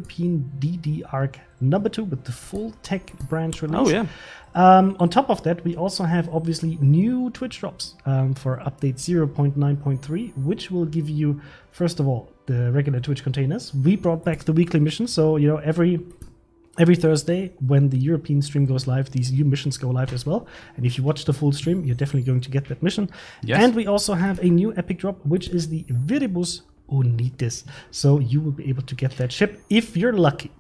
European DD Arc number 2 with the full tech branch release. Oh, yeah. On top of that, we also have obviously new Twitch drops for update 0.9.3, which will give you, first of all, the regular Twitch containers. We brought back the weekly missions, so you know every Thursday when the European stream goes live, these new missions go live as well. And if you watch the full stream, you're definitely going to get that mission. Yes. And we also have a new epic drop, which is the Viribus Unitis. So you will be able to get that ship if you're lucky.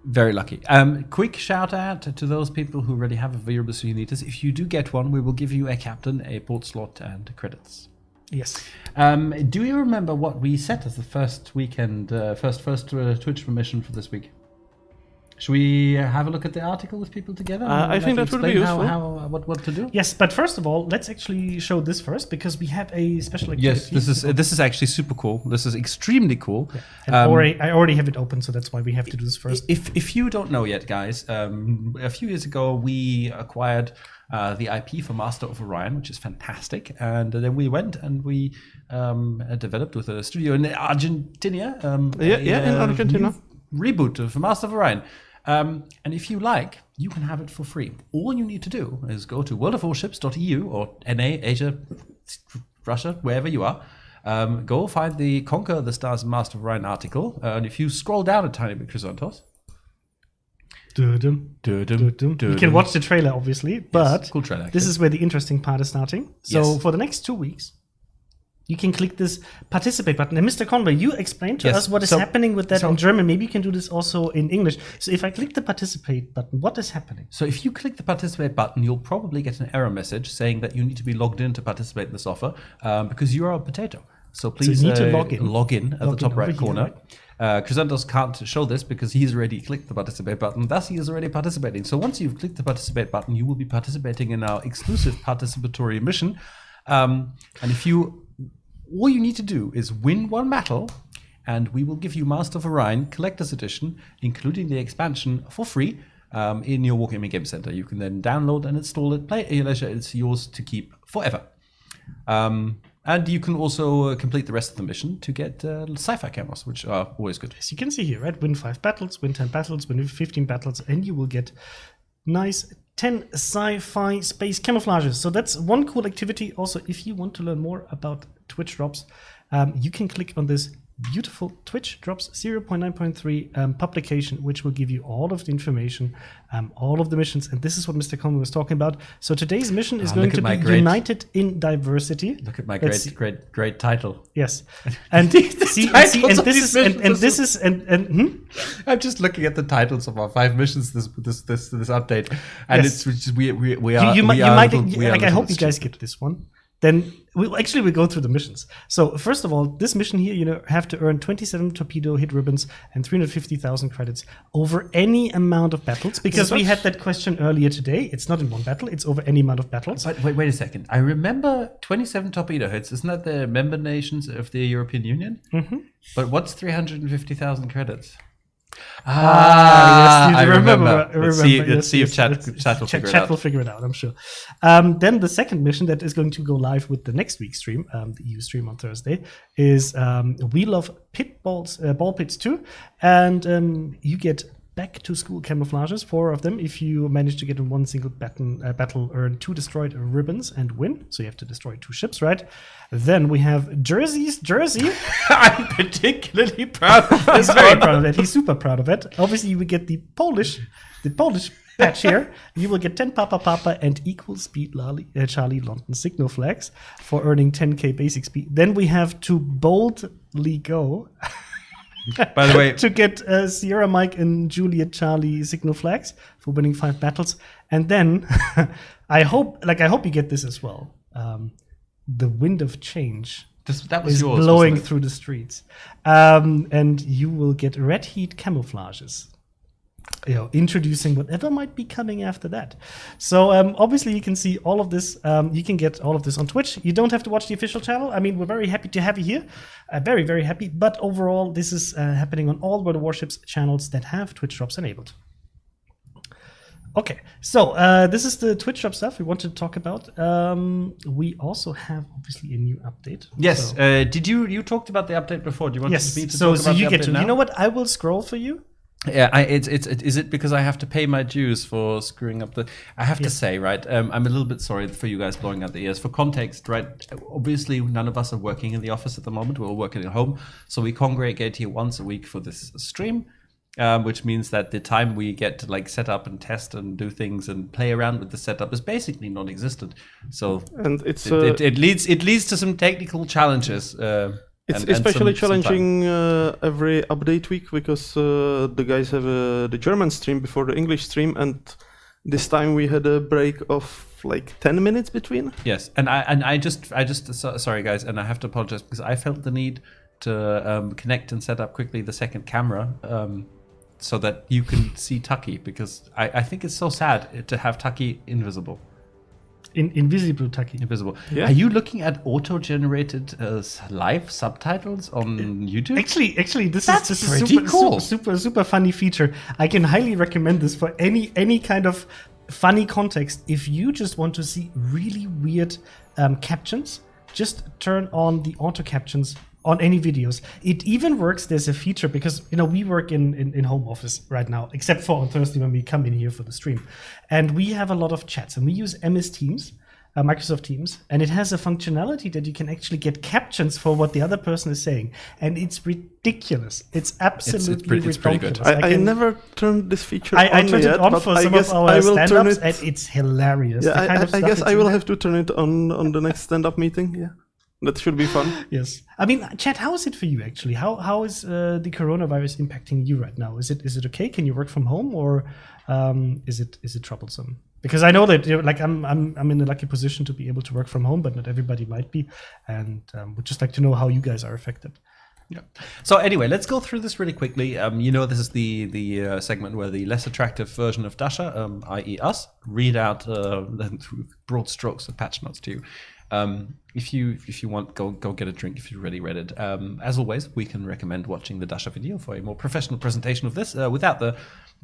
Very lucky. Quick shout out to those people who already have a Viribus Unitas. If you do get one, we will give you a captain, a port slot, and credits. Yes. Do you remember what we set as the first weekend, first Twitch mission for this week? Should we have a look at the article with people together? I think that would be useful. What to do? Yes, but first of all, let's actually show this first because we have a special activity. Yes, this is actually super cool. This is extremely cool. Yeah. And I already have it open, so that's why we have to do this first. If you don't know yet, guys, a few years ago we acquired the IP for Master of Orion, which is fantastic, and then we went and we developed with a studio in Argentina. In Argentina. Reboot of Master of Orion. And if you like, you can have it for free. All you need to do is go to worldofwarships.eu or NA, Asia, Russia, wherever you are. Go find the Conquer the Stars Master of Orion article. And if you scroll down a tiny bit, Crysantos. You can watch the trailer, obviously, but yes, cool trailer, this is where the interesting part is starting. So for the next 2 weeks, you can click this participate button. And Mr. Conway, you explained to us what is happening with that in German. Maybe you can do this also in English. So if I click the participate button, what is happening? So if you click the participate button, you'll probably get an error message saying that you need to be logged in to participate in this offer because you are a potato. So please you need to log in at the top right corner. Right? Chrysantos can't show this because he's already clicked the participate button. Thus, he is already participating. So once you've clicked the participate button, you will be participating in our exclusive participatory mission. And all you need to do is win one battle, and we will give you Master of Orion Collector's Edition, including the expansion, for free in your Wargaming Game Center. You can then download and install it, play at your leisure. It's yours to keep forever. And you can also complete the rest of the mission to get sci-fi cameras, which are always good. As you can see here, right? Win 5 battles, win 10 battles, win 15 battles, and you will get nice 10 sci-fi space camouflages. So that's one cool activity. Also, if you want to learn more about Twitch drops, you can click on this beautiful Twitch drops 0.9.3 publication, which will give you all of the information, all of the missions. And this is what Mr. Conway was talking about. So today's mission is going to be United in Diversity. Look at my great title. Yes. And I'm just looking at the titles of our 5 missions this update, and yes. it's just I hope you guys get this one. Then we'll go through the missions. So first of all, this mission here, you have to earn 27 torpedo hit ribbons and 350,000 credits over any amount of battles. Because we had that question earlier today. It's not in one battle. It's over any amount of battles. But wait a second. I remember 27 torpedo hits. Isn't that the member nations of the European Union? Mm-hmm. But what's 350,000 credits? Yes, I remember. Let's see if chat will figure it out, I'm sure. Then the second mission that is going to go live with the next week's stream, the EU stream on Thursday, is We Love Ball Pits 2. And you get back to school camouflages, 4 of them. If you manage to get in one single battle, earn 2 destroyed ribbons and win. So you have to destroy 2 ships, right? Then we have Jersey. I'm particularly proud of this. He's very proud of that. He's super proud of it. Obviously, you will get the Polish patch here. You will get 10 Papa and equal speed Charlie London signal flags for earning 10k basic speed. Then we have to boldly go. By the way, to get Sierra Mike and Juliet Charlie signal flags for winning 5 battles. And then I hope you get this as well. The wind of change that was is yours, blowing through the streets. And you will get red heat camouflages. Introducing whatever might be coming after that. So obviously you can see all of this. You can get all of this on Twitch. You don't have to watch the official channel. I mean, we're very happy to have you here. Very, very happy. But overall, this is happening on all World of Warships channels that have Twitch drops enabled. Okay, so this is the Twitch drop stuff we wanted to talk about. We also have obviously a new update. Yes. So, did you talked about the update before? Do you want me to talk about the update now? You know what? I will scroll for you. Yeah, is it because I have to pay my dues for screwing up the? I have to say, right? I'm a little bit sorry for you guys blowing out the ears. For context, right? Obviously, none of us are working in the office at the moment. We're all working at home, so we congregate here once a week for this stream, which means that the time we get to like set up and test and do things and play around with the setup is basically non-existent. So And it's it leads to some technical challenges. It's and especially some time. challenging every update week because the guys have the German stream before the English stream, and this time we had a break of like 10 minutes between. Yes, and I just sorry guys, and I have to apologize because I felt the need to connect and set up quickly the second camera so that you can see Tucky, because I think it's so sad to have Tucky invisible. Invisible, Tucky. Invisible. Yeah. Are you looking at auto-generated live subtitles on YouTube? Actually, this That's is pretty cool. super funny feature. I can highly recommend this for any kind of funny context. If you just want to see really weird captions, just turn on the auto captions on any videos. It even works. There's a feature because we work in home office right now, except for on Thursday when we come in here for the stream, and we have a lot of chats and we use MS Teams. Microsoft Teams, and it has a functionality that you can actually get captions for what the other person is saying, and it's ridiculous. It's absolutely it's pretty good. ridiculous. I never turned this feature I on turned yet, it on but for I some guess of our I will turn stand-ups, it. and it's hilarious. Yeah, The kind of I stuff guess it's I will in. have to turn it on the next stand-up meeting. Yeah, that should be fun. Yes, I mean, Chad, how is it for you actually? How is the coronavirus impacting you right now? Is it okay? Can you work from home, or is it troublesome? Because I know that I'm in a lucky position to be able to work from home, but not everybody might be, and would just like to know how you guys are affected. Yeah. So anyway, let's go through this really quickly. This is the segment where the less attractive version of Dasha, i.e. us, read out through broad strokes of patch notes to you. If you want, go get a drink if you already read it. As always, we can recommend watching the Dasha video for a more professional presentation of this without the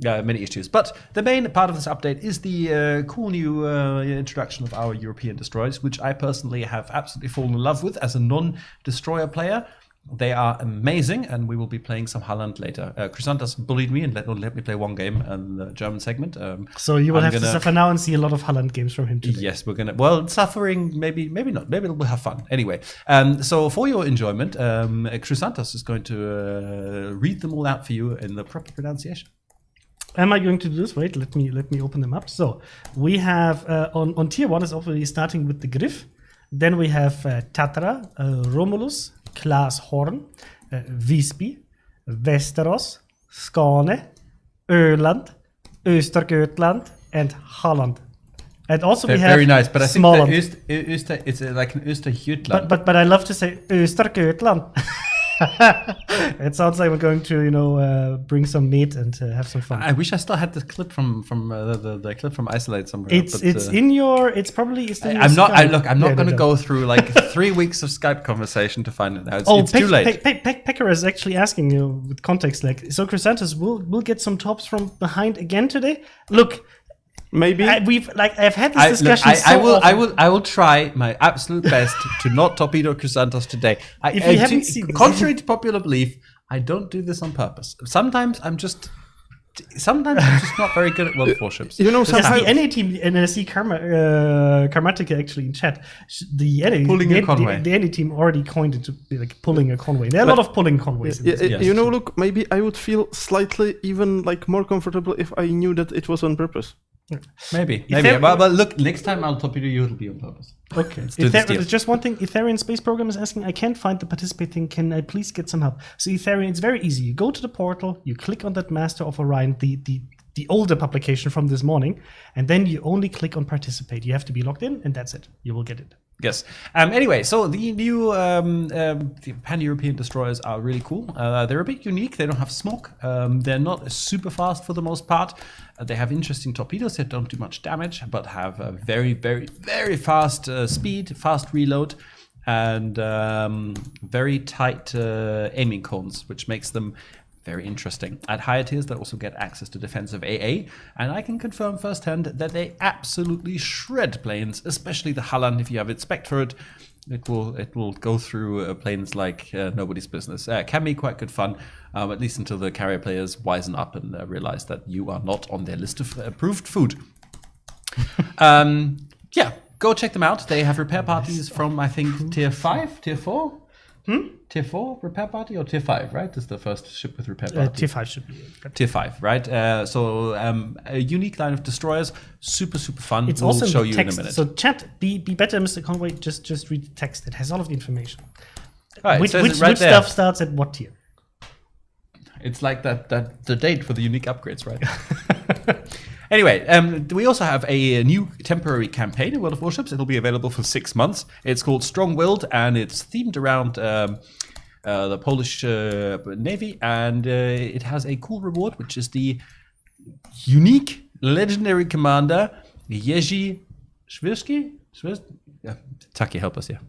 many issues. But the main part of this update is the cool new introduction of our European destroyers, which I personally have absolutely fallen in love with as a non-destroyer player. They are amazing, and we will be playing some Holland later. Crysantos bullied me and let me play one game in the German segment. So you will have to suffer now and see a lot of Holland games from him today. Yes, we're gonna. Well, suffering, maybe not. Maybe we'll have fun. Anyway, so for your enjoyment, Crysantos is going to read them all out for you in the proper pronunciation. Am I going to do this? Wait, let me open them up. So we have on tier 1 is obviously starting with the Griff. Then we have Tatra, Romulus, Klaas Horn, Visby, Västerås, Skåne, Öland, Östergötland, and Holland. And also we have very nice, but I think Småland. it's like an Östergötland. But I love to say Östergötland. It sounds like we're going to bring some meat and have some fun. I wish I still had the clip from the clip from Isolate somewhere. It's in your. It's probably. It's in your I'm not. Skype. I'm not going to go through like 3 weeks of Skype conversation to find it now. It's too late. Pecker is actually asking you with context, like, so Crysantos will get some tops from behind again today. Look. Maybe I've had this discussion. I will try my absolute best to not torpedo Crysantos today. If you haven't seen this, contrary to popular belief, I don't do this on purpose. Sometimes I'm just not very good at World of Warships. Somehow the NA team, and I see Karmatica actually in chat. The NA, Pulling a Conway. The NA team already coined it to be like pulling a Conway. There are a lot of pulling Conways. In this. Yes. Look, maybe I would feel slightly even like more comfortable if I knew that it was on purpose. Maybe. But look, next time I'll torpedo you, it'll be on purpose. Okay. There's just one thing. Etherian Space Program is asking, I can't find the participate thing. Can I please get some help? So Etherian, it's very easy. You go to the portal, you click on that Master of Orion, the older publication from this morning, and then you only click on participate. You have to be logged in, and that's it. You will get it. Yes. Anyway, so the new the Pan-European destroyers are really cool. They're a bit unique. They don't have smoke. They're not super fast for the most part. They have interesting torpedoes that don't do much damage, but have a very, very, very fast speed, fast reload, and very tight aiming cones, which makes them very interesting. At higher tiers, they also get access to defensive AA, and I can confirm firsthand that they absolutely shred planes, especially the Halland if you have it spec for it. It will go through planes like nobody's business. Can be quite good fun, at least until the carrier players wisen up and realize that you are not on their list of approved food. Yeah, go check them out. They have repair parties from, I think, tier 5, tier 4? Tier 4 repair party or tier 5, right? This is the first ship with repair party. Tier 5 should be. Tier 5, right? So a unique line of destroyers, super fun. It's we'll also show in you text. in a minute. So chat, be better, Mr. Conway. Just read the text. It has all of the information. All right, Which it says it right there. stuff starts at what tier? It's like that the date for the unique upgrades, right? Anyway, we also have a new temporary campaign in World of Warships. It'll be available for 6 months. It's called Strong-Willed, and it's themed around the Polish Navy, and it has a cool reward, which is the unique legendary commander Jerzy Świerski. Yeah, Taki, help us here.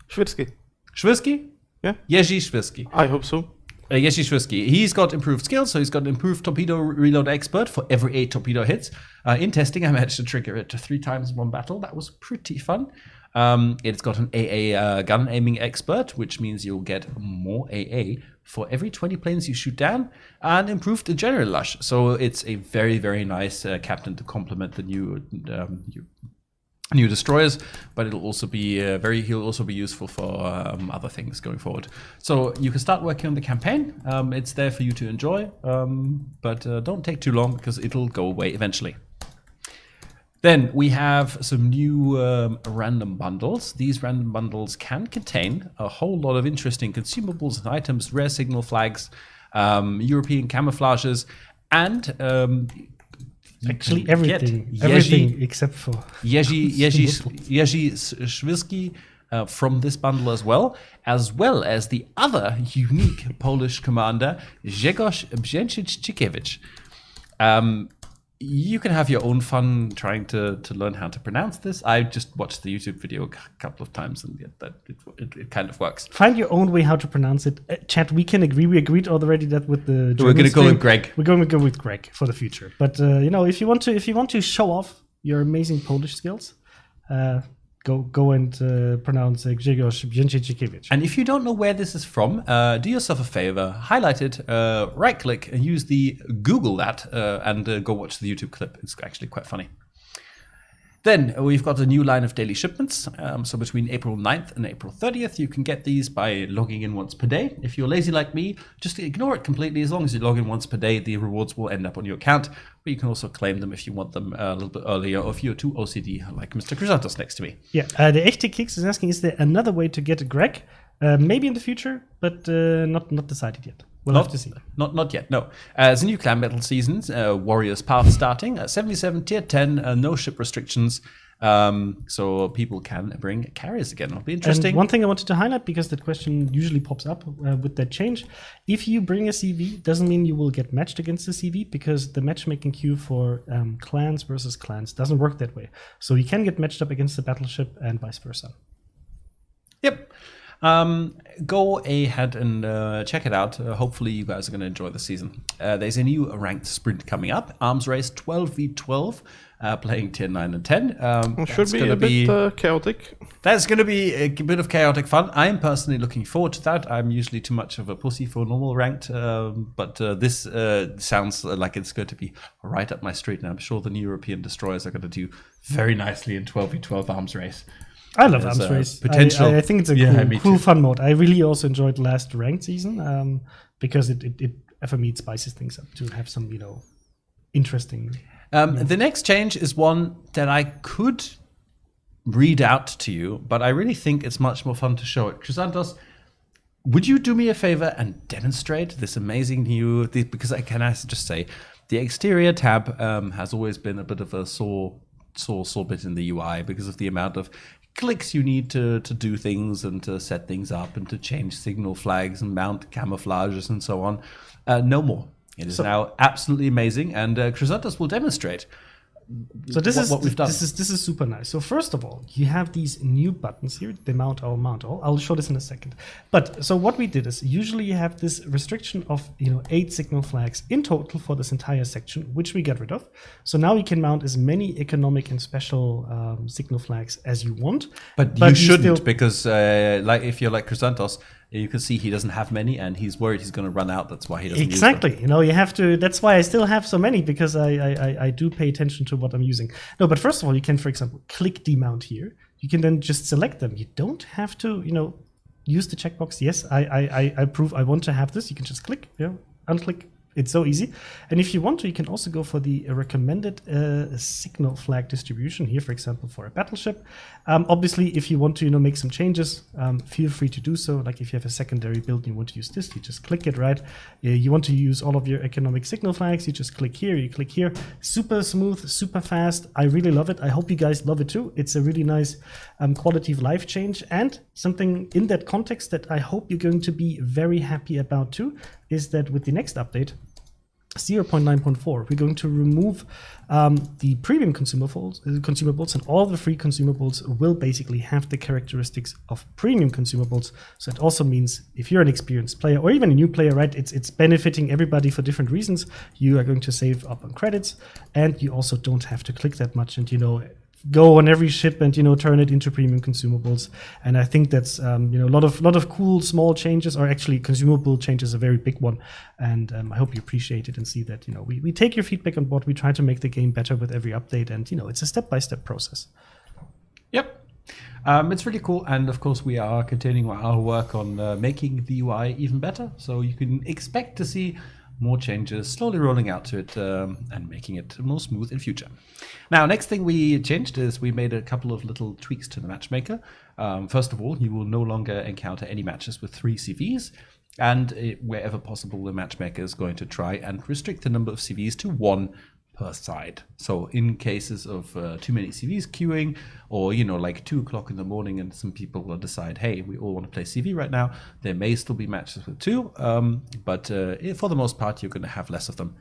Świerski? Yeah. Jerzy Świerski. I hope so. Jerzy Świerski. He's got improved skills, so he's got an improved torpedo reload expert for every 8 torpedo hits. In testing, I managed to trigger it 3 times in one battle. That was pretty fun. It's got an AA gun aiming expert, which means you'll get more AA for every 20 planes you shoot down, and improved general lush. So it's a very nice captain to complement the new destroyers, but it'll also be he'll also be useful for other things going forward. So you can start working on the campaign. It's there for you to enjoy, but don't take too long because it'll go away eventually. Then we have some new random bundles. These random bundles can contain a whole lot of interesting consumables and items, rare signal flags, European camouflages, and actually everything except for Jerzy Świerski from this bundle as well as the other unique Polish commander Grzegorz Brzęczyk-Cikiewicz. You can have your own fun trying to learn how to pronounce this. I just watched the YouTube video a couple of times, and it kind of works. Find your own way how to pronounce it. Chat, we can agree. We agreed already that with the German We're going to go stream, with Greg. We're going to go with Greg for the future. But if you want to show off your amazing Polish skills, go and pronounce Grzegorz Brzęczyk-Cikiewicz. And if you don't know where this is from, do yourself a favor, highlight it, right-click, and use the Google that, and go watch the YouTube clip. It's actually quite funny. Then we've got a new line of daily shipments. So between April 9th and April 30th, you can get these by logging in once per day. If you're lazy like me, just ignore it completely. As long as you log in once per day, the rewards will end up on your account. But you can also claim them if you want them a little bit earlier, or if you're too OCD, like Mr. Crysantos next to me. Yeah, the Echte Kicks is asking, is there another way to get Greg? Maybe in the future, but not decided yet. We'll have to see. Not yet, no. As a new clan battle seasons, Warriors Path starting, 77 tier 10, no ship restrictions, so people can bring carriers again. It'll be interesting. And one thing I wanted to highlight, because that question usually pops up with that change, if you bring a CV, doesn't mean you will get matched against the CV, because the matchmaking queue for clans versus clans doesn't work that way. So you can get matched up against the battleship and vice versa. Yep. Go ahead and check it out. Hopefully you guys are going to enjoy the season. There's a new ranked sprint coming up. Arms race 12v12, playing tier 9 and 10. Should be a bit chaotic. That's going to be a bit of chaotic fun. I am personally looking forward to that. I'm usually too much of a pussy for normal ranked, but this sounds like it's going to be right up my street. And I'm sure the new European destroyers are going to do very nicely in 12v12 arms race. I love arms race. Potential. I think it's a cool fun mode. I really also enjoyed last ranked season because it for me it spices things up to have some interesting. The next change is one that I could read out to you, but I really think it's much more fun to show it. Crysantos, would you do me a favor and demonstrate this amazing new? Because I just say the exterior tab has always been a bit of a sore bit in the UI because of the amount of clicks you need to do things and to set things up and to change signal flags and mount camouflages and so on. No more. It is now absolutely amazing, and Crysantos will demonstrate. So this is what we've done. This is super nice. So first of all, you have these new buttons here. They mount all. I'll show this in a second. But so what we did is usually you have this restriction of 8 signal flags in total for this entire section, which we got rid of. So now you can mount as many economic and special signal flags as you want. But you shouldn't, because like if you're like Crysantos, you can see he doesn't have many, and he's worried he's going to run out. That's why he doesn't use them. Exactly. You have to. That's why I still have so many, because I do pay attention to what I'm using. No, but first of all, you can, for example, click demount here. You can then just select them. You don't have to, use the checkbox. Yes, I approve. I want to have this. You can just click, unclick. It's so easy. And if you want to, you can also go for the recommended signal flag distribution here, for example, for a battleship. Obviously, if you want to make some changes, feel free to do so. Like if you have a secondary build and you want to use this, you just click it, right? You want to use all of your economic signal flags, you just click here, you click here. Super smooth, super fast. I really love it. I hope you guys love it too. It's a really nice quality of life change, and something in that context that I hope you're going to be very happy about too is that with the next update, 0.9.4, we're going to remove the premium consumables, and all the free consumables will basically have the characteristics of premium consumables. So it also means if you're an experienced player or even a new player, right, it's benefiting everybody for different reasons. You are going to save up on credits, and you also don't have to click that much and go on every ship and turn it into premium consumables. And I think that's a lot of cool small changes, or actually consumable changes, a very big one. And I hope you appreciate it and see that we take your feedback on board. We try to make the game better with every update, and it's a step-by-step process. Yep. It's really cool, and of course we are continuing our work on making the UI even better, so you can expect to see more changes slowly rolling out to it and making it more smooth in future. Now, next thing we changed is we made a couple of little tweaks to the matchmaker. First of all, you will no longer encounter any matches with 3 CVs, and wherever possible, the matchmaker is going to try and restrict the number of CVs to 1 per side. So in cases of too many CVs queuing, or like 2 o'clock in the morning and some people will decide, hey, we all want to play CV right now, there may still be matches with 2, but for the most part you're going to have less of them.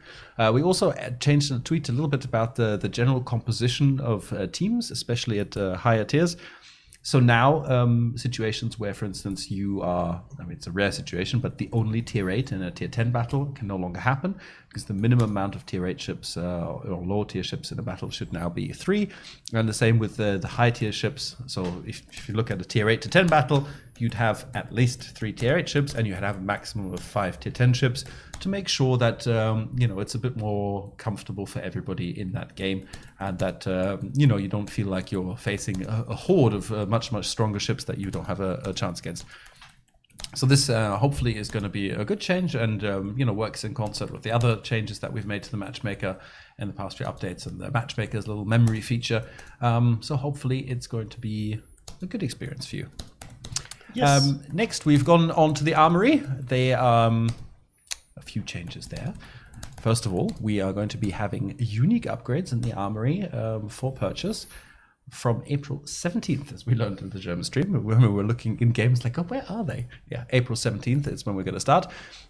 We also changed the tweet a little bit about the general composition of teams, especially at higher tiers. So now situations where, for instance, you are, it's a rare situation, but the only tier 8 in a tier 10 battle can no longer happen, because the minimum amount of tier 8 ships or lower tier ships in a battle should now be 3. And the same with the high tier ships. So if you look at a tier 8 to 10 battle, you'd have at least 3 tier 8 ships, and you'd have a maximum of 5 tier 10 ships to make sure that it's a bit more comfortable for everybody in that game, and that you don't feel like you're facing a horde of much stronger ships that you don't have a chance against. So this hopefully is going to be a good change, and works in concert with the other changes that we've made to the matchmaker in the past few updates, and the matchmaker's little memory feature. So hopefully it's going to be a good experience for you. Yes. Next, we've gone on to the armory. There are a few changes there. First of all, we are going to be having unique upgrades in the armory for purchase from April 17th, as we learned in the German stream, when we were looking in games like, oh, where are they? Yeah, April 17th is when we're going to start.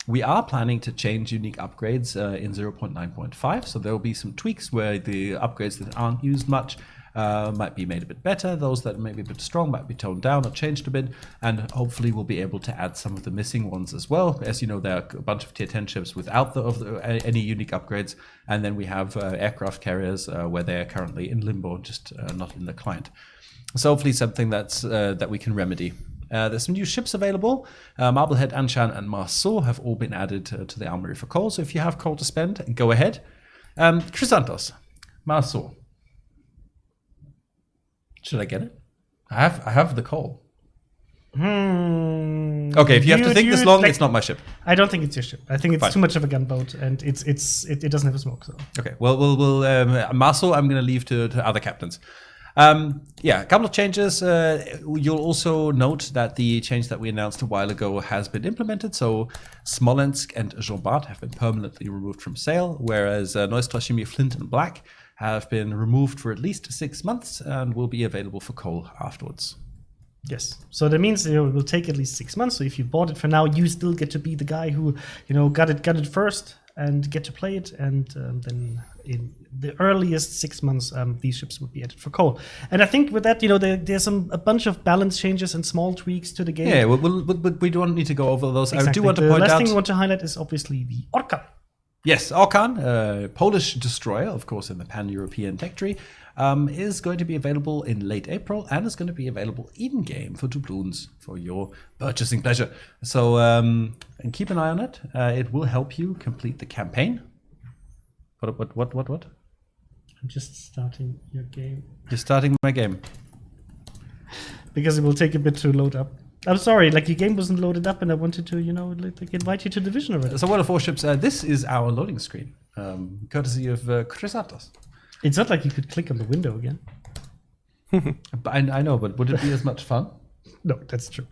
We are planning to change unique upgrades in 0.9.5, so there will be some tweaks where the upgrades that aren't used much might be made a bit better. Those that may be a bit strong might be toned down or changed a bit, and hopefully we'll be able to add some of the missing ones as well. As you know, there are a bunch of tier 10 ships without any unique upgrades, and then we have aircraft carriers where they're currently in limbo, just not in the client. So hopefully something that we can remedy. There's some new ships available. Marblehead, Anshan, and Marceau have all been added to the armory for coal, so if you have coal to spend, go ahead. Crysantos, Marceau. Should I get it? I have the coal. Okay, if you have to think this long, it's not my ship. I don't think it's your ship. I think it's Fine. too much of a gunboat, and it doesn't have a smoke. So Okay, well, we'll Marceau, I'm going to leave to other captains. A couple of changes. You'll also note that the change that we announced a while ago has been implemented. So Smolensk and Jean Bart have been permanently removed from sale, whereas Neustrashimi, Flint, and Black have been removed for at least 6 months and will be available for coal afterwards. yes, so that means it will take at least 6 months. So if you bought it for now, you still get to be the guy who got it first. and get to play it. And then in the earliest 6 months, these ships would be added for coal. And I think with that, there's a bunch of balance changes and small tweaks to the game. Yeah, we don't need to go over those. Exactly. I do want to the point last out. thing I want to highlight is obviously the Orkan. Yes, Orkan, Polish destroyer, of course, in the pan-European tech tree, is going to be available in late April and is going to be available in-game for doubloons for your purchasing pleasure. So and keep an eye on it. It will help you complete the campaign. What? I'm just starting your game. You're starting my game. Because it will take a bit to load up. I'm sorry, your game wasn't loaded up, and I wanted to, invite you to Division already. So World of Warships, this is our loading screen, courtesy of Crysantos. It's not like you could click on the window again. I know, but would it be as much fun? No, that's true.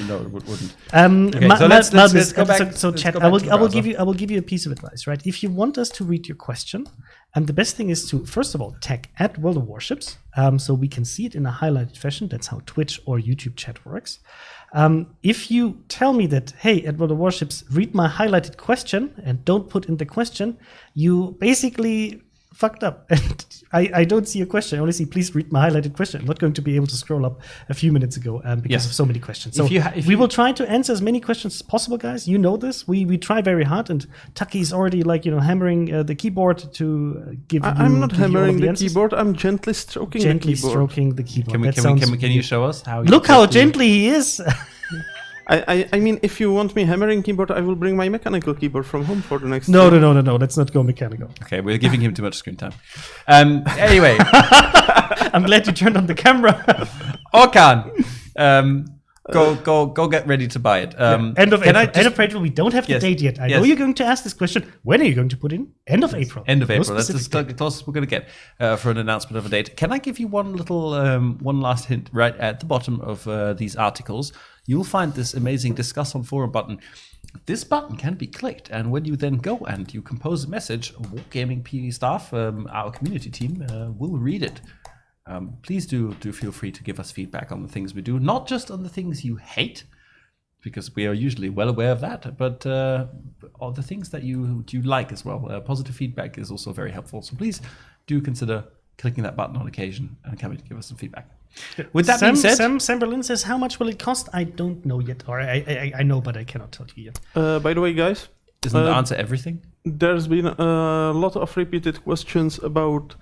No, it wouldn't. Okay, so let's go back. So chat, I will give you a piece of advice, right? If you want us to read your question, the best thing is to first of all tag at World of Warships, so we can see it in a highlighted fashion. That's how Twitch or YouTube chat works. If you tell me that, hey, at World of Warships, read my highlighted question and don't put in the question, you basically fucked up. And I don't see a question. I only see, please read my highlighted question. I'm not going to be able to scroll up a few minutes ago because of so many questions. So we will try to answer as many questions as possible, guys. You know this. We try very hard, and Taki's already hammering the keyboard to give. I'm not hammering the keyboard. I'm gently stroking the keyboard. Stroking the keyboard. Can you show us how? Look how gently he is. I mean, if you want me hammering keyboard, I will bring my mechanical keyboard from home for the next. No. Let's not go mechanical. Okay, we're giving him too much screen time. Anyway, I'm glad you turned on the camera. Orkan, go get ready to buy it. End of April. We don't have the date yet. I know you're going to ask this question. When are you going to put in? End of April. End of April. That's the closest we're going to get for an announcement of a date. Can I give you one last hint? Right at the bottom of these articles, you'll find this amazing Discuss on Forum button. This button can be clicked, and when you then go and you compose a message, Wargaming PD staff, our community team, will read it. Please do feel free to give us feedback on the things we do, not just on the things you hate, because we are usually well aware of that, but on the things that you like as well. Positive feedback is also very helpful. So please do consider clicking that button on occasion and coming to give us some feedback. With that being said, Sam Berlin says, how much will it cost? I don't know yet, or I know, but I cannot tell you yet. By the way, guys, doesn't the answer everything? There's been a lot of repeated questions about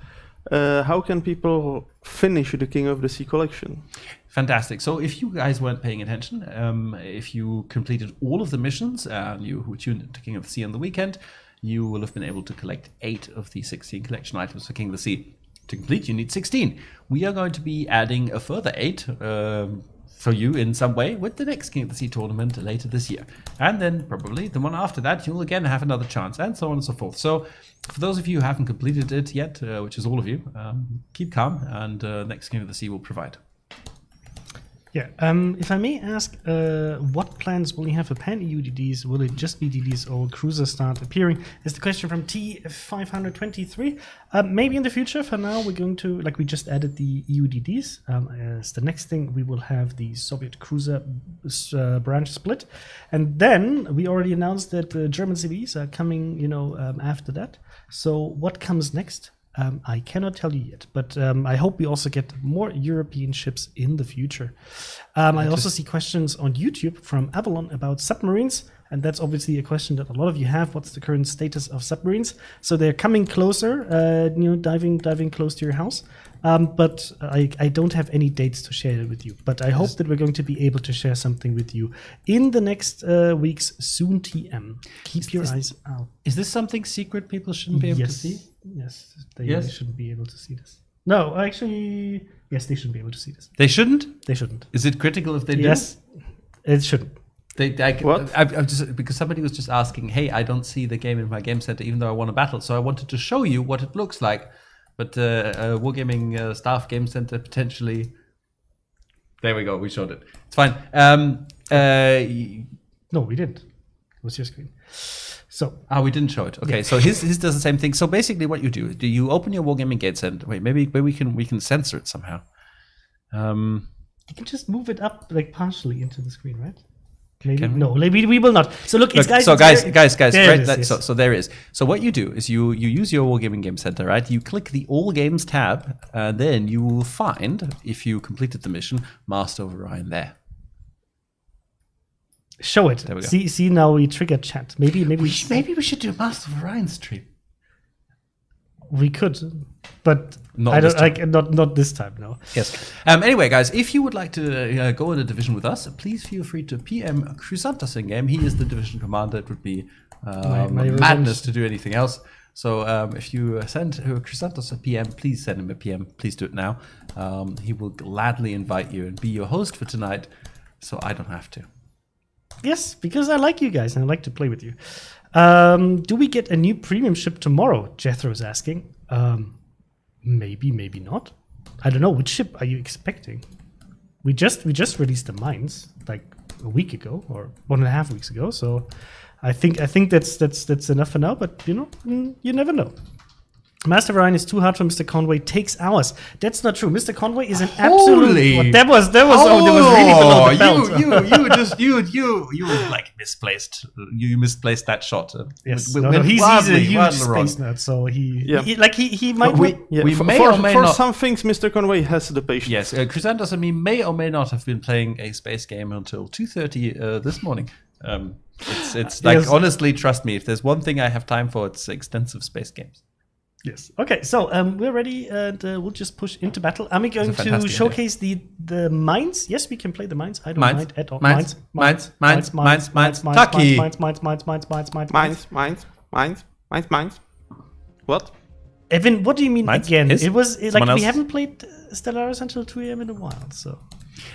how can people finish the King of the Sea collection. Fantastic. So if you guys weren't paying attention, if you completed all of the missions, you who tuned into King of the Sea on the weekend, you will have been able to collect 8 of the 16 collection items for King of the Sea. To complete, you need 16. We are going to be adding a further 8 for you in some way with the next King of the Sea tournament later this year. And then probably the one after that, you'll again have another chance, and so on and so forth. So for those of you who haven't completed it yet, which is all of you, keep calm, and next King of the Sea will provide. Yeah, if I may ask, what plans will you have for pan-EU DDs? Will it just be DDs or cruisers start appearing? Is the question from T523. Maybe in the future. For now, we're going to, we just added the EU DDs. As the next thing, we will have the Soviet cruiser branch split. And then we already announced that the German CVs are coming, after that. So what comes next? I cannot tell you yet, but I hope we also get more European ships in the future. I also see questions on YouTube from Avalon about submarines, and that's obviously a question that a lot of you have. What's the current status of submarines? So they're coming closer, diving close to your house. But I don't have any dates to share with you. But I hope that we're going to be able to share something with you in the next weeks, soon TM. Keep your eyes out. Is this something secret people shouldn't be able to see? Yes, they shouldn't be able to see this. No, actually, yes, they shouldn't be able to see this. They shouldn't? They shouldn't. Is it critical if they do? Yes, it shouldn't. What? I'm just, because somebody was just asking, hey, I don't see the game in my game center even though I want a battle. So I wanted to show you what it looks like. But Wargaming staff game center potentially. There we go. We showed it. It's fine. No, we didn't. It was your screen. So we didn't show it. Okay, yeah. So his does the same thing. So basically, what you do you open your Wargaming game center? Wait, maybe we can censor it somehow. You can just move it up partially into the screen, right? Maybe, Can we? no, maybe we will not. So look, it's guys. So it's guys, there right? it is, yes. So there is. So what you do is you use your Wargaming Game Center, right? You click the All Games tab, and then you will find, if you completed the mission, Master of Orion there. Show it. There we go. See now we trigger chat. Maybe we should do a Master of Orion stream. we could, but Not I this don't like not this time. No. Yes. Anyway, guys, if you would like to go in a division with us, please feel free to PM Crysantos in game. He is the division commander. It would be My madness to do anything else. So if you send Crysantos a PM, please send him a PM. Please do it now. He will gladly invite you and be your host for tonight, so I don't have to. Yes, because I like you guys and I like to play with you. Do we get a new premium ship tomorrow? Jethro's asking. Maybe, maybe not. I don't know. Which ship are you expecting? We just released the mines like a week ago or 1.5 weeks ago. So I think that's enough for now. But you never know. Master of Orion is too hard for MrConway. Takes hours. That's not true. Mr. Conway is an absolute. Well, that was really below the belt. you like misplaced. You misplaced that shot. Yes, Went he's a wildly huge wrong. space nerd, so he Yeah. might. We may or may for not. some things, Mr. Conway has the patience. Yes, Crysantos and me may or may not have been playing a space game until 2:30 this morning. It's like, Yes. honestly, trust me, if there's one thing I have time for, it's extensive space games. Yes. Okay. So we're ready, and we'll just push into battle. Am I going It's a to fantastic showcase the mines? Yes, we can play the mines. I don't Mines. mind at all. Mines. Taki. Mines. What? Evan, what do you mean Mines? again? His? It was Someone like we else? haven't played Stellaris until 2 a.m. in a while. So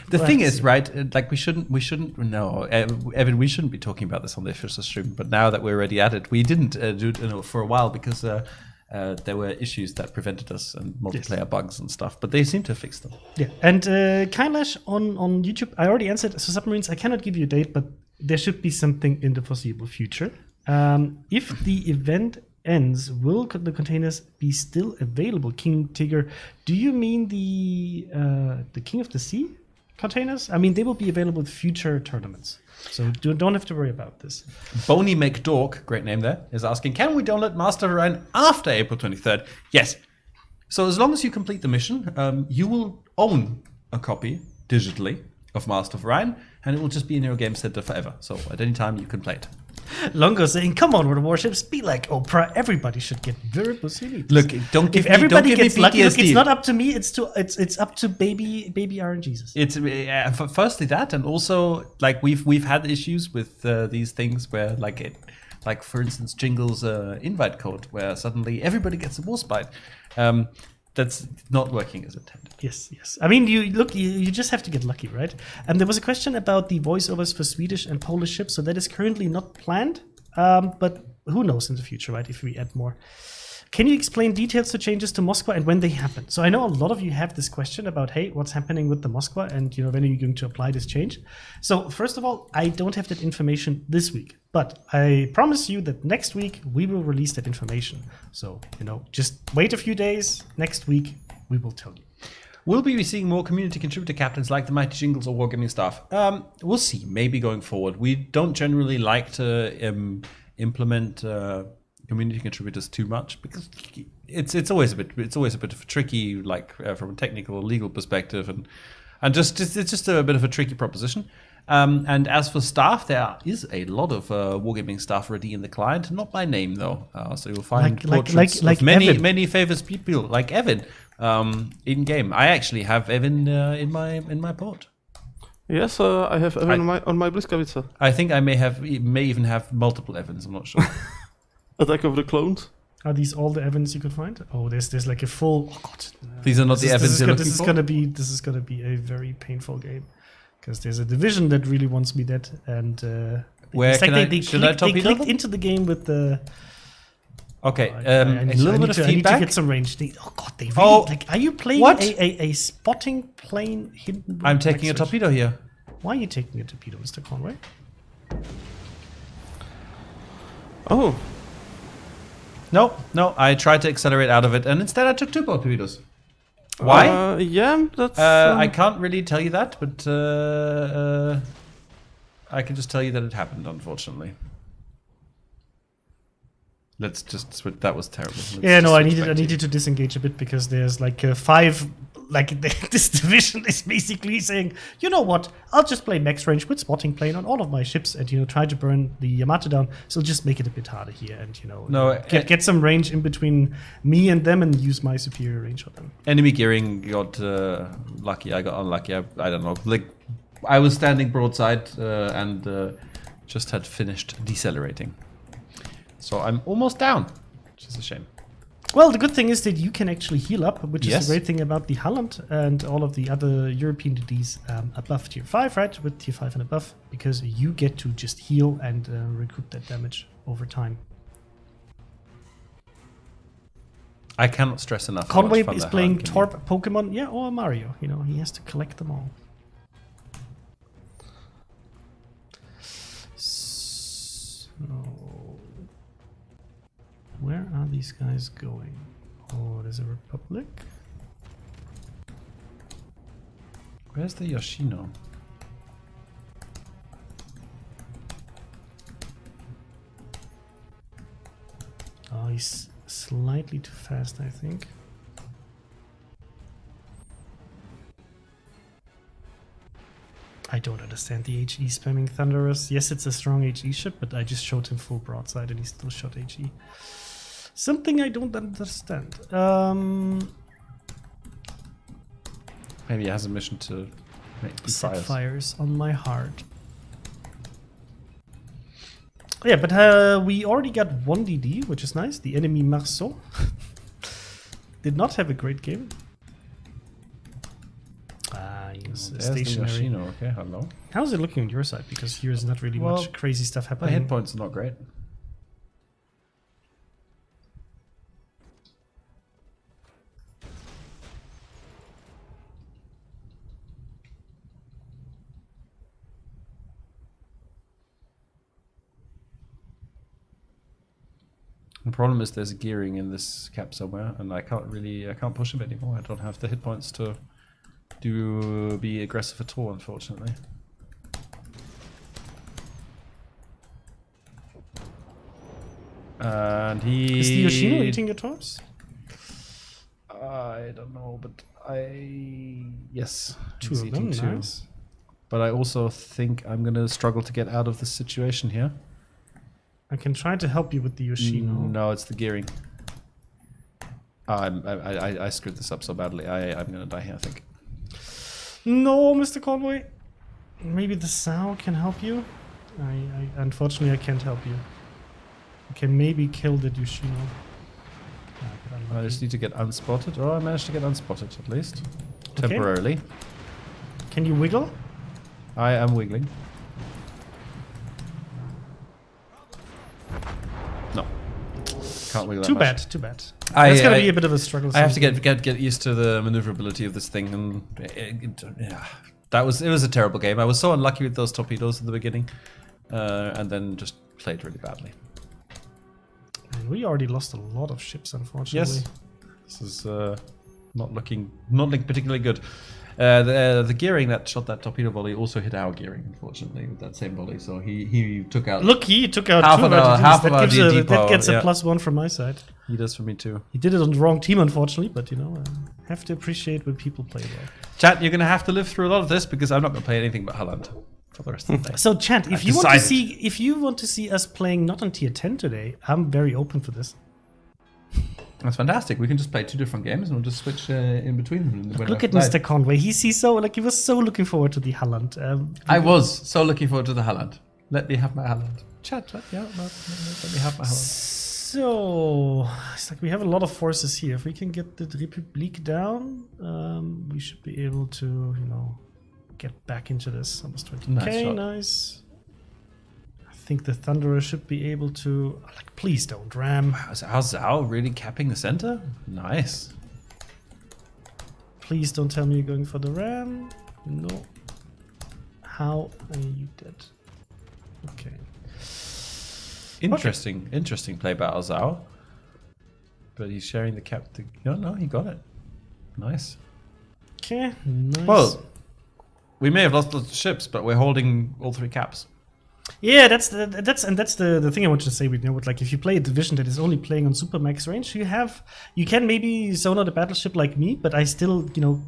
The We'll thing have to is, see. right? Like we shouldn't. No, Evan, we shouldn't be talking about this on the official stream. But now that we're already at it, we didn't do it for a while because there were issues that prevented us and multiplayer bugs and stuff. But they seem to have fixed them. yeah. And Kailash on YouTube, I already answered. So submarines, I cannot give you a date, but there should be something in the foreseeable future. If the event ends, will the containers be still available? King Tigger, do you mean the King of the Sea containers? I mean, they will be available in future tournaments, so don't have to worry about this. Boney McDork, great name there, is asking, can we download Master of Orion after April 23rd? Yes. So as long as you complete the mission, you will own a copy digitally of Master of Orion, and it will just be in your game center forever. So at any time you can play it. Longo saying, "Come on, World of Warships, be like Oprah. Everybody should get variables unique." Look, don't give if me, everybody don't give gets me lucky, look, PTSD. it's not up to me. It's up to baby RNG Jesus. It's firstly that, and also like we've had issues with these things where like for instance Jingle's invite code where suddenly everybody gets a war spite. That's not working as intended. Yes. I mean, you just have to get lucky, right? And there was a question about the voiceovers for Swedish and Polish ships. So that is currently not planned, but who knows in the future, right? If we add more. Can you explain details to changes to Moskva and when they happen? So I know a lot of you have this question about, hey, what's happening with the Moskva and when are you going to apply this change? So first of all, I don't have that information this week, but I promise you that next week we will release that information. So, just wait a few days. Next week we will tell you. Will we be seeing more community contributor captains like the Mighty Jingles or Wargaming staff? We'll see. Maybe going forward. We don't generally like to implement community contributors too much because it's always a bit of a tricky, from a technical or legal perspective, and just it's just a bit of a tricky proposition. And as for staff, there is a lot of Wargaming staff already in the client, not by name though. So you'll find portraits of many famous people like Evan in game. I actually have Evan in my port. Yes, I have Evan on my Bliskavica. I think I may even have multiple Evans. I'm not sure. Attack of the Clones. Are these all the Evans you could find? Oh, there's like a full. Oh God! These are not the Evans you're looking this is for? This is gonna be a very painful game because there's a division that really wants me dead, and Where it's like can they torpedo clicked them? into the game with the. Okay, I a need little bit of to, I need to feedback. get some range. They really are you playing what? a spotting plane hidden? I'm taking a torpedo here. Why are you taking a torpedo, Mr. Conway? Oh, No, I tried to accelerate out of it, and instead I took 2 torpedoes. Why? Yeah, that's. I can't really tell you that, but I can just tell you that it happened, unfortunately. Let's just switch. That was terrible. Yeah, no, I needed to disengage a bit because there's like 5. Like this division is basically saying, you know what? I'll just play max range with spotting plane on all of my ships, and try to burn the Yamato down. So just make it a bit harder here, and get some range in between me and them, and use my superior range on them. Enemy gearing got lucky. I got unlucky. I don't know. Like I was standing broadside and just had finished decelerating. So I'm almost down, which is a shame. Well, the good thing is that you can actually heal up, which Yes. is the great thing about the Holland and all of the other European DDs above tier 5, right? With tier 5 and above, because you get to just heal and recoup that damage over time. I cannot stress enough. how much Conway fun is that playing Holland can Torp Pokemon, yeah, or Mario. He has to collect them all. So, where are these guys going? Oh, there's a Republic. be. Where's the Yoshino? Oh, he's slightly too fast, I think. I don't understand the HE spamming Thunderous. Yes, it's a strong HE ship, but I just showed him full broadside and he still shot HE. Something I don't understand. Maybe he has a mission to make Set fires. fires on my heart. Yeah, but we already got 1 DD, which is nice. The enemy Marceau did not have a great game. He's There's the stationary. Yoshino. Okay, hello. How's it looking on your side? Because here is not really Well, much crazy stuff My happening. hit points are not great. The problem is there's gearing in this cap somewhere, and I can't push him anymore. I don't have the hit points to be aggressive at all, unfortunately. And he Is the Yoshino eating your torps? I don't know, but yes, Two he's of them, eating two. nice. But I also think I'm gonna struggle to get out of this situation here. I can try to help you with the Yoshino. No, it's the gearing. I screwed this up so badly. I'm gonna die here, I think. No, Mr. Conway. Maybe the Sao can help you? Unfortunately, I can't help you. You can maybe kill the Yoshino. I just need to get unspotted. Oh, I managed to get unspotted at least. Okay. Temporarily. Can you wiggle? I am wiggling. No. Can't wiggle that Too much. bad, too bad. That's gonna be a bit of a struggle. I have to get used to the maneuverability of this thing, and yeah, it was a terrible game. I was so unlucky with those torpedoes in the beginning, and then just played really badly. And we already lost a lot of ships, unfortunately. Yes, this is not looking particularly good. The gearing that shot that torpedo volley also hit our gearing, unfortunately, with that same volley. So he took out. Look, he took out Half 2 of our- RTDs. half That of our gives DD that power, gets a yeah. +1 from my side. He does for me too. He did it on the wrong team, unfortunately, but have to appreciate when people play well. Chat, you're gonna have to live through a lot of this because I'm not gonna play anything but Holland for the rest of the day. So, Chant, if I've you want to decided. see us playing not on tier 10 today, I'm very open for this. That's fantastic. We can just play 2 different games and we'll just switch in between them. Look at Mr. Conway. He was so looking forward to the Holland. I was so looking forward to the Holland. Let me have my Holland. Chat, let me have my Holland. So, it's like we have a lot of forces here. If we can get the Republik down, we should be able to, get back into this. Almost 20k, Nice shot. nice. I think the Thunderer should be able to... please don't ram. How's Zhao really capping the center? Nice. Please don't tell me you're going for the ram. No. How are you dead? Okay. Interesting play by Zhao. But he's sharing the cap. No, he got it. Nice. Okay, nice. Well, we may have lost lots of ships, but we're holding all 3 caps. Yeah, that's the thing I wanted to say. With like if you play a division that is only playing on super max range, you can maybe zone out a battleship like me, but I still,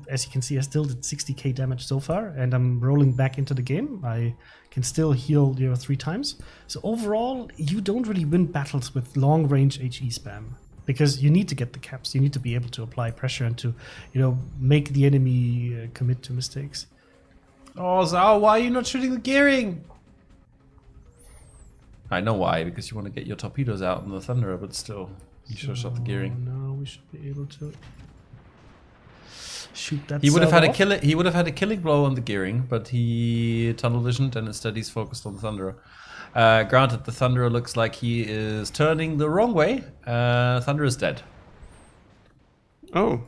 as you can see, I still did 60k damage so far, and I'm rolling back into the game. I can still heal 3 times. So overall, you don't really win battles with long range HE spam because you need to get the caps. You need to be able to apply pressure and to make the enemy commit to mistakes. Oh, Zao, why are you not shooting the gearing? I know why, because you want to get your torpedoes out in the Thunderer, but still, you should have shot the gearing. No, we should be able to shoot that. He would have had off. He would have had a killing blow on the gearing, but he tunnel visioned and instead he's focused on the Thunderer. Granted, the Thunderer looks like he is turning the wrong way. Thunderer is dead. Oh.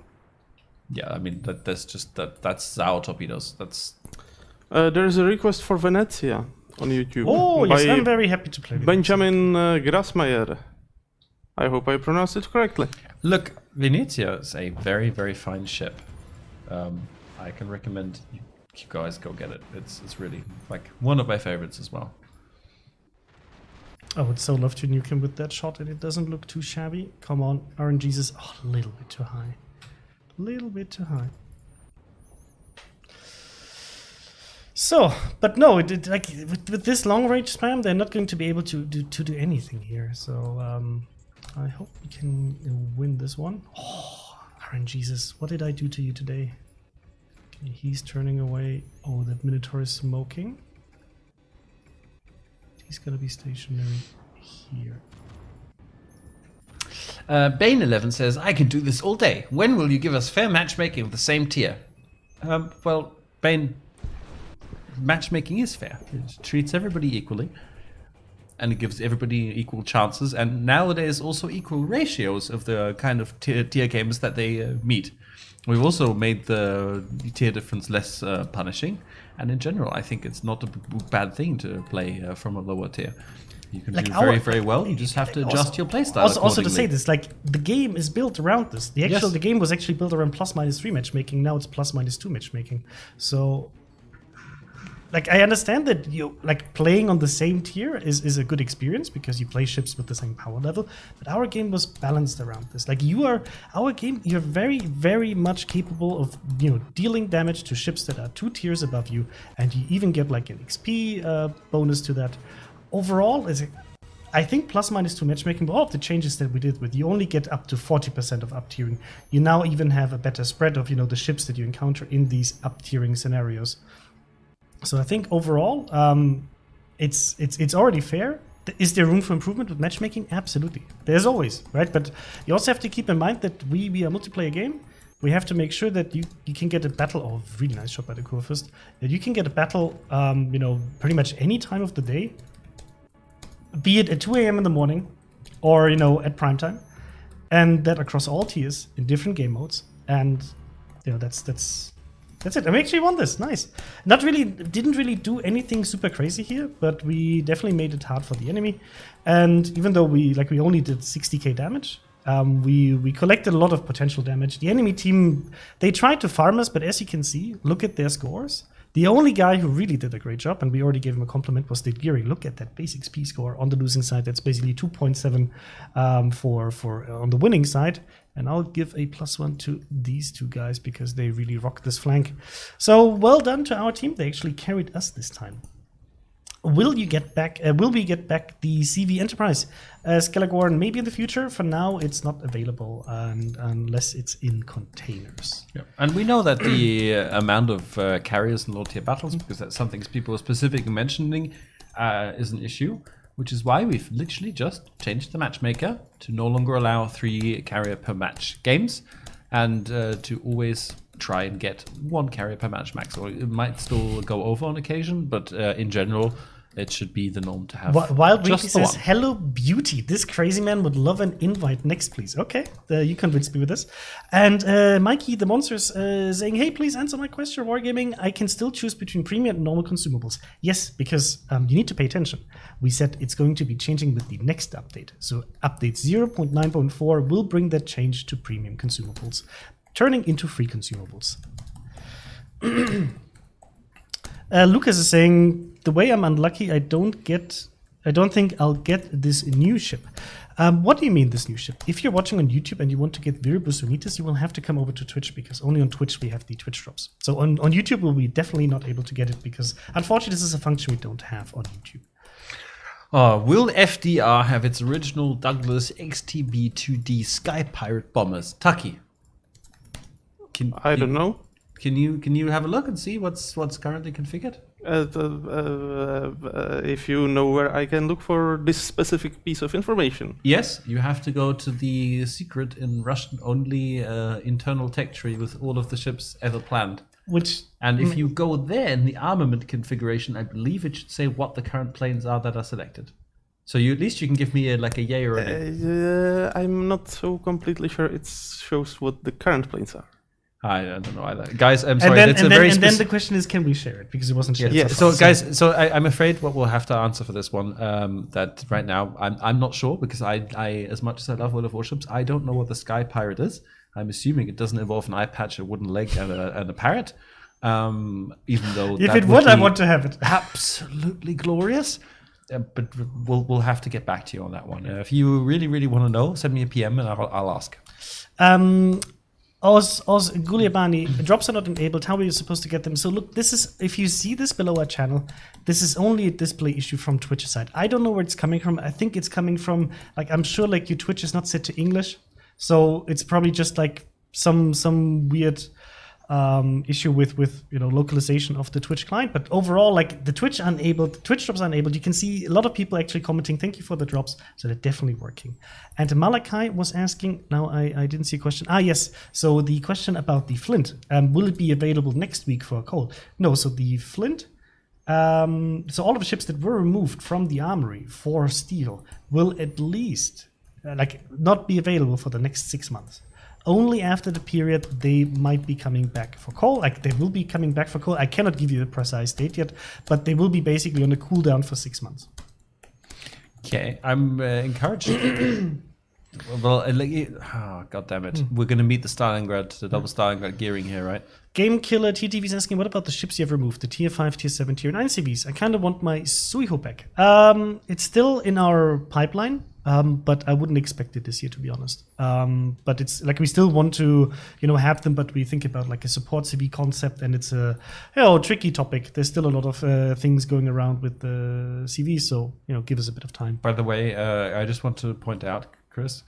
Yeah, I mean that's our torpedoes. That's. There is a request for Venezia on YouTube. Oh, yes, by I'm very happy to play with Benjamin Grasmayer. I hope I pronounced it correctly. Look, Venezia is a very, very fine ship. I can recommend you guys go get it. It's really like one of my favorites as well. I would so love to nuke him with that shot, and it doesn't look too shabby. Come on, RNGs is a little bit too high. Little bit too high. So, but no, with this long range spam, they're not going to be able to do anything here. So I hope we can win this one. Oh, RNGs, what did I do to you today? Okay, he's turning away. Oh, that Minotaur is smoking. He's gonna be stationary here. Bane11 says, I can do this all day. When will you give us fair matchmaking of the same tier? Well, Bane, matchmaking is fair. It treats everybody equally. And it gives everybody equal chances. And nowadays also equal ratios of the kind of tier games that they meet. We've also made the tier difference less punishing. And in general, I think it's not a bad thing to play from a lower tier. You can do very, very well. You just have to adjust your playstyle. Also to say this, like the game is built around this. The game was actually built around +-3 matchmaking. Now it's +-2 matchmaking. So, like I understand that playing on the same tier is a good experience because you play ships with the same power level. But our game was balanced around this. Like our game, you're very, very much capable of dealing damage to ships that are 2 tiers above you, and you even get like an XP bonus to that. Overall, I think +-2 matchmaking, but all of the changes that we did with you only get up to 40% of up tiering. You now even have a better spread of the ships that you encounter in these up tiering scenarios. So I think overall, it's already fair. Is there room for improvement with matchmaking? Absolutely. There's always, right? But you also have to keep in mind that we are a multiplayer game. We have to make sure that you can get a battle. Oh, really nice shot by the Kurfürst. That you can get a battle, pretty much any time of the day. Be it at 2 a.m. in the morning or, at prime time. And that across all tiers in different game modes. And, that's it. I actually won this. Nice. Didn't really do anything super crazy here, but we definitely made it hard for the enemy. And even though we only did 60k damage, we collected a lot of potential damage. The enemy team, they tried to farm us, but as you can see, look at their scores. The only guy who really did a great job, and we already gave him a compliment, was State Geary. Look at that base XP score on the losing side. That's basically 2.7 for on the winning side. And I'll give a +1 to these two guys because they really rocked this flank. So well done to our team. They actually carried us this time. Will we get back the CV Enterprise? Skelligorn, maybe in the future. For now, it's not available unless it's in containers. Yeah. And we know that the amount of carriers in low-tier battles, because that's something people are specifically mentioning, is an issue, which is why we've literally just changed the matchmaker to no longer allow 3 carrier per match games and to always try and get 1 carrier per match max. Or it might still go over on occasion, but in general, it should be the norm to have Wild just Ricky the says, 1. hello, beauty. This crazy man would love an invite next, please. Okay, you convinced me with this. And Mikey, the Monsters, saying, hey, please answer my question, Wargaming. I can still choose between premium and normal consumables. Yes, because you need to pay attention. We said it's going to be changing with the next update. So update 0.9.4 will bring that change to premium consumables, turning into free consumables. Lucas is saying, the way I'm unlucky, I don't think I'll get this new ship. What do you mean this new ship? If you're watching on YouTube and you want to get Viribus Unitas, you will have to come over to Twitch because only on Twitch we have the Twitch drops. So on YouTube we'll be definitely not able to get it because unfortunately this is a function we don't have on YouTube. Will FDR have its original Douglas XTB-2D Sky Pirate bombers? Tucky. I don't know. Can you have a look and see what's currently configured? If you know where I can look for this specific piece of information. Yes, you have to go to the secret in Russian only internal tech tree with all of the ships ever planned. And if you go there in the armament configuration, I believe it should say what the current planes are that are selected. So at least you can give me a yay or a nay. I'm not so completely sure it shows what the current planes are. I don't know either. Guys, I'm sorry. And then the question is, can we share it? Because it wasn't shared. Yeah. So guys, I'm afraid what we'll have to answer for this one, that right now I'm not sure because I as much as I love World of Warships, I don't know what the Sky Pirate is. I'm assuming it doesn't involve an eye patch, a wooden leg, and a parrot. Even though if it would, I want to have it. Absolutely glorious. But we'll have to get back to you on that one. If you really want to know, send me a PM and I'll ask. Oz Guliabani, drops are not enabled. How are you supposed to get them? So look, this is, if you see this below our channel, this is only a display issue from Twitch side. I don't know where it's coming from. I think it's coming from, I'm sure your Twitch is not set to English. So it's probably just some weird issue with localization of the Twitch client. But overall, the Twitch drops are enabled. You can see a lot of people actually commenting, thank you for the drops. So they're definitely working. And Malachi was asking, now I didn't see a question. Yes. So the question about the Flint, will it be available next week for a call? No, so the Flint, so all of the ships that were removed from the armory for steel will at least not be available for the next 6 months. Only after the period they might be coming back for call. They will be coming back for call. I cannot give you a precise date yet, but they will be basically on a cooldown for 6 months. Okay, I'm encouraged. Well, God damn it. We're going to meet the double Stalingrad gearing here, right? Game Killer TTV is asking, what about the ships you have removed? The tier 5, tier 7, tier 9 CVs? I kind of want my Suiho back. It's still in our pipeline. But I wouldn't expect it this year, to be honest. But it's we still want to, have them, but we think about a support CV concept, and it's a tricky topic. There's still a lot of things going around with the CV, so give us a bit of time. By the way, I just want to point out, Chris,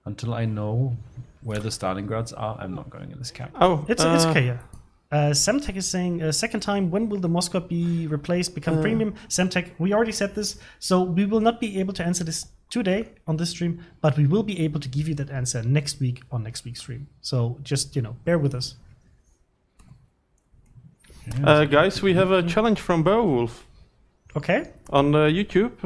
until I know where the Stalingrads are, I'm not going in this cap. Oh, it's okay. Yeah. Semtech is saying, second time, when will the Moscow be replaced, become premium? Semtech, we already said this, so we will not be able to answer this today on this stream, but we will be able to give you that answer next week on next week's stream. So just, bear with us. Guys, we have a challenge from Beowulf. Okay. On YouTube,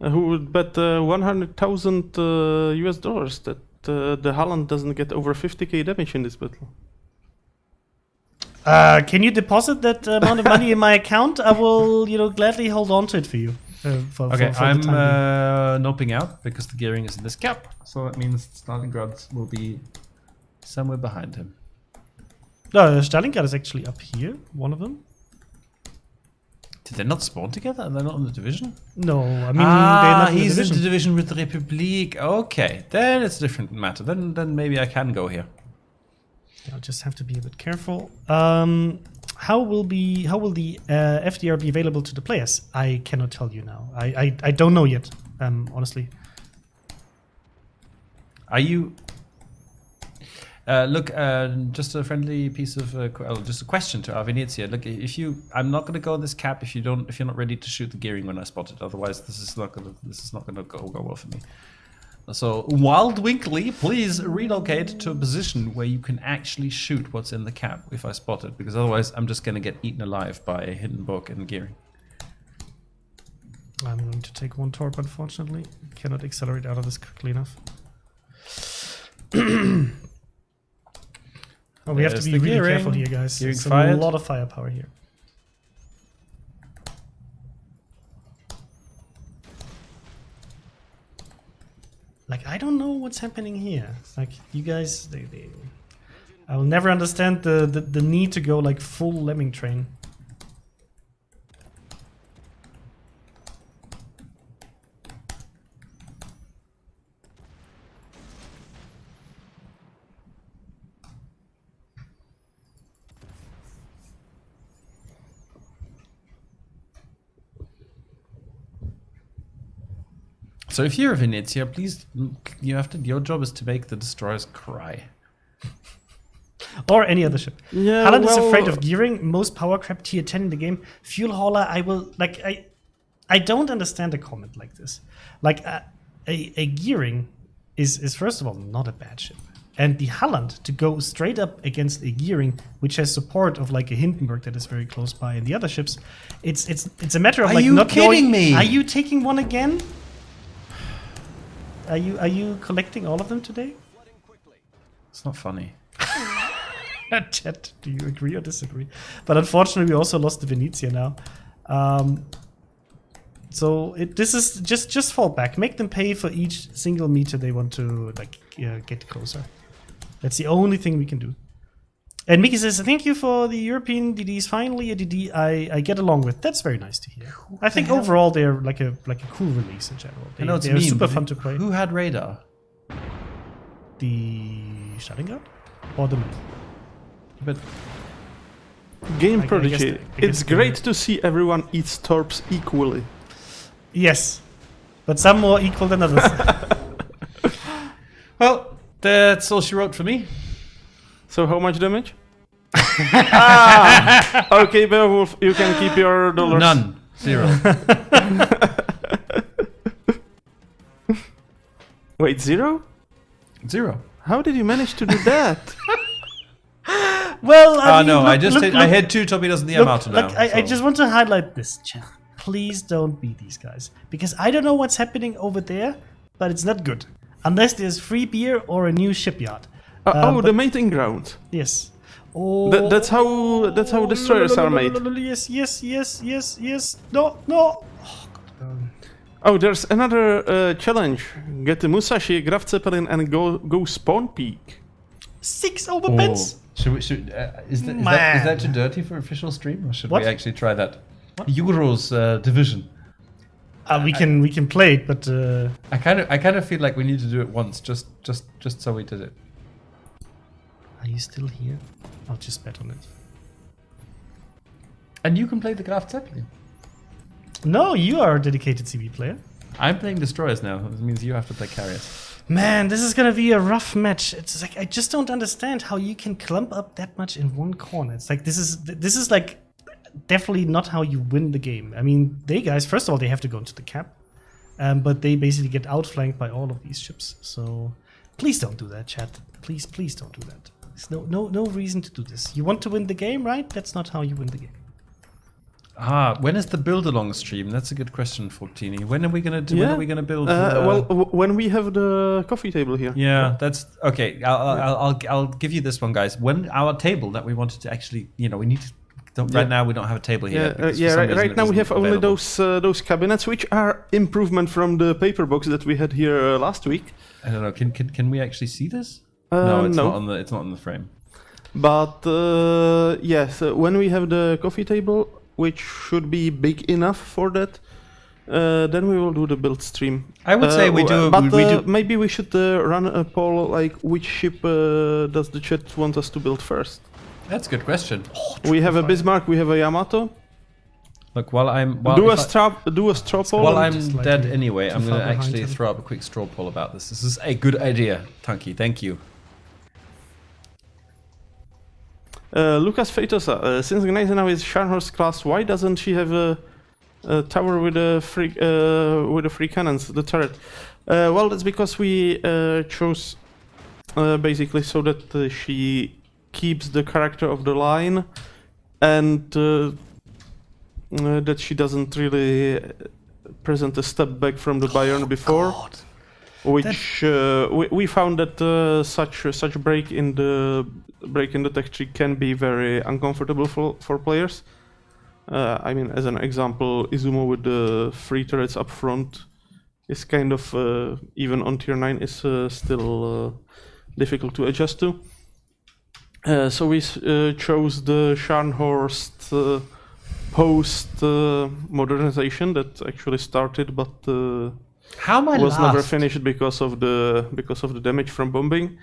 who would bet 100,000 US dollars that the Holland doesn't get over 50k damage in this battle. Can you deposit that amount of money in my account? I will, gladly hold on to it for you. I'm noping out because the gearing is in this cap, so that means Stalingrad will be somewhere behind him. No, Stalingrad is actually up here, one of them. Did they not spawn together? Are they not in the division? No, I mean, they're not in the he's division. in the division with the Republic. Okay, then it's a different matter. Then maybe I can go here. I'll just have to be a bit careful. How will the FDR be available to the players? I cannot tell you now. I don't know yet, honestly. Are you? Look, just a friendly piece of just a question to our Venezia. Look, I'm not going to go on this cap if you're not ready to shoot the gearing when I spot it. Otherwise, this is not going to go well for me. So, Wild Winkley, please relocate to a position where you can actually shoot what's in the cap if I spot it, because otherwise I'm just going to get eaten alive by Hindenburg and gearing. I'm going to take one torp, unfortunately. Cannot accelerate out of this quickly enough. We have to be really careful here, guys. There's a lot of firepower here. I don't know what's happening here. It's you guys, I will never understand the need to go full lemming train. So if you're Venezia, please, your job is to make the destroyers cry. Or any other ship. Yeah, Holland is well, afraid of gearing. Most power crap tier 10 in the game. Fuel hauler, I don't understand a comment like this. Like a gearing is first of all not a bad ship. And the Holland to go straight up against a gearing, which has support of like a Hindenburg that is very close by, and the other ships, it's a matter of Are like you not kidding knowing, me? Are you taking one again? Are you collecting all of them today? It's not funny. Chat, do you agree or disagree? But unfortunately, we also lost the Venezia now. So this is just fall back. Make them pay for each single meter they want to get closer. That's the only thing we can do. And Mickey says, "Thank you for the European DDs. Finally, a DD I get along with. That's very nice to hear. I think overall they're like a cool release in general. I know it's they're mean, super but fun to play. Who had radar? The Stalingrad or the Mid? But Game I Prodigy. guess It's the- great to see everyone eat torps equally. Yes, but some more equal than others." well, that's all she wrote for me. So how much damage? Okay, Beowulf, you can keep your dollars. None. 0. Wait, 0? 0. How did you manage to do that? Well, I mean, no, look, I just look, hit, look, I had 2 torpedoes in the look, Yamato look, now. I so- just want to highlight this, chat. Please don't beat these guys. Because I don't know what's happening over there, but it's not good. Unless there's free beer or a new shipyard. The but- mating ground. Yes. Oh, That's how destroyers are made. Yes. No. Oh, God. Oh, there's another challenge. Get the Musashi, Graf Zeppelin, and go spawn peak. 6 overpens. Is Man. that too dirty for official stream, or should What? we actually try that? Euros division. We can play it, but I kind of feel like we need to do it once, just so we did it. are you still here? I'll just bet on it. And you can play the Graf Zeppelin. No, you are a dedicated CB player. I'm playing destroyers now. That means you have to play carriers. Man, this is gonna be a rough match. It's like I just don't understand how you can clump up that much in one corner. It's like this is like definitely not how you win the game. I mean, first of all, they have to go into the cap, but they basically get outflanked by all of these ships. So please don't do that, chat. Please don't do that. There's no reason to do this. You want to win the game, right? That's not how you win the game. When is the build along stream? That's a good question, Fortini. When are we gonna do? Yeah. When are we gonna build? When we have the coffee table here. Yeah, that's okay. I'll give you this one, guys. When our table that we wanted to actually, we need to. Right now we don't have a table here. because for some reason Right it now we isn't have only available. those cabinets, which are improvement from the paper box that we had here last week. I don't know. Can we actually see this? No, it's not on the frame. But yes, when we have the coffee table, which should be big enough for that, then we will do the build stream. I would say we do. But maybe we should run a poll like which ship does the chat want us to build first? That's a good question. We have a Bismarck, we have a Yamato. Look, Do a straw poll. while I'm Just dead slightly anyway, too I'm going far to behind actually him. throw up a quick straw poll about this. This is a good idea, Tunky. Thank you. Lucas Feitosa, since Gneisenau is Scharnhorst class, why doesn't she have a tower with a free cannons, the turret? Well, that's because we chose basically so that she keeps the character of the line, and that she doesn't really present a step back from the Bayern before. Which we found that such break in the tech tree can be very uncomfortable for players. I mean, as an example, Izumo with the 3 turrets up front is kind of even on tier 9 is still difficult to adjust to. So we chose the Scharnhorst post modernization that actually started, but How am I was never last? finished because of the damage from bombing.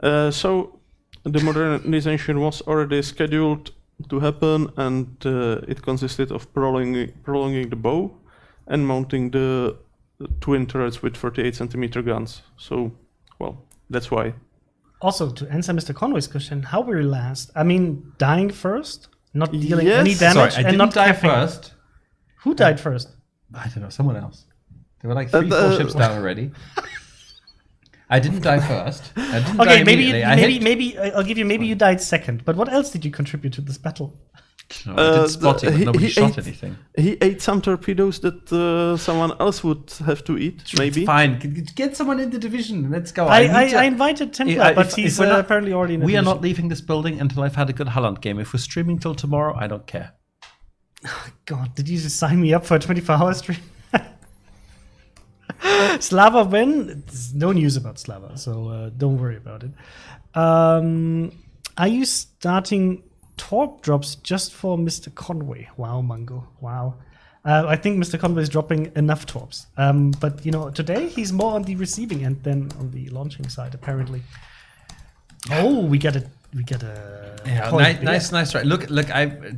So the modernization was already scheduled to happen, and it consisted of prolonging the bow and mounting the twin turrets with 38 centimeter guns. So, well, that's why. Also, to answer Mr. Conway's question, how were you last? I mean, dying first, not dealing Yes. any damage, Sorry, I and didn't not die capping. first. Who died first? I don't know, someone else. There were like 3-4 ships down already. I didn't die first. I didn't die Okay, immediately. maybe I'll give you. Maybe you died second. But what else did you contribute to this battle? No, I did spotting, but nobody shot anything. He ate some torpedoes that someone else would have to eat, maybe. Fine, get someone in the division. Let's go. I invited Templar, but he's we're not- apparently already in the We are division. not leaving this building until I've had a good Holland game. If we're streaming till tomorrow, I don't care. God, did you just sign me up for a 24-hour stream? Slava when? There's no news about Slava, so don't worry about it. Are you starting torp drops just for Mr. Conway? Wow, Mango. Wow. I think Mr. Conway is dropping enough torps. But, today he's more on the receiving end than on the launching side, apparently. Oh, we get a Yeah, point. nice try. Look,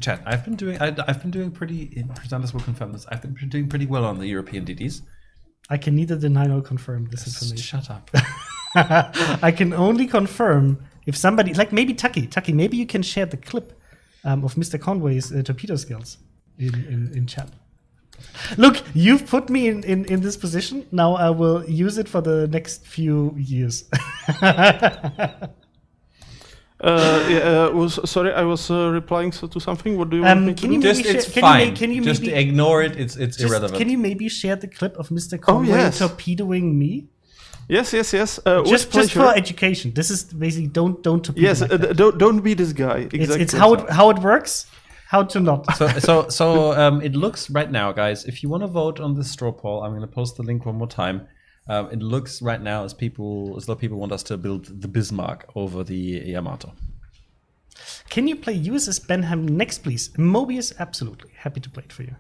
chat. I've been doing pretty. Crysantos will confirm this. I've been doing pretty well on the European DDs. I can neither deny nor confirm this information. Shut up. I can only confirm if somebody, like maybe Tucky, maybe you can share the clip of Mr. Conway's torpedo skills in chat. Look, you've put me in this position. Now I will use it for the next few years. Sorry, I was replying to something. What do you want me to can do? you maybe It's share- fine. can you Just maybe- ignore it. It's irrelevant. Can you maybe share the clip of Mr. Conway yes. torpedoing me? Yes. Just for education. This is basically don't torpedo. Yes, like that. don't be this guy. Exactly. It's how it works. How to not. So it looks right now, guys. If you want to vote on this straw poll, I'm going to post the link one more time. It looks right now as though people want us to build the Bismarck over the Yamato. Can you play USS Benham next, please? Mobius, absolutely. Happy to play it for you.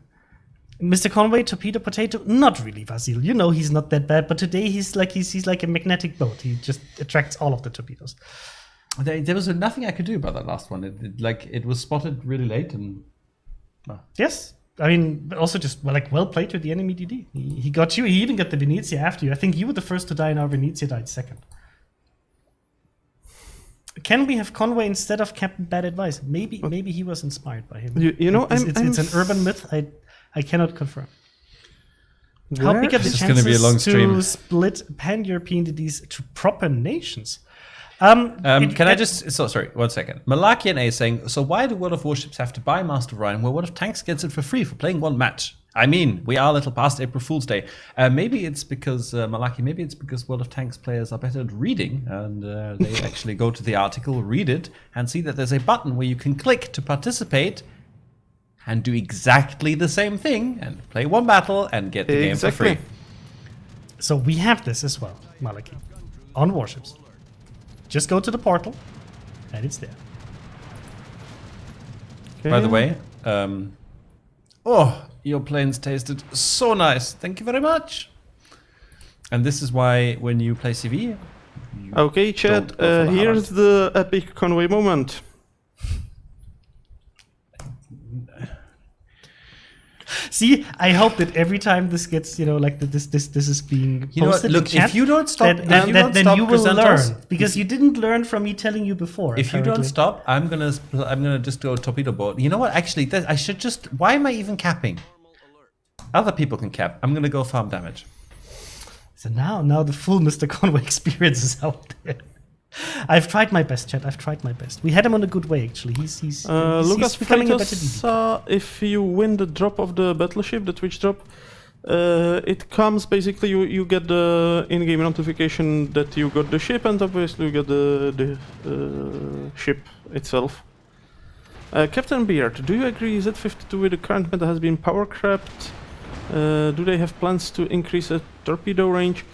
Mr. Conway, Torpedo Potato, not really, Vasil. You know he's not that bad, but today he's like a magnetic boat. He just attracts all of the torpedoes. There was nothing I could do about that last one. It was spotted really late, and Yes. I mean, but also just well played to the enemy DD. He got you. He even got the Venezia after you. I think you were the first to die, and our Venezia died second. Can we have Conway instead of Captain Bad Advice? Maybe he was inspired by him. It's an urban myth. I cannot confirm. How big are the This is gonna be a long chances stream. to split pan-European DDs to proper nations? Sorry, 1 second. Malakian A is saying, so why do World of Warships have to buy Master of Orion where World of Tanks gets it for free for playing one match? I mean, we are a little past April Fool's Day. Maybe it's because, World of Tanks players are better at reading and they actually go to the article, read it, and see that there's a button where you can click to participate and do exactly the same thing and play one battle and get the game for free. So we have this as well, Malaki, on Warships. Just go to the portal, and it's there. Okay. By the way, your planes tasted so nice. Thank you very much. And this is why when you play CV... Okay, chat, don't go for the here's the epic Conway moment. See, I hope that every time this gets, this is being posted. You know what? Look, in chat, if you don't stop, then you will learn, because you didn't learn from me telling you before. If you don't stop, I'm gonna just go torpedo boat. You know what? Actually, I should just. Why am I even capping? Other people can cap. I'm gonna go farm damage. So now the full Mr. Conway experience is out there. I've tried my best, chat. I've tried my best. We had him on a good way, actually. He's Lucas becoming a better DD. if you win the drop of the battleship, the Twitch drop, it comes basically you get the in-game notification that you got the ship, and obviously you get the ship itself. Captain Beard, do you agree Z52 with the current meta has been power crept? Do they have plans to increase the torpedo range?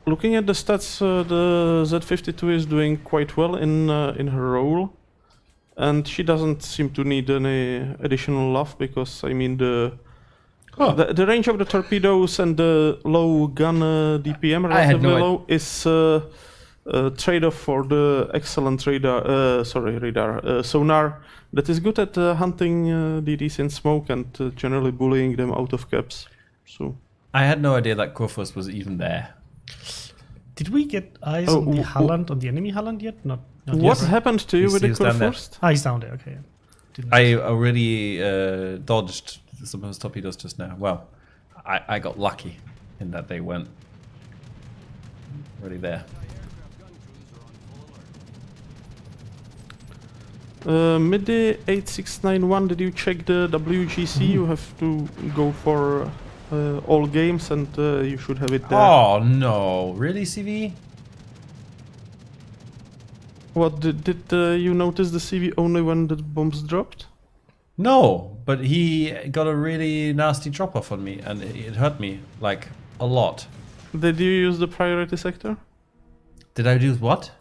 Looking at the stats, the Z52 is doing quite well in her role, and she doesn't seem to need any additional love, because I mean the range of the torpedoes and the low gun DPM relatively low is a trade-off for the excellent sonar that is good at hunting DDs in smoke and generally bullying them out of caps. So. I had no idea that Corfus was even there. Did we get eyes on the Halland, on the enemy Halland yet? Not What yet, right? happened to you with the He was down there. Kurfürst? Ah, he's down there. Okay. Didn't I already dodged some of those torpedoes just now. Well, I got lucky in that they weren't really there. MIDI 8691, did you check the WGC? You have to go for all games and you should have it there. Oh no, really, CV? What, did you notice the CV only when the bombs dropped? No, but he got a really nasty drop off on me and it hurt me like a lot. Did you use the priority sector? Did I do what?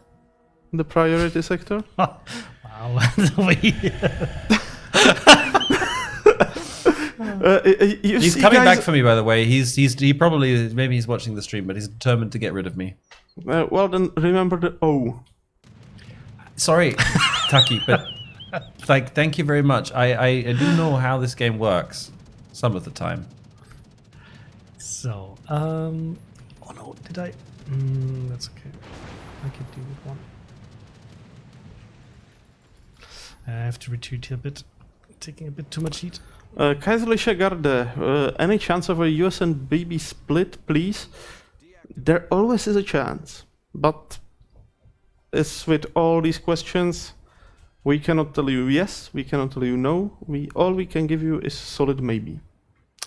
The priority sector? Wow. He's coming back for me, by the way. He probably, maybe he's watching the stream, but he's determined to get rid of me. Well then, remember the O. Sorry, Taki, but like, thank you very much. I do know how this game works some of the time. So, oh no, did I? That's okay. I can deal with one. I have to retreat here a bit. Taking a bit too much heat. Kaiserliche Garde, any chance of a US and BB split, please? There always is a chance, but as with all these questions, we cannot tell you yes, we cannot tell you no. All we can give you is solid maybe.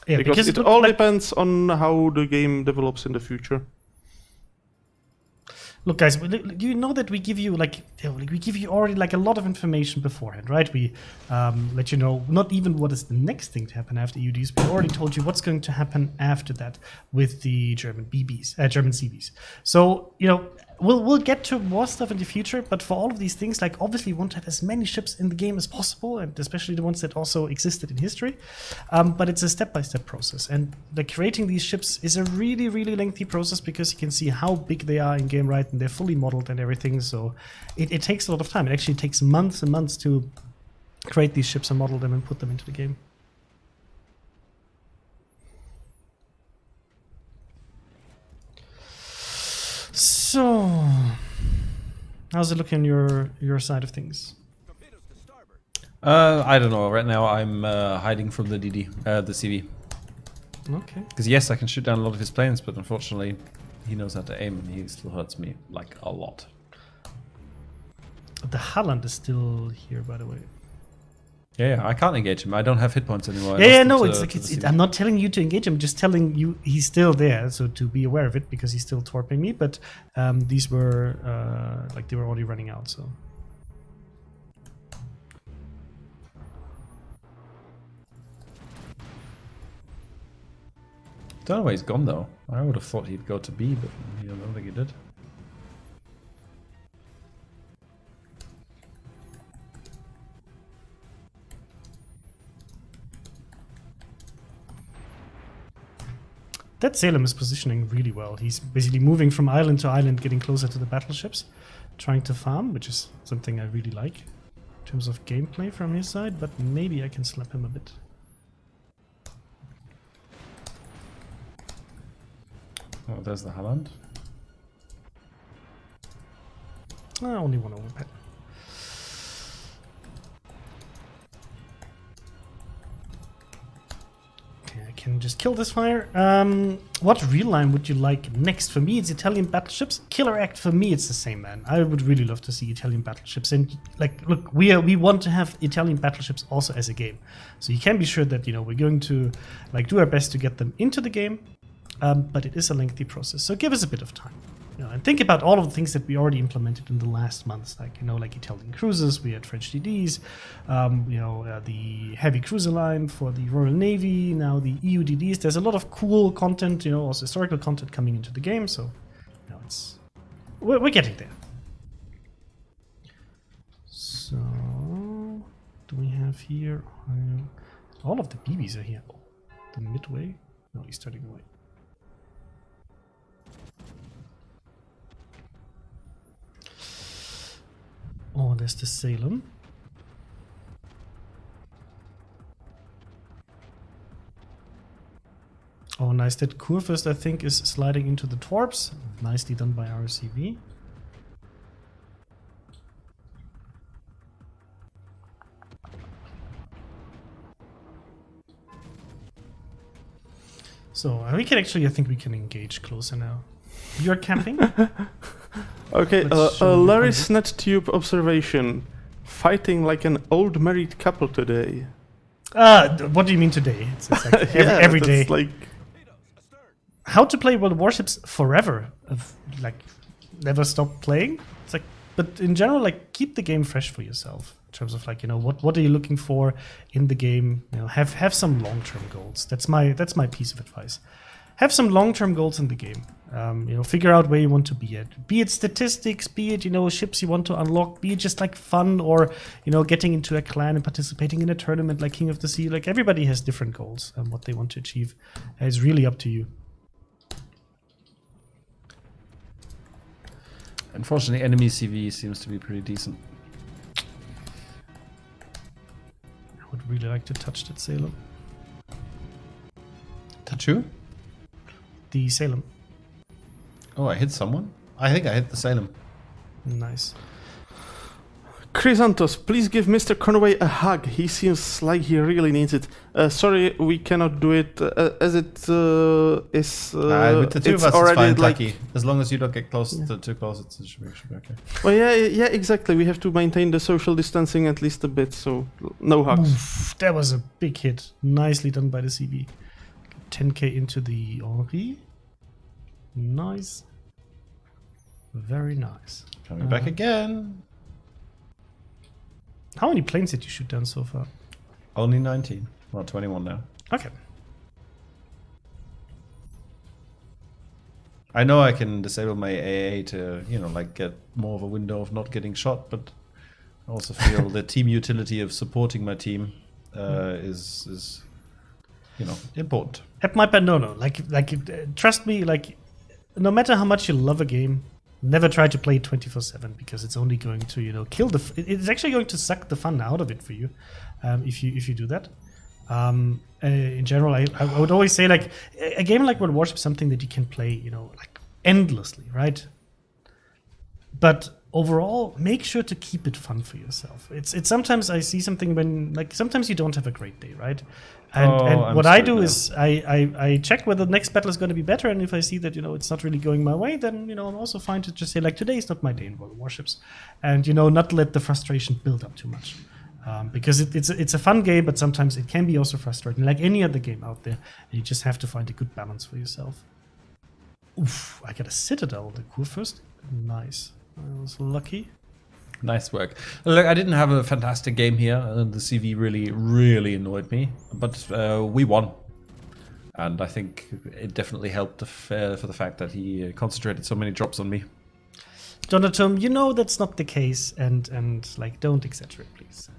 Yeah, because it all depends on how the game develops in the future. Look, guys, you know that we give you we give you already like a lot of information beforehand, right? We let you know not even what is the next thing to happen after EUDs. We already told you what's going to happen after that with the German BBs, German CBs. So you know we'll get to more stuff in the future, but for all of these things, like obviously we want to have as many ships in the game as possible, and especially the ones that also existed in history. But it's a step-by-step process, and like creating these ships is a really, really lengthy process because you can see how big they are in game, right? And they're fully modeled and everything, so it takes a lot of time. It actually takes months and months to create these ships and model them and put them into the game. So, how's it looking on your side of things? I don't know. Right now I'm hiding from the DD, the CV. Okay. Because yes, I can shoot down a lot of his planes, but unfortunately, he knows how to aim, and he still hurts me like a lot. The Halland is still here, by the way. Yeah, I can't engage him. I don't have hit points anymore. No, I'm not telling you to engage him. I'm just telling you he's still there, so to be aware of it because he's still torping me. But these were they were already running out. So don't know where he's gone though. I would have thought he'd go to B, but I don't think he did. that Salem is positioning really well. He's basically moving from island to island, getting closer to the battleships, trying to farm, which is something I really like in terms of gameplay from his side, but maybe I can slap him a bit. Oh, there's the Halland. Only one overpad. Okay, I can just kill this fire. What real line would you like next? For me, it's Italian battleships. Killer Act, for me, it's the same, man. I would really love to see Italian battleships. And like, look, we want to have Italian battleships also as a game. So you can be sure that, you know, we're going to like do our best to get them into the game. But it is a lengthy process, so give us a bit of time. You know, and think about all of the things that we already implemented in the last months, like, you know, like Italian cruisers, we had French DDs, the heavy cruiser line for the Royal Navy, now the EU DDs. There's a lot of cool content, you know, also historical content coming into the game, so, you know, we're getting there. So, do we have here? All of the BBs are here. Oh, the Midway? No, he's turning away. Oh, there's the Salem. Oh, nice. That Kurfürst, I think, is sliding into the Torps. Nicely done by RCV. So we can actually, I think we can engage closer now. You're camping? Okay, Let's show you Larry something. Snettube observation. Fighting like an old married couple today. What do you mean today? It's like every day. that's like... How to play World of Warships forever? Like, never stop playing? It's like, but in general, like, keep the game fresh for yourself. In terms of like, what are you looking for in the game? Have some long-term goals. That's my piece of advice. Have some long-term goals in the game. Figure out where you want to be at. Be it statistics, be it ships you want to unlock, be it just like fun, or getting into a clan and participating in a tournament like King of the Sea. Like everybody has different goals and what they want to achieve. It's really up to you. Unfortunately, enemy CV seems to be pretty decent. I would really like to touch that Salem. Touch who? The Salem. Oh, I hit someone? I think I hit the Salem. Nice. Crysantos, please give Mr. Conway a hug. He seems like he really needs it. Sorry, we cannot do it as it is. With the two it's of us, already it's fine, like. Lucky. As long as you don't get too close, it should be okay. Well, yeah, exactly. We have to maintain the social distancing at least a bit, so no hugs. Oof, that was a big hit. Nicely done by the CB. 10k into the Henri. Nice. Very nice. Coming back again. How many planes did you shoot down so far? Only 19. Well, 21 now. Okay. I know I can disable my AA to, get more of a window of not getting shot, but I also feel the team utility of supporting my team is important. At my band, no. Trust me, no matter how much you love a game, never try to play it 24/7 because it's only going to, kill it's actually going to suck the fun out of it for you, if you do that. In general, I would always say a game like World of Warships is something that you can play, endlessly, right? But overall, make sure to keep it fun for yourself. It's sometimes I see something when sometimes you don't have a great day, right? And what I do is I check whether the next battle is going to be better, and if I see that it's not really going my way, then I'm also fine to just say today is not my day in World of Warships, and not let the frustration build up too much, because it's a fun game, but sometimes it can be also frustrating, like any other game out there. And you just have to find a good balance for yourself. Oof! I got a Citadel, the Kurfürst. Nice. I was lucky. Nice work. Look, I didn't have a fantastic game here. The CV really, really annoyed me, but we won. And I think it definitely helped for the fact that he concentrated so many drops on me. Jonathan, that's not the case, and don't exaggerate, please.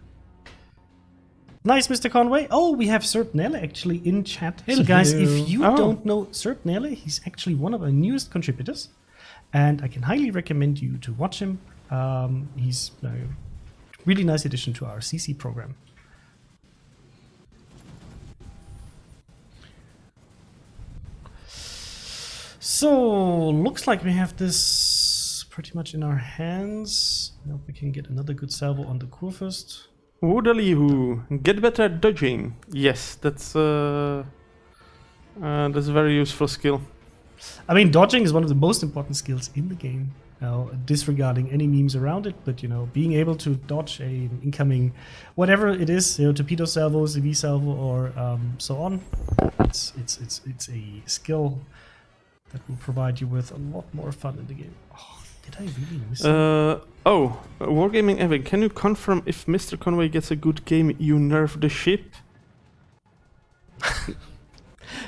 Nice, Mr. Conway. Oh, we have Serpnele actually in chat. So guys, if you don't know Serpnele, he's actually one of our newest contributors, and I can highly recommend you to watch him. He's a really nice addition to our CC program. So, looks like we have this pretty much in our hands. I hope we can get another good salvo on the Kurfürst. Woodalihu, get better at dodging. Yes, that's a very useful skill. I mean, dodging is one of the most important skills in the game. Disregarding any memes around it, but being able to dodge an incoming, whatever it is, torpedo salvo, CV salvo, or so on. It's a skill that will provide you with a lot more fun in the game. Oh, did I really miss it? Wargaming Evan, can you confirm if Mr. Conway gets a good game, you nerf the ship?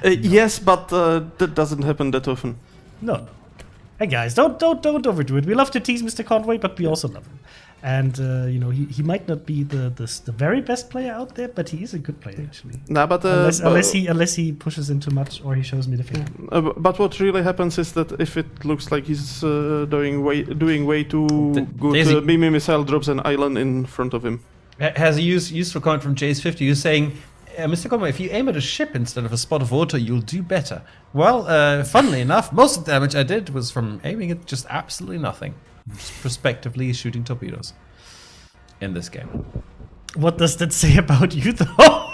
Yes, but that doesn't happen that often. No. Hey guys, don't overdo it. We love to tease Mr. Conway, but we also love him. And he might not be the very best player out there, but he is a good player actually. Nah, but unless he pushes in too much or he shows me the finger. But what really happens is that if it looks like he's doing way too good, Mimi missile drops an island in front of him. Has a useful comment from Jace50 who's saying, Mr. Conway, if you aim at a ship instead of a spot of water, you'll do better. Well, funnily enough, most of the damage I did was from aiming at just absolutely nothing. Just prospectively shooting torpedoes in this game. What does that say about you, though?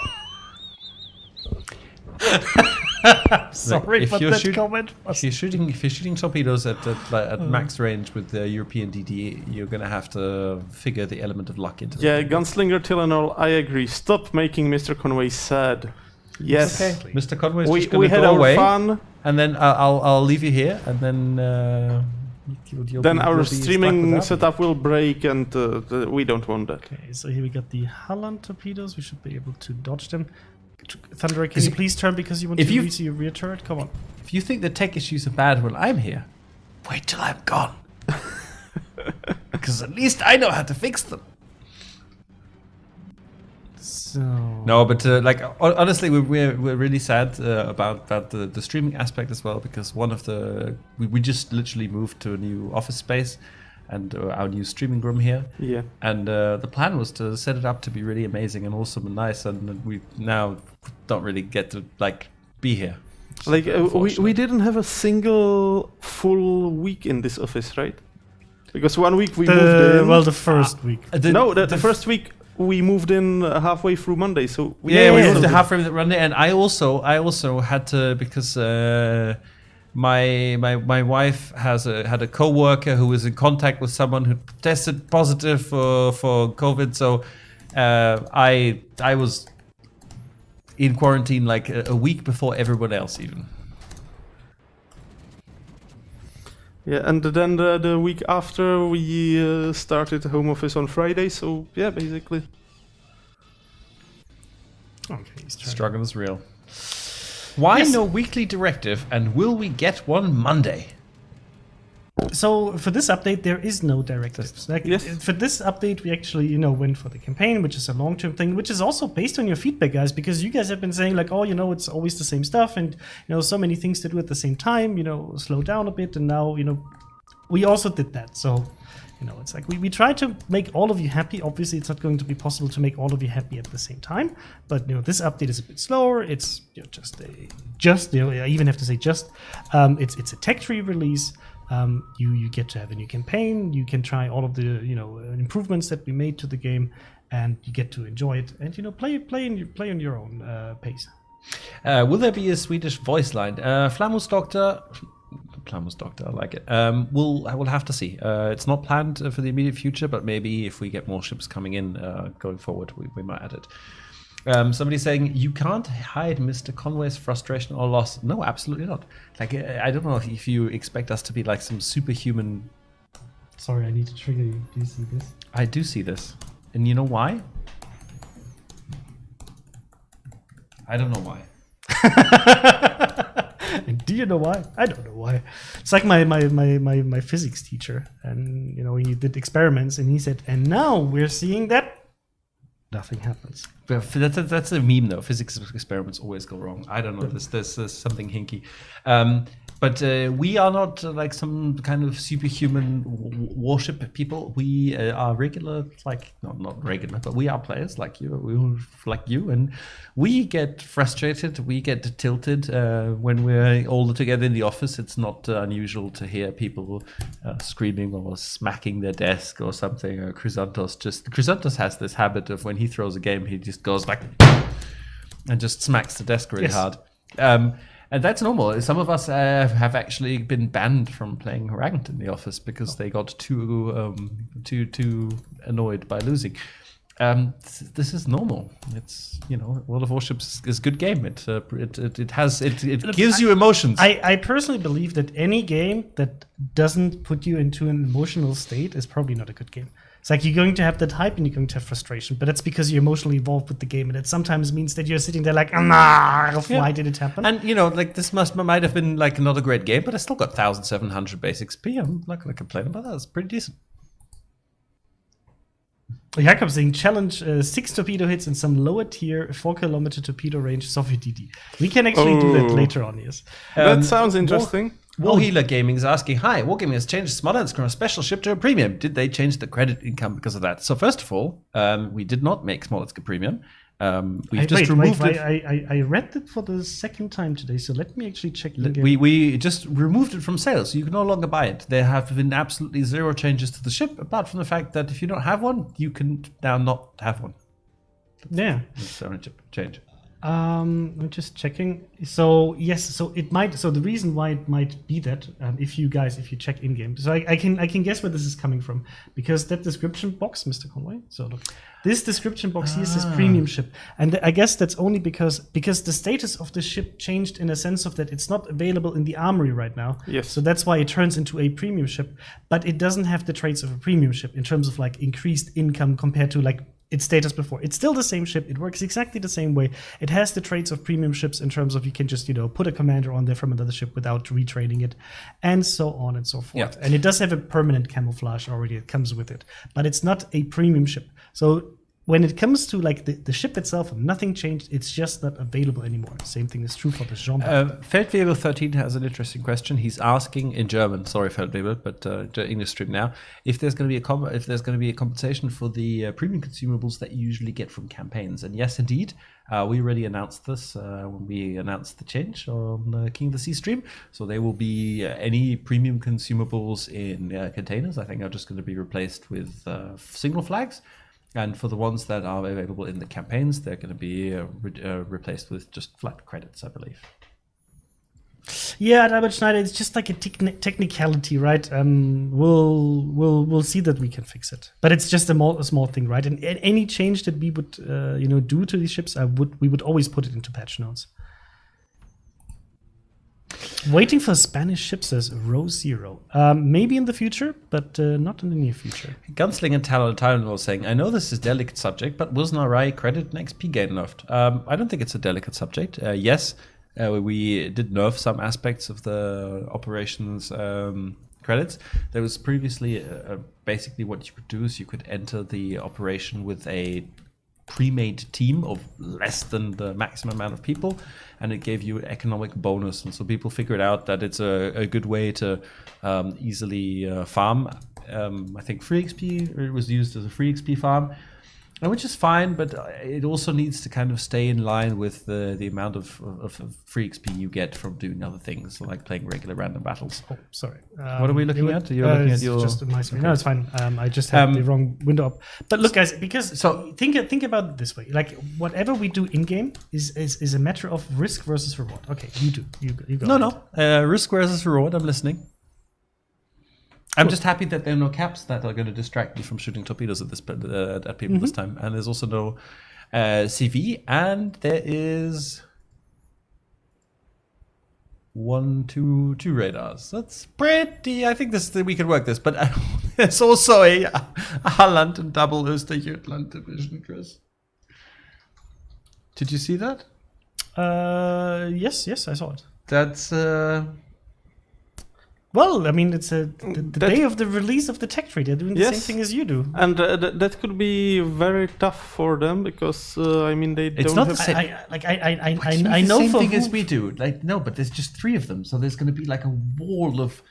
Sorry, If but you're that shoot- comment If was... you're shooting torpedoes at max range with the European DD, you're gonna have to figure the element of luck into Yeah, it. Gunslinger Tylenol, I agree. Stop making Mr. Conway sad. Yes. Okay, Mr. Conway's We, just gonna we had go our away, fun. and then I'll leave you here, and then you'll Then be- our you'll be stuck streaming without me. setup will break, and we don't want that. Okay, so here we got the Holland torpedoes. We should be able to dodge them. Thunderer, can you please turn because you want if to you- reach your rear turret? Come on. If you think the tech issues are bad when I'm here, wait till I'm gone. Because at least I know how to fix them. So... No, but honestly, we're really sad about the streaming aspect as well, because one of we just literally moved to a new office space and our new streaming room here. Yeah. And the plan was to set it up to be really amazing and awesome and nice, and we now don't really get to be here. Like we Unfortunately. didn't have a single full week in this office, right? Because 1 week we moved in. Well, the first week. The first week we moved in halfway through Monday, so we Yeah, moved yeah. to halfway run there, and I also had to, because my wife had a coworker who was in contact with someone who tested positive for COVID, so I was in quarantine like a week before everyone else even. Yeah, and then the week after we started home office on Friday, so yeah, basically. Okay, he's turning. Struggle is real. Why Yes. no weekly directive, and will we get one Monday? So for this update, there is no directives. Yes. For this update, we actually, went for the campaign, which is a long-term thing, which is also based on your feedback, guys, because you guys have been saying like, oh, it's always the same stuff, and so many things to do at the same time. Slow down a bit, and now, we also did that. So, it's like we try to make all of you happy. Obviously, it's not going to be possible to make all of you happy at the same time. But this update is a bit slower. It's I even have to say just. It's a tech tree release. You get to have a new campaign. You can try all of the improvements that we made to the game, and you get to enjoy it and play on your own pace. Will there be a Swedish voice line? Flamus Doctor, I like it. We'll have to see. It's not planned for the immediate future, but maybe if we get more ships coming in going forward, we might add it. Somebody saying you can't hide Mr. Conway's frustration or loss. No, absolutely not. I don't know if you expect us to be like some superhuman. Sorry, I need to trigger you. Do you see this? I do see this, and you know why? I don't know why. And do you know why? I don't know why. It's like my physics teacher, and he did experiments, and he said, and now we're seeing that nothing happens. But that's a meme though. Physics experiments always go wrong. I don't know. There's something hinky. But we are not like some kind of superhuman warship people. We are regular, not regular, but we are players like you, and we get frustrated. We get tilted when we're all together in the office. It's not unusual to hear people screaming or smacking their desk or something. Crysantos has this habit of when he throws a game, he just goes like and just smacks the desk really hard. And that's normal. Some of us have actually been banned from playing ranked in the office because they got too annoyed by losing. This is normal. It's World of Warships is a good game. It gives you emotions. I personally believe that any game that doesn't put you into an emotional state is probably not a good game. It's like you're going to have that hype and you're going to have frustration, but that's because you're emotionally involved with the game, and it sometimes means that you're sitting there like, why did it happen? And this might have been like not a great game, but I still got 1,700 base XP. I'm not going to complain about that. It's pretty decent. Jakob saying challenge 6 torpedo hits in some lower tier 4-kilometer torpedo range Soviet DD. We can actually do that later on, yes. That sounds interesting. Warhealer Gaming is asking, hi, Wargaming has changed Smolensk from a special ship to a premium. Did they change the credit income because of that? So first of all, we did not make Smolensk a premium. We've just removed it. I read it for the second time today, so let me actually check. We just removed it from sale, so you can no longer buy it. There have been absolutely zero changes to the ship, apart from the fact that if you don't have one, you can now not have one. Yeah. That's the only change. I'm just checking. So yes, so it might. So the reason why it might be that, if you check in game, so I can guess where this is coming from, because that description box, Mr. Conway. So look, this description box here says premium ship, and I guess that's only because the status of the ship changed in a sense of that it's not available in the armory right now. Yes. So that's why it turns into a premium ship, but it doesn't have the traits of a premium ship in terms of like increased income compared to like its status before. It's still the same ship. It works exactly the same way. It has the traits of premium ships in terms of you can just, put a commander on there from another ship without retraining it, and so on and so forth. Yeah. And it does have a permanent camouflage already. It comes with it, but it's not a premium ship. So when it comes to like the ship itself, nothing changed. It's just not available anymore. Same thing is true for the genre. Feldwebel 13 has an interesting question. He's asking in German. Sorry, Feldwebel, but English stream now. If there's going to be a compensation for the premium consumables that you usually get from campaigns, and yes, indeed, we already announced this when we announced the change on King of the Sea stream. So there will be any premium consumables in containers. I think are just going to be replaced with signal flags. And for the ones that are available in the campaigns, they're going to be replaced with just flat credits, I believe. Yeah, Albert Schneider, it's just like a technicality, right? We'll see that we can fix it, but it's just a small thing, right? And any change that we would do to these ships, we would always put it into patch notes. Waiting for Spanish ship, says Row Zero. Maybe in the future, but not in the near future. Gunslinger Talon was saying, I know this is a delicate subject, but was Narai credit and XP gain nerfed? I don't think it's a delicate subject. Yes, we did nerf some aspects of the operations credits. There was previously basically what you could do is you could enter the operation with a pre-made team of less than the maximum amount of people, and it gave you an economic bonus, and so people figured out that it's a good way to easily farm. I think free XP, it was used as a free XP farm, which is fine, but it also needs to kind of stay in line with the amount of free XP you get from doing other things, like playing regular random battles. Oh, sorry. What are we looking at? You're looking at your... Just my screen. No, it's fine. I just had the wrong window up. But look, guys, because think about it this way. Like, whatever we do in-game is a matter of risk versus reward. Okay, you do. You go. No. Risk versus reward. I'm listening. I'm just happy that there are no caps that are going to distract me from shooting torpedoes at people this time. And there's also no CV. And there is two radars. That's pretty. I think we can work this. But there's also a Holland and double Östergötland division, Chris. Did you see that? Yes, I saw it. That's... Well, I mean, it's the day of the release of the tech tree. They're doing the same thing as you do. And that could be very tough for them because, they it's don't not have... the same. I know the same for thing as we do. Like, no, but there's just 3 of them. So there's going to be like a wall of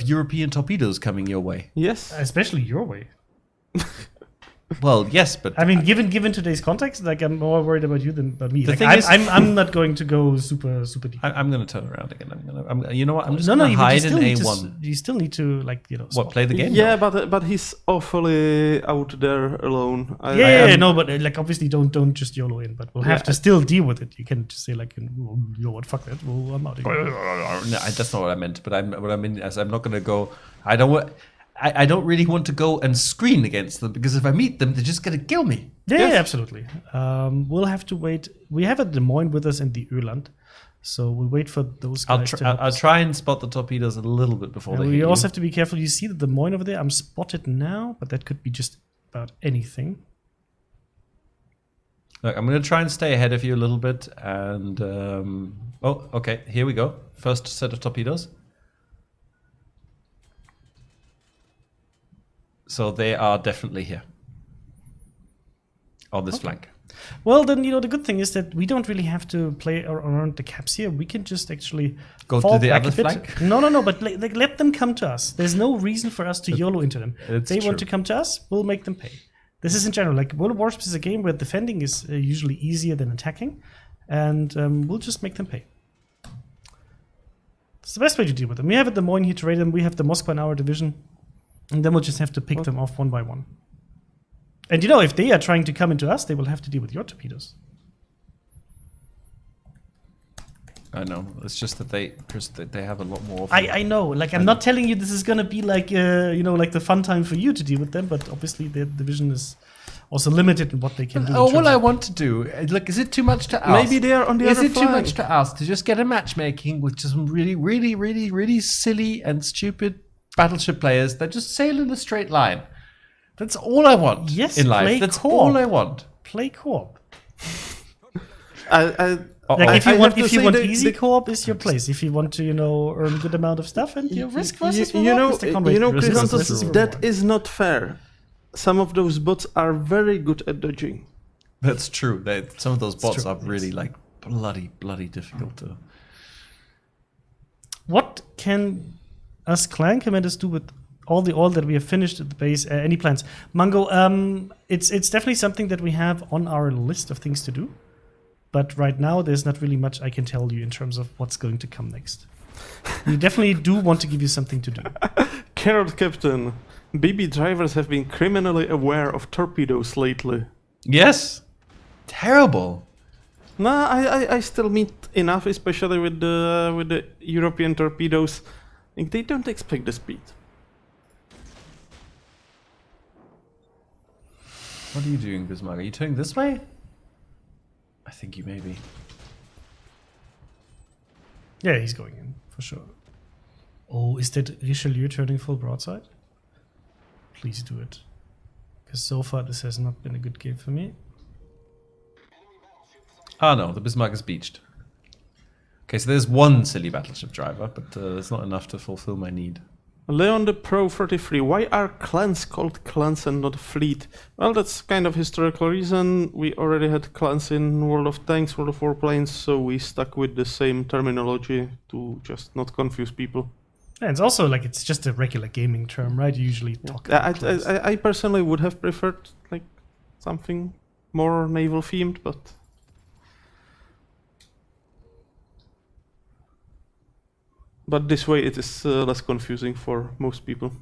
European torpedoes coming your way. Yes. Especially your way. Well, yes, but I mean, given today's context, like I'm more worried about you than about me. The like, thing is, I'm not going to go super deep. I'm going to turn around again. You know what? I'm just going to hide in A1. You still need to Play the game? Yeah, but he's awfully out there alone. But like obviously don't just YOLO in, but we'll have to still deal with it. You can just say like, you know what, fuck that. Well, I'm out again. No, that's not what I meant. But what I mean is I'm not going to go. I don't really want to go and screen against them because if I meet them, they're just going to kill me. Yeah, absolutely. We'll have to wait. We have a Des Moines with us in the Öland, so we'll wait for those guys I'll try and spot the torpedoes a little bit before they hit you. We also have to be careful. You see the Des Moines over there? I'm spotted now, but that could be just about anything. Look, I'm going to try and stay ahead of you a little bit. And okay, here we go. First set of torpedoes. So they are definitely here on this flank. Well, then, the good thing is that we don't really have to play around the caps here. We can just actually go to the other flank. No, but let them come to us. There's no reason for us to YOLO into them. They want to come to us, we'll make them pay. This is in general. Like World of Warships is a game where defending is usually easier than attacking, and we'll just make them pay. It's the best way to deal with them. We have at Des Moines here to raid them. We have the Moscow in our division, and then we'll just have to pick them off one by one. And you know, if they are trying to come into us, they will have to deal with your torpedoes. I know. It's just that they have a lot more. I know. Like, I'm not telling you this is gonna be like like the fun time for you to deal with them, but obviously their division is also limited in what they can do. Oh, what I want to do, look, is it too much to ask? Maybe they are on the other Is it too flank. much to ask to just get a matchmaking with just some really, really, really, really silly and stupid battleship players that just sail in a straight line? That's all I want Yes, in life. play That's co-op. all I want. Play co-op. Like If you want the easy co-op is your place. If you want to, earn a good amount of stuff and your risk versus Crysantos, that is not fair. Some of those bots are very good at dodging. That's true. Some of those bots true, are really like bloody difficult to. What can us clan commanders do with all the oil that we have finished at the base? Any plans? Mango, it's definitely something that we have on our list of things to do. But right now, there's not really much I can tell you in terms of what's going to come next. We definitely do want to give you something to do. Carrot Captain, BB drivers have been criminally aware of torpedoes lately. Yes. Terrible. Nah, I still meet enough, especially with the European torpedoes. Like, they don't expect the speed. What are you doing, Bismarck? Are you turning this way? I think you may be. Yeah, he's going in, for sure. Oh, is that Richelieu turning full broadside? Please do it. Because so far this has not been a good game for me. Ah, no, the Bismarck is beached. Okay, so there's one silly battleship driver, but it's not enough to fulfill my need. Leon the Pro 33, why are clans called clans and not fleet? Well, that's kind of historical reason. We already had clans in World of Tanks, World of Warplanes, so we stuck with the same terminology to just not confuse people. Yeah, it's also like it's just a regular gaming term, right? You usually talk about clans. I personally would have preferred like something more naval themed, but this way it is less confusing for most people.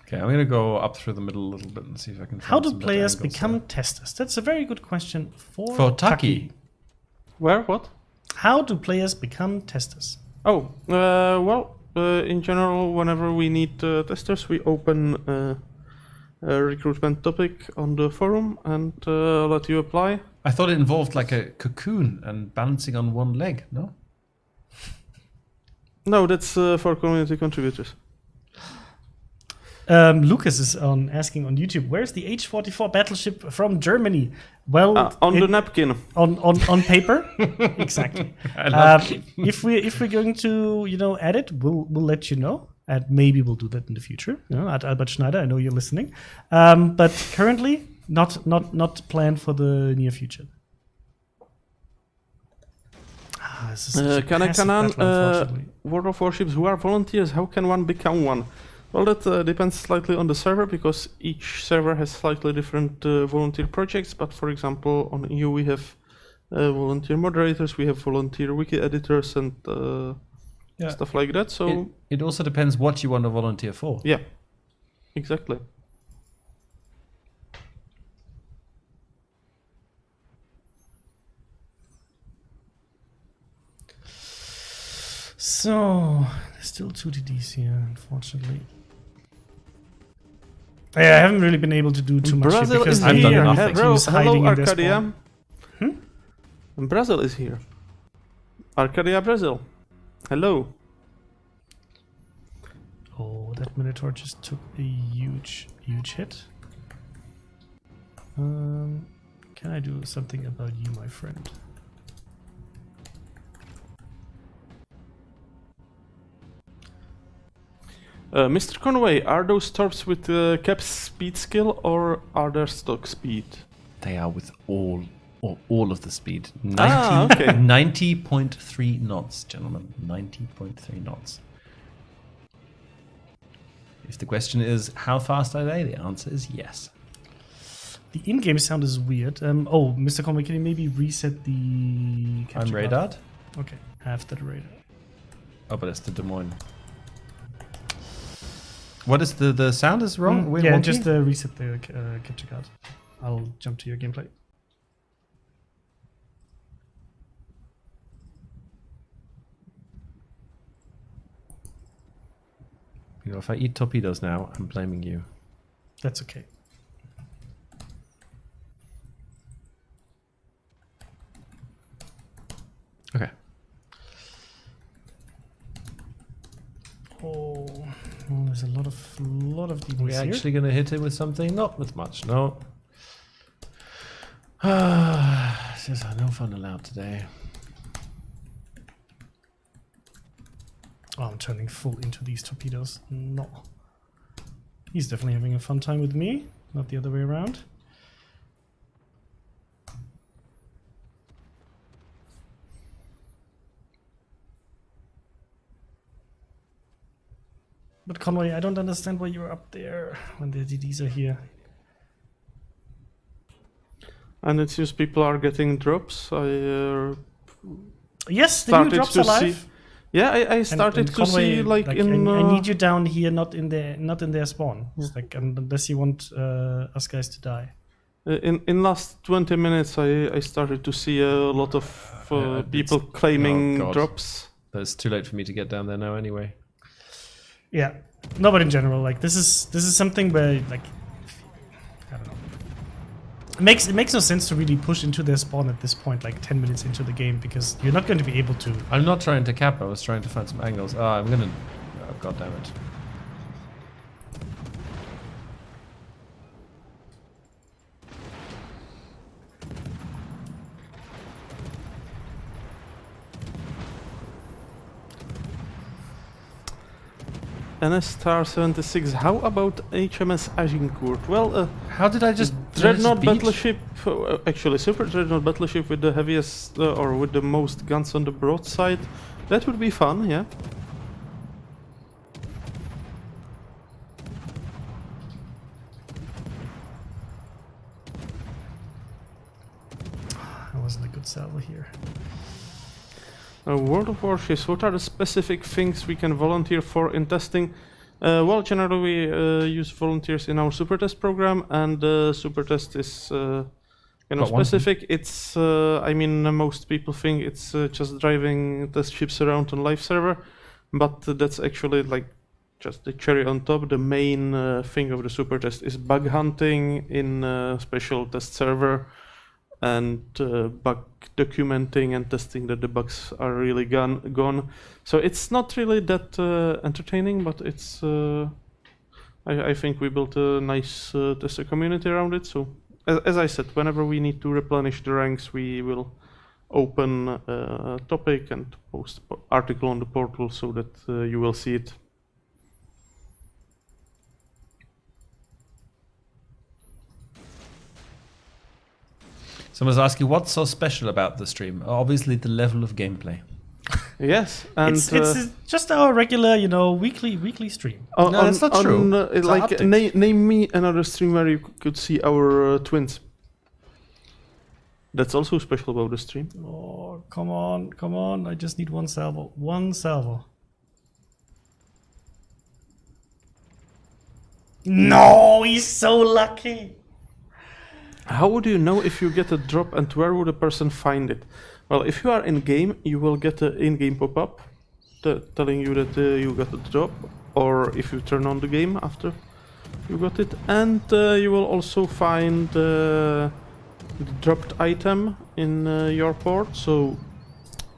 Okay, I'm gonna go up through the middle a little bit and see if I can find How do some better players angles become there. testers? That's a very good question For Taki. Where? What? How do players become testers? Oh, well, in general, whenever we need testers, we open a recruitment topic on the forum and let you apply. I thought it involved like a cocoon and balancing on one leg, no? No, that's for community contributors. Lucas is asking on YouTube, where's the H-44 battleship from Germany? Well, on the napkin. On paper, exactly. If we're going to add it, we'll let you know, and maybe we'll do that in the future. At Albert Schneider, I know you're listening, but currently not planned for the near future. Kanakanan, World of Warships, who are volunteers? How can one become one? Well, that depends slightly on the server, because each server has slightly different volunteer projects. But for example, on EU we have volunteer moderators, we have volunteer wiki editors, and stuff like that. So it also depends what you want to volunteer for. Yeah, exactly. So there's still 2 TDs here, unfortunately. I haven't really been able to do too much Brazil here because is I've done here. nothing. Hello, Arcadia. Brazil is here. Arcadia, Brazil. Hello. Oh, that Minotaur just took a huge hit. Can I do something about you, my friend? MrConway, are those torps with cap speed skill or are they stock speed? They are with all all of the speed. 90.3 knots, gentlemen. 90.3 knots. If the question is, how fast are they? The answer is yes. The in-game sound is weird. MrConway, can you maybe reset the capture I'm card? radared. Okay, after the radar. Oh, but it's the Des Moines. What is the sound is wrong? Wait, Yeah, wonky? just reset the capture card. I'll jump to your gameplay. You know, if I eat torpedoes now, I'm blaming you. That's okay. Okay. Oh, there's a lot of demons We're here. actually going to hit it with something? Not with much, no. It's just no fun allowed today. Oh, I'm turning full into these torpedoes. No. He's definitely having a fun time with me, not the other way around. But Conway, I don't understand why you're up there when the DDs are here. And it seems people are getting drops. Yes, the new drops are live. Yeah, I started to Conway, see like I in. need you down here, not in their spawn. It's like unless you want us guys to die. In last 20 minutes, I started to see a lot of people claiming drops. But it's too late for me to get down there now anyway. Yeah, no, but in general, like this is something where like I don't know. It makes no sense to really push into their spawn at this point, like 10 minutes into the game, because you're not going to be able to. I'm not trying to cap, I was trying to find some angles. I'm gonna... Oh, God damn it. NS 76. How about HMS Agincourt? Well, how did I just... Dreadnought battleship, actually Super Dreadnought battleship with the heaviest or with the most guns on the broadside. That would be fun, yeah. That wasn't a good salvo here. World of Warships, what are the specific things we can volunteer for in testing? Well, generally we use volunteers in our super test program, and super test is kind of specific. It's, I mean, most people think it's just driving test ships around on live server, but that's actually like just the cherry on top. The main thing of the super test is bug hunting in a special test server, and bug documenting and testing that the bugs are really gone. So it's not really that entertaining, but it's I think we built a nice tester community around it. So as I said, whenever we need to replenish the ranks, we will open a topic and post article on the portal so that you will see it. Someone's asking, what's so special about the stream? Obviously, the level of gameplay. Yes, and it's just our regular, weekly stream. No, that's not true. Like, name me another stream where you could see our twins. That's also special about the stream. Oh, come on! I just need one salvo. One salvo. No, he's so lucky. How would you know if you get a drop, and where would a person find it? Well, if you are in game, you will get an in-game pop-up telling you that you got a drop, or if you turn on the game after you got it, and you will also find the dropped item in your port. So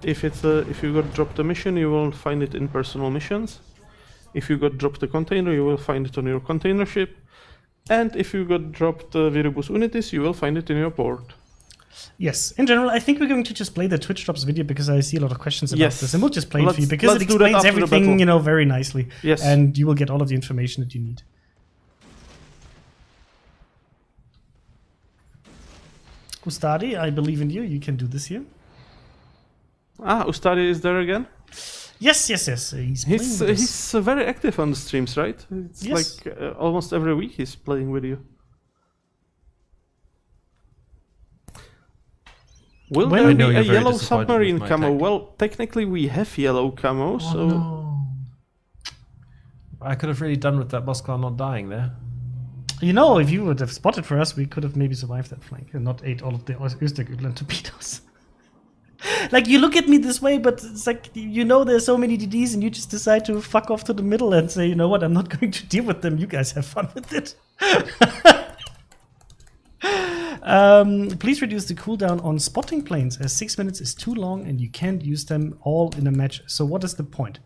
if you got dropped a mission, you will find it in personal missions. If you got dropped a container, you will find it on your container ship. And if you got dropped Viribus Unitis, you will find it in your port. Yes, in general, I think we're going to just play the Twitch drops video because I see a lot of questions about this, and we'll just play it for you because it explains everything, very nicely. Yes, and you will get all of the information that you need. Ustadi, I believe in you. You can do this here. Ustadi is there again? Yes. He's playing with us. He's very active on the streams, right? It's Yes. like almost every week he's playing with you. Will When- there I know be you're a very yellow disappointed submarine with my camo? tactic. Well, technically we have yellow camo, so no. I could have really done with that Moskva not dying there. You know, if you would have spotted for us, we could have maybe survived that flank and not ate all of the Östergötland torpedoes. Like, you look at me this way, but it's like, you know, there's so many DDs and you just decide to fuck off to the middle and say, you know what, I'm not going to deal with them. You guys have fun with it. Please reduce the cooldown on spotting planes, as 6 minutes is too long and you can't use them all in a match. So what is the point?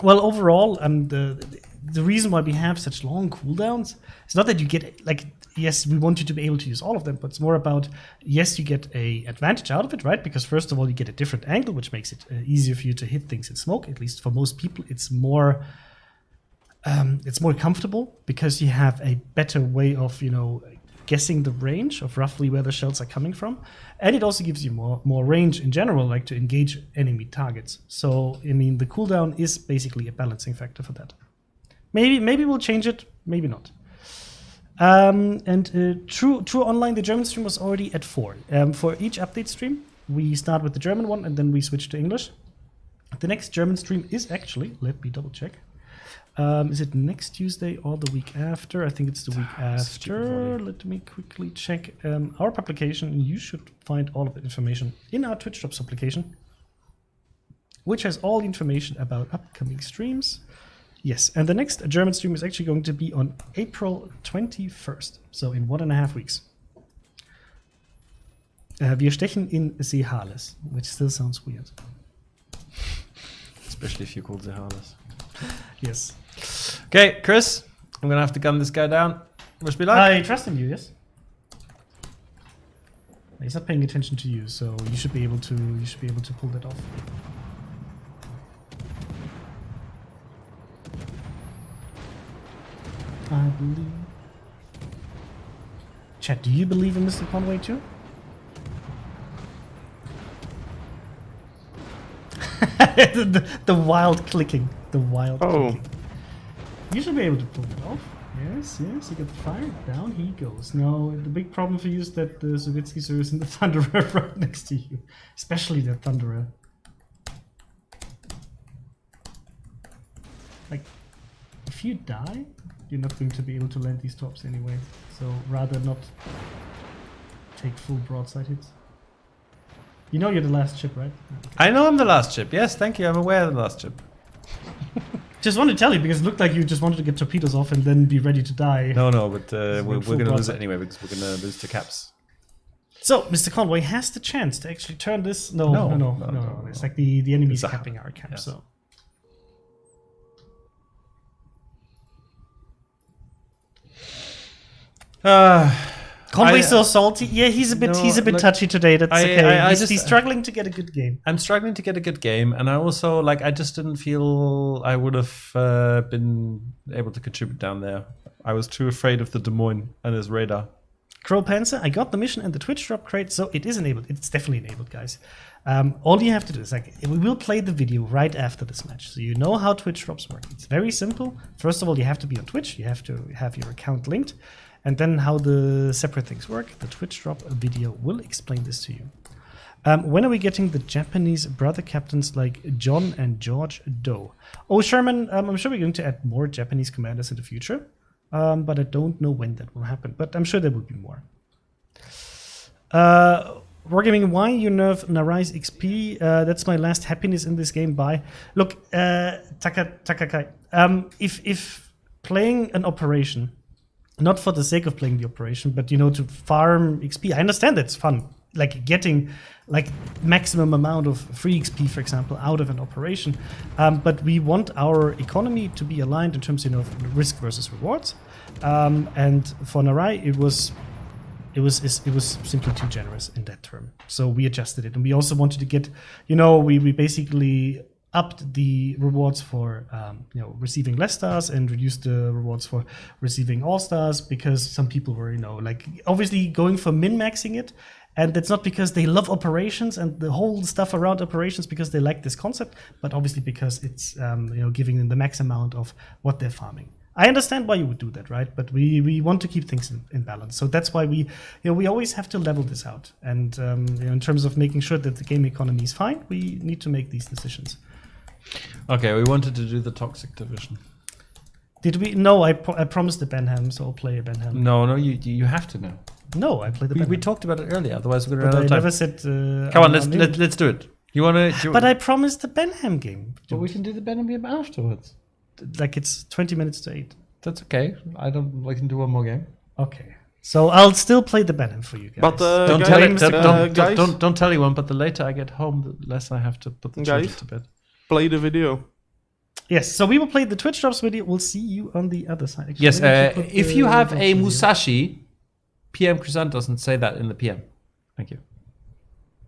Well, overall, the reason why we have such long cooldowns is not that you get, like, yes, we want you to be able to use all of them, but it's more about, yes, you get a advantage out of it, right? Because first of all, you get a different angle, which makes it easier for you to hit things in smoke. At least for most people, it's more comfortable because you have a better way of, you know, guessing the range of roughly where the shells are coming from. And it also gives you more range in general, like to engage enemy targets. So, I mean, the cooldown is basically a balancing factor for that. Maybe we'll change it, maybe not. True online, the German stream was already at 4. For each update stream, we start with the German one and then we switch to English. The next German stream is actually, let me double check. Is it next Tuesday or the week after? I think it's the week after. Let me quickly check our publication. You should find all of the information in our Twitch Drops application, which has all the information about upcoming streams. Yes, and the next German stream is actually going to be on April 21st, so in 1.5 weeks. Wir stechen in Seehales, which still sounds weird. Especially if you called Zehalis. Yes. Okay, Chris, I'm gonna have to gun this guy down. Wish me luck. I trust in you, yes? He's not paying attention to you, so you should be able to pull that off. I believe. Chat, do you believe in MrConway too? the wild clicking. The wild clicking. You should be able to pull it off. Yes, you get the fire. Down he goes. Now, the big problem for you is that the Sovietsky is in the Thunderer right next to you. Especially the Thunderer. Like, if you die, you're not going to be able to land these tops anyway. So, rather not take full broadside hits. You know you're the last ship, right? I know I'm the last ship. Yes, thank you. I'm aware of the last ship. Just wanted to tell you because it looked like you just wanted to get torpedoes off and then be ready to die. No, but we're full going to lose broadside. it anyway because we're going to lose to caps. So, MrConway has the chance to actually turn this. No. It's like the enemy's It's a- capping our camp. yes. So. Conway's so salty. Yeah, he's a bit look, touchy today. That's okay. He's just- struggling to get a good game. I'm struggling to get a good game, and I also I just didn't feel I would have been able to contribute down there. I was too afraid of the Des Moines and his radar. Crow Panzer, I got the mission and the Twitch drop crate, so it is enabled. It's definitely enabled, guys. All you have to do is we will play the video right after this match, so you know how Twitch drops work. It's very simple. First of all, you have to be on Twitch. You have to have your account linked. And then how the separate things work, the Twitch drop video will explain this to you. When are we getting the Japanese brother captains like John and George Doe? Oh, Sherman, I'm sure we're going to add more Japanese commanders in the future, but I don't know when that will happen. But I'm sure there will be more. Wargaming, why you nerf Narai's XP? That's my last happiness in this game. Bye. Look, Takakai, if playing an operation, not for the sake of playing the operation, but to farm XP. I understand that's fun, like getting like maximum amount of free XP, for example, out of an operation. But we want our economy to be aligned in terms of risk versus rewards. And for Narai, it was simply too generous in that term. So we adjusted it, and we also wanted to get, we basically upped the rewards for receiving less stars and reduced the rewards for receiving all stars, because some people were like obviously going for min-maxing it, and that's not because they love operations and the whole stuff around operations because they like this concept, but obviously because it's giving them the max amount of what they're farming. I understand why you would do that, right? But we want to keep things in balance. So that's why we always have to level this out. And in terms of making sure that the game economy is fine, we need to make these decisions. Okay, we wanted to do the toxic division. Did we? No, I promised the Benham, so I'll play a Benham. No, you have to know. No, I played the Benham. We talked about it earlier, otherwise we're going But to I run out of time. never said... Come on, let's do it. You want to... But I promised the Benham game. But we can do the Benham game afterwards. Like it's 20 minutes to 8. That's okay. I can do one more game. Okay. So I'll still play the Benham for you guys. But Don't guys, don't tell anyone. But the later I get home, the less I have to put the children to bed. Play the video. Yes, so we will play the Twitch Drops video. We'll see you on the other side. Actually, Yes, if you have a video. Musashi, PM Crysantos and say that in the PM. Thank you.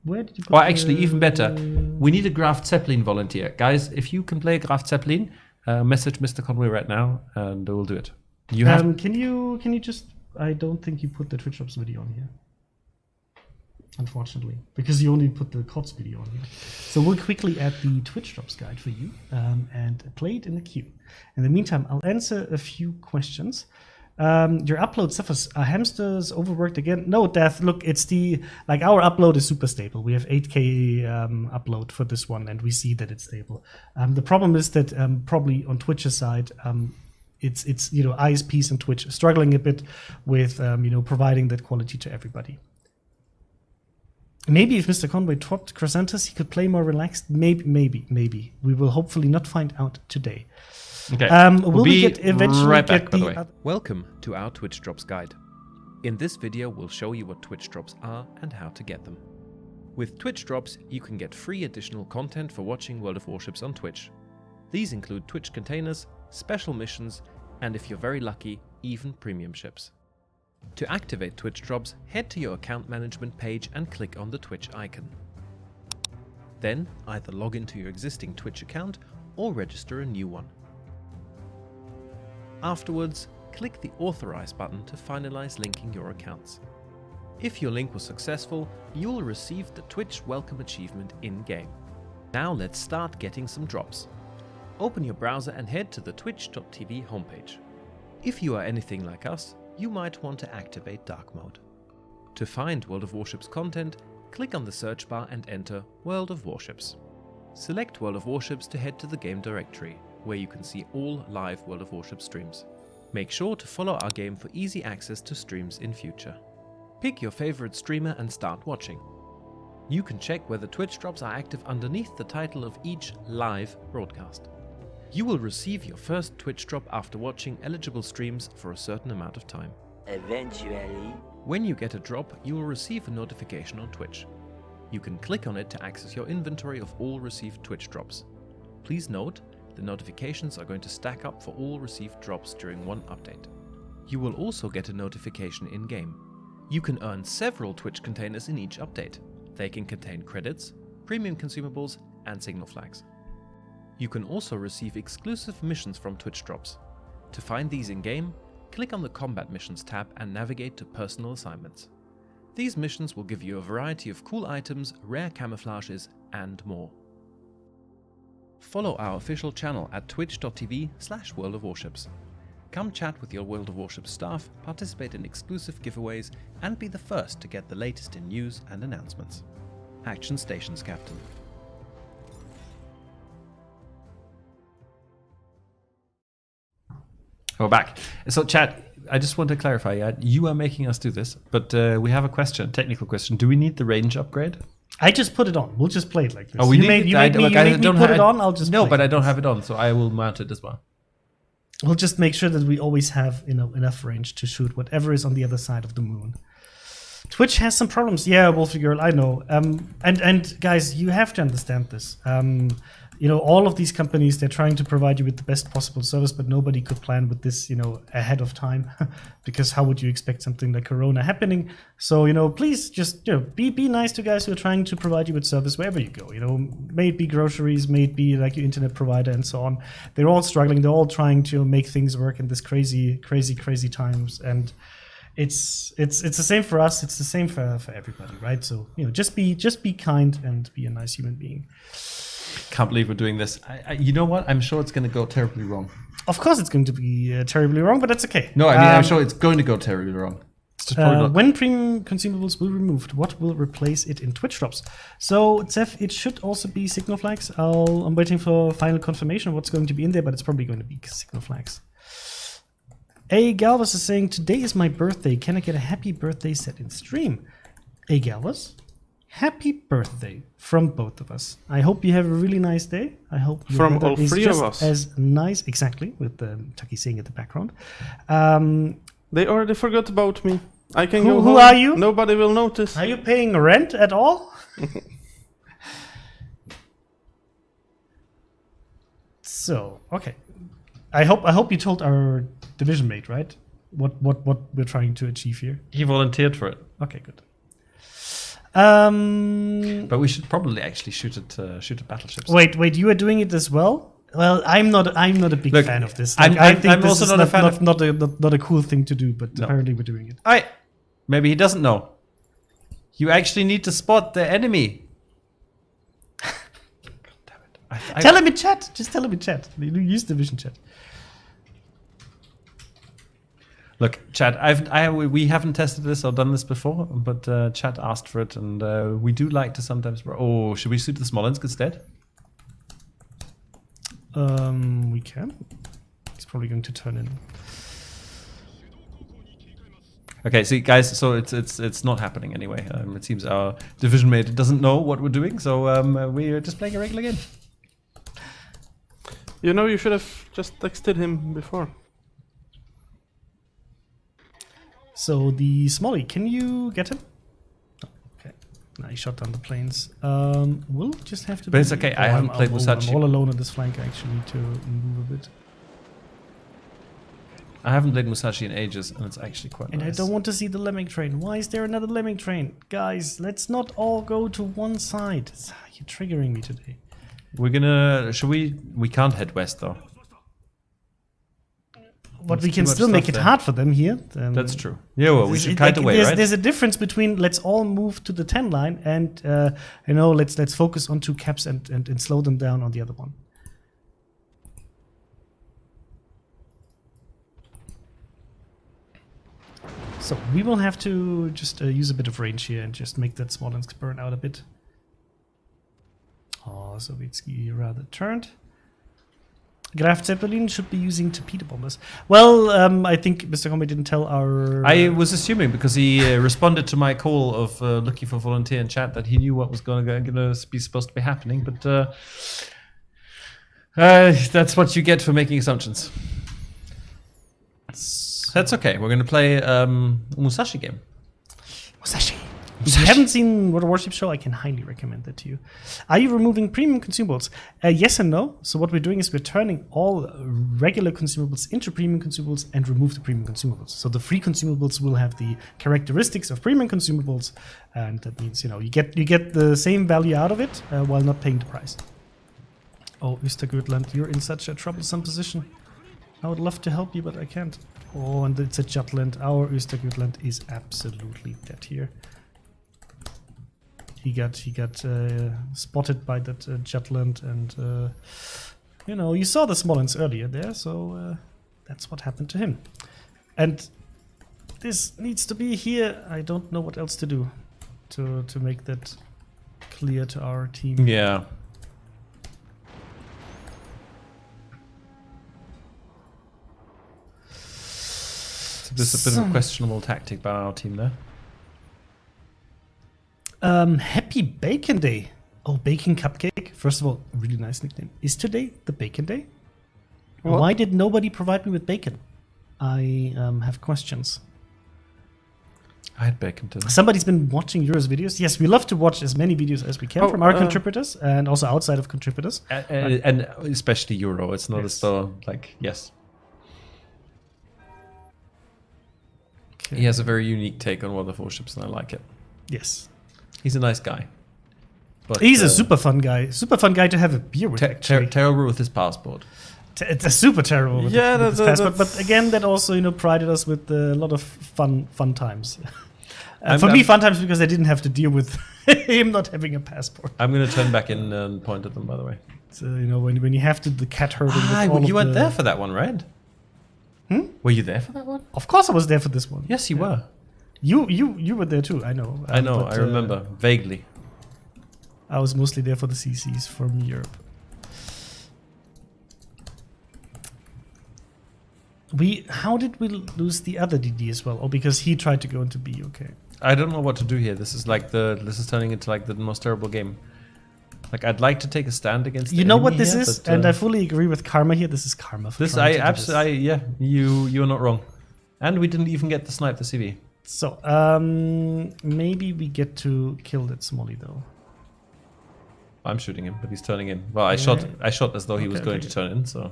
Where did you put Or actually, even better, we need a Graf Zeppelin volunteer. Guys, if you can play a Graf Zeppelin, message MrConway right now and we'll do it. You have... Can you just... I don't think you put the Twitch Drops video on here. Unfortunately, because you only put the COTS video on here. So we'll quickly add the Twitch Drops guide for you and play it in the queue. In the meantime, I'll answer a few questions. Your upload suffers. Are hamsters overworked again? No, Death. Look, it's our upload is super stable. We have 8K upload for this one, and we see that it's stable. The problem is that probably on Twitch's side, it's ISPs and Twitch struggling a bit with providing that quality to everybody. Maybe if MrConway taught Crysantos, he could play more relaxed. Maybe. We will hopefully not find out today. Okay. Will we eventually right back, get by the way. Welcome to our Twitch Drops guide. In this video, we'll show you what Twitch Drops are and how to get them. With Twitch Drops, you can get free additional content for watching World of Warships on Twitch. These include Twitch containers, special missions, and if you're very lucky, even premium ships. To activate Twitch Drops, head to your account management page and click on the Twitch icon. Then, either log into your existing Twitch account or register a new one. Afterwards, click the Authorize button to finalize linking your accounts. If your link was successful, you will receive the Twitch Welcome Achievement in-game. Now let's start getting some drops. Open your browser and head to the twitch.tv homepage. If you are anything like us, you might want to activate Dark Mode. To find World of Warships content, click on the search bar and enter World of Warships. Select World of Warships to head to the game directory, where you can see all live World of Warships streams. Make sure to follow our game for easy access to streams in future. Pick your favorite streamer and start watching. You can check whether Twitch Drops are active underneath the title of each live broadcast. You will receive your first Twitch Drop after watching eligible streams for a certain amount of time. Eventually. When you get a drop, you will receive a notification on Twitch. You can click on it to access your inventory of all received Twitch Drops. Please note, the notifications are going to stack up for all received drops during one update. You will also get a notification in-game. You can earn several Twitch containers in each update. They can contain credits, premium consumables, and signal flags. You can also receive exclusive missions from Twitch Drops. To find these in-game, click on the Combat Missions tab and navigate to Personal Assignments. These missions will give you a variety of cool items, rare camouflages, and more. Follow our official channel at twitch.tv/World of Warships. Come chat with your World of Warships staff, participate in exclusive giveaways, and be the first to get the latest in news and announcements. Action Stations, Captain. We're back. So, chat, I just want to clarify. You are making us do this, but we have a question, technical question. Do we need the range upgrade? I just put it on. We'll just play it like this. Oh, we you need made, it? you made me, you made me put it on. I'll just no, play but it. I don't have it on, so I will mount it as well. We'll just make sure that we always have enough range to shoot whatever is on the other side of the moon. Twitch has some problems. Yeah, Wolfie Girl, I know. And guys, you have to understand this. you know, all of these companies, they're trying to provide you with the best possible service, but nobody could plan with this, you know, ahead of time, because how would you expect something like Corona happening? So, you know, please just, you know, be nice to guys who are trying to provide you with service wherever you go. You know, may it be groceries, may it be like your internet provider and so on. They're all struggling. They're all trying to make things work in this crazy times. And it's the same for us. It's the same for everybody, right? So, you know, just be kind and be a nice human being. Can't believe we're doing this. You know what? I'm sure it's going to go terribly wrong. Of course, it's going to be terribly wrong, but that's okay. No, I mean, I'm sure it's going to go terribly wrong. It's just probably not. When premium consumables will be removed, what will replace it in Twitch drops? So, Zeph, it should also be signal flags. I'm waiting for final confirmation of what's going to be in there, but it's probably going to be signal flags. A Galvas is saying, today is my birthday. Can I get a happy birthday set in stream? A Galvas, happy birthday from both of us. I hope you have a really nice day. I hope your From weather all is three just of us. as nice, exactly, with Tucky saying in the background. They already forgot about me. I can go Who home. are you? Nobody will notice. Are you paying rent at all? So, okay. I hope you told our division mate, right? What we're trying to achieve here. He volunteered for it. Okay, good. But we should probably actually shoot at battleships. Wait, you are doing it as well? Well, I'm not a big Look, fan of this. I'm this also is not a fan of- not a cool thing to do, but No. apparently we're doing it. Maybe he doesn't know. You actually need to spot the enemy. God damn it. Tell him in chat. Just tell him in chat. Use division chat. Look, chat. We haven't tested this or done this before, but chat asked for it, and we do like to sometimes. Oh, should we shoot the Smolensk instead? We can. He's probably going to turn in. Okay, see, guys. So it's not happening anyway. It seems our division mate doesn't know what we're doing, so we're just playing a regular game. You know, you should have just texted him before. So the Smolly, can you get him? Oh, okay. No, he shot down the planes. We'll just have to. But it's okay, I haven't played Musashi. I'm all alone on this flank. I actually need to move a bit. I haven't played Musashi in ages, and it's actually quite And nice. I don't want to see the lemming train. Why is there another lemming train? Guys, let's not all go to one side. You're triggering me today. We're gonna. Should we? We can't head west though. But There's we can too much still make stuff it there. hard for them here. That's true. Yeah, well, we should kite away, right? There's a difference between let's all move to the 10 line and you know, let's focus on 2 caps and slow them down on the other one. So we will have to just use a bit of range here and just make that Smolensk burn out a bit. Oh, Sovietsky rather turned. Graf Zeppelin should be using torpedo bombers. Well, I think MrConway didn't tell our... I was assuming because he responded to my call of looking for volunteer in chat that he knew what was going to be supposed to be happening, but that's what you get for making assumptions. That's okay. We're going to play a Musashi game. Musashi. If you haven't seen World of Warships show, I can highly recommend that to you. Are you removing premium consumables? Yes and no. So what we're doing is we're turning all regular consumables into premium consumables and remove the premium consumables. So the free consumables will have the characteristics of premium consumables, and that means, you know, you get the same value out of it while not paying the price. Oh, Östergötland, you're in such a troublesome position. I would love to help you, but I can't. Oh, and it's a Jutland. Our Östergötland is absolutely dead here. He got spotted by that Jutland, and you know, you saw the Smolensk earlier there, so that's what happened to him. And this needs to be here. I don't know what else to do to make that clear to our team. Yeah. So this is a bit of a questionable tactic by our team there. Happy Bacon Day. Oh, Bacon Cupcake. First of all, a really nice nickname. Is today the Bacon Day? What? Why did nobody provide me with bacon? I have questions. I had bacon too. Somebody's been watching Euro's videos. Yes, we love to watch as many videos as we can from our contributors and also outside of contributors. And especially Euro. It's not as though, like, yes. Okay. He has a very unique take on World of Warships, and I like it. Yes. He's a nice guy. But, He's a super fun guy. Super fun guy to have a beer with, actually. Terrible with his passport. It's a super terrible with this passport. But again, that also, prided us with a lot of fun times. For me, fun times because I didn't have to deal with him not having a passport. I'm going to turn back in and point at them, by the way. So, when you have to the cat herding. You weren't there for that one, right? Were you there for that one? Of course I was there for this one. Yes, you were. You were there too, I know. I know, I remember. Vaguely. I was mostly there for the CCs from Europe. How did we lose the other DD as well? Oh, because he tried to go into B, okay. I don't know what to do here. This is turning into like the most terrible game. Like, I'd like to take a stand against You know what this is? And I fully agree with Karma here. This is Karma. Yeah, you're not wrong. And we didn't even get to snipe the CV. So, maybe we get to kill that Smolly though. I'm shooting him, but he's turning in. Well, I shot as though he was going to turn in, so.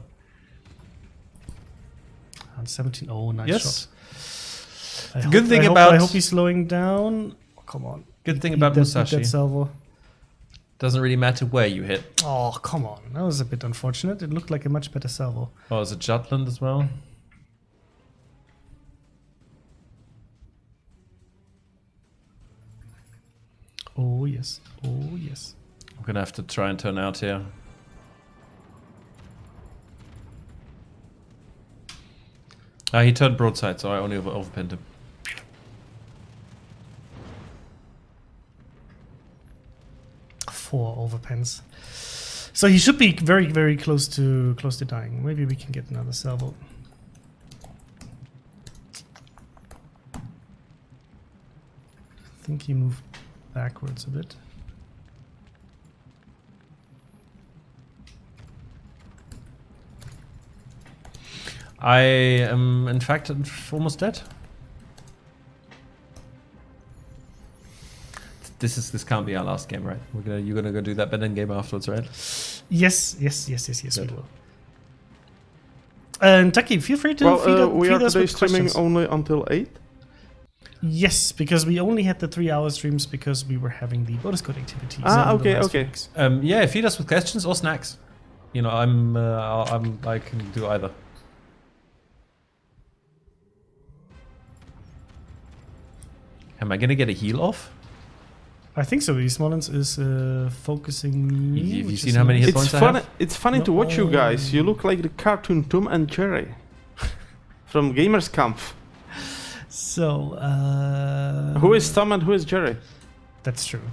On 17. Oh, nice shot. I hope he's slowing down. Oh, come on. Good thing about Musashi. That salvo. Doesn't really matter where you hit. Oh, come on. That was a bit unfortunate. It looked like a much better salvo. Oh, is it Jutland as well? Oh, yes. Oh, yes. I'm going to have to try and turn out here. He turned broadside, so I only overpinned him. Four overpins. So he should be very, very close to dying. Maybe we can get another salvo. I think he moved backwards a bit. I am, in fact, almost dead. This can't be our last game, right? You're gonna go do that betting game afterwards, right? Yes, we will. And Taki, feel free to we are us today with streaming questions. only until 8. Yes, because we only had the 3-hour streams because we were having the bonus code activities. Okay. Yeah, feed us with questions or snacks. I can do either. Am I gonna get a heal off? I think so. Smolens is focusing me. Have you seen how many hit points I have? It's funny to watch you guys. You look like the cartoon Tom and Jerry from Gamers Camp. So, who is Tom and who is Jerry? That's true.